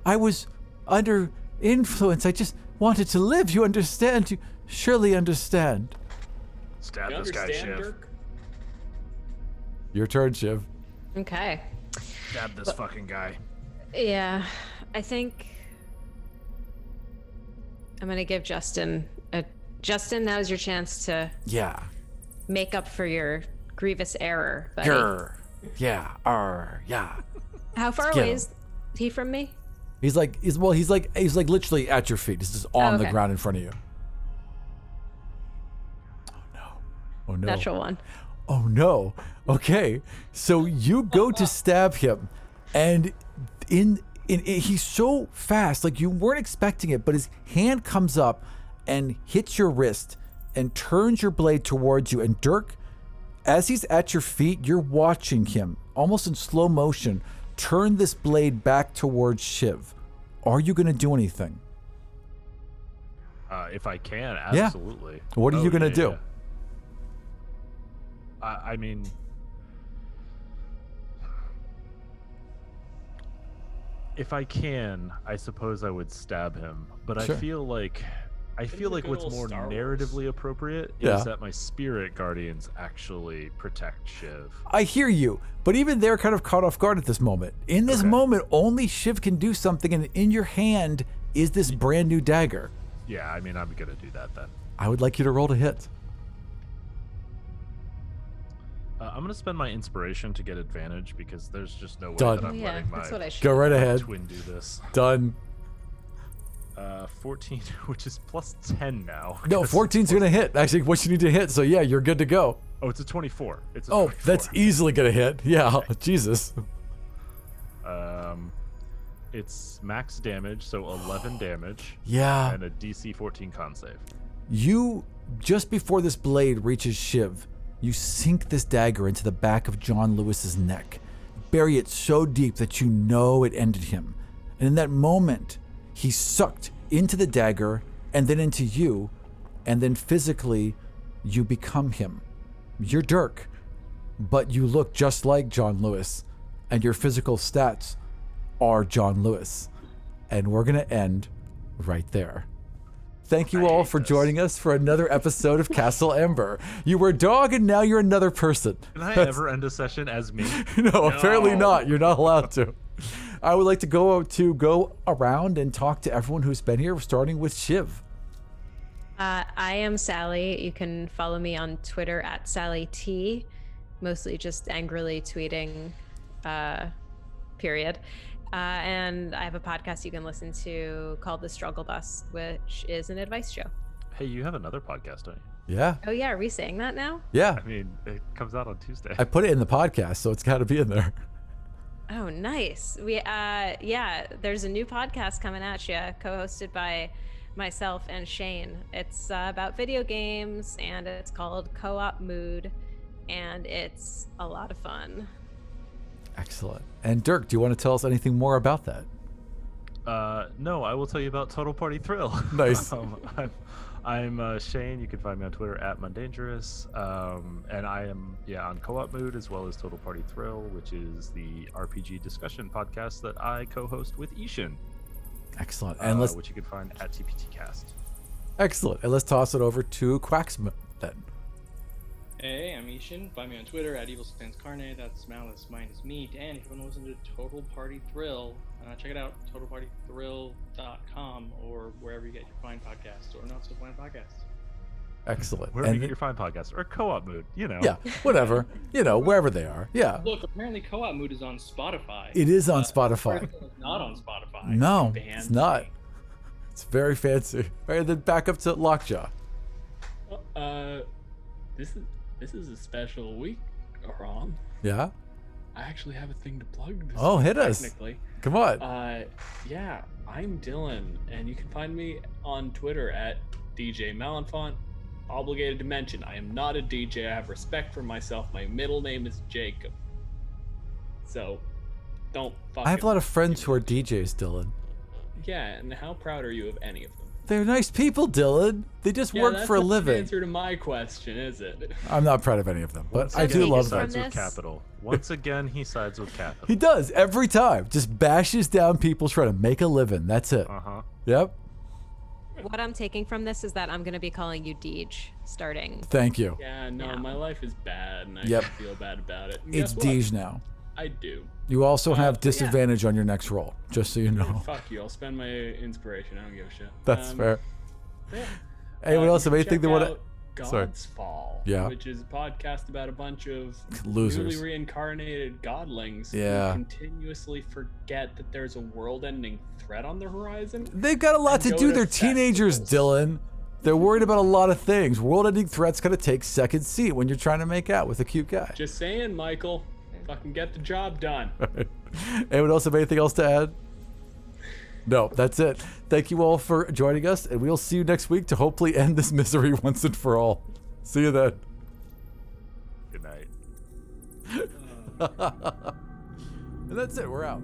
I was under influence. I just wanted to live. You understand? You surely understand. Stab You this guy, understand, Shiv. Dirk? Your turn, Shiv. Okay. Stab this fucking guy. Yeah, I think I'm gonna give Justin Justin, now's your chance to Yeah. make up for your grievous error, buddy. Grr. Yeah. Yeah. How far Get away him. is he from me? He's like literally at your feet. He's just on the okay. ground in front of you. Oh no. Natural one. Oh no. Okay. So you go to stab him, and he's so fast, like you weren't expecting it, but his hand comes up and hits your wrist and turns your blade towards you. And Dirk, as he's at your feet, you're watching him almost in slow motion turn this blade back towards Shiv. Are you going to do anything? If I can, Yeah. absolutely. What are you gonna do? I mean, if I can, I suppose I would stab him. But Sure. I feel like a good what's old more Star Wars. narratively appropriate Yeah. is that my spirit guardians actually protect Shiv. I hear you, but even they're kind of caught off guard at this moment. In this Okay. moment, only Shiv can do something, and in your hand is this brand new dagger. Yeah, I mean, I'm gonna do that then. I would like you to roll to hit. I'm gonna spend my inspiration to get advantage because there's just no way Done. that I'm Yeah, letting that's my what I should. Go right my ahead. twin do this. Done. 14, which is plus 10 now. No, 14's going to hit. Actually, what you need to hit. So, yeah, you're good to go. Oh, it's a 24. It's a Oh, 24. that's easily going to hit. Yeah, Jesus. It's max damage, so 11 damage, Yeah. and a DC 14 con save. You, just before this blade reaches Shiv, you sink this dagger into the back of John Lewis's neck. Bury it so deep that you know it ended him. And in that moment, he's sucked into the dagger and then into you, and then physically, you become him. You're Dirk, but you look just like John Lewis, and your physical stats are John Lewis. And we're going to end right there. Thank you all for joining us for another episode of Castle Ember. You were a dog and now you're another person. Can I ever end a session as me? No, apparently not. You're not allowed to. I would like to go around and talk to everyone who's been here, starting with Shiv. I am Sally. You can follow me on Twitter at Sally T, mostly just angrily tweeting, period. And I have a podcast you can listen to called The Struggle Bus, which is an advice show. Hey, you have another podcast, don't you? Yeah. Oh yeah, are we saying that now? Yeah. I mean, it comes out on Tuesday. I put it in the podcast, so it's got to be in there. Oh, nice. We yeah, there's a new podcast coming at you, co-hosted by myself and Shane. It's about video games, and it's called Co-op Mood, and it's a lot of fun. Excellent. And Dirk, do you want to tell us anything more about that? No, I will tell you about Total Party Thrill. Nice. I'm Shane. You can find me on Twitter at Mundangerous. And I am on Co-op Mood as well as Total Party Thrill, which is the RPG discussion podcast that I co-host with Ishin. Excellent. And let's which you can find at TPTcast. excellent. And let's toss it over to Quacksman then. Hey, I'm Ishin. Find me on Twitter at Evil Sans Carne. That's Malice minus meat. And if you want to listen to Total Party Thrill, check it out, totalpartythrill.com or wherever you get your fine podcasts or not so fine podcasts. Excellent. Wherever And you get your fine podcast or Co-op Mood, yeah, whatever. Wherever they are. Yeah. Look, apparently Co-op Mood is on Spotify. It is on Spotify. It's not on Spotify. No, it's Fancy. not. It's very fancy. All right, then back up to Lockjaw. This is a special week, Ron. Yeah? I actually have a thing to plug this Oh, week, hit us. technically. Come on. Yeah, I'm Dylan, and you can find me on Twitter at DJ Malenfant. Obligated to mention, I am not a DJ. I have respect for myself. My middle name is Jacob. So, don't fucking... I have a lot of friends who are DJs, Dylan. Yeah, and how proud are you of any of them? They're nice people, Dylan. They just work that's for a not the living. answer to my question, is it? I'm not proud of any of them, but Once I again, do he love from them. sides with this. Capital. Once again, he sides with Capital. He does every time. Just bashes down people trying to make a living. That's it. Uh-huh. Yep. What I'm taking from this is that I'm going to be calling you Deej starting. Thank you. Yeah, no, Yeah. my life is bad, and I Yep. feel bad about it. And It's guess what? Deej now. I do. You also have but yeah. disadvantage on your next roll, just so you know. Fuck you. I'll spend my inspiration. I don't give a shit. That's fair. Yeah. Anyone else you have can anything they check want to... out Sorry. Godsfall, Yeah. which is a podcast about a bunch of Losers. newly reincarnated godlings Yeah. who continuously forget that there's a world-ending threat on the horizon. They've got a lot to And do. go to They're teenagers, festivals. Dylan. They're worried about a lot of things. World-ending threats gotta take second seat when you're trying to make out with a cute guy. Just saying, Michael. Fucking get the job done. Anyone else have anything else to add? No, that's it. Thank you all for joining us, and we'll see you next week to hopefully end this misery once and for all. See you then. Good night. And that's it. We're out.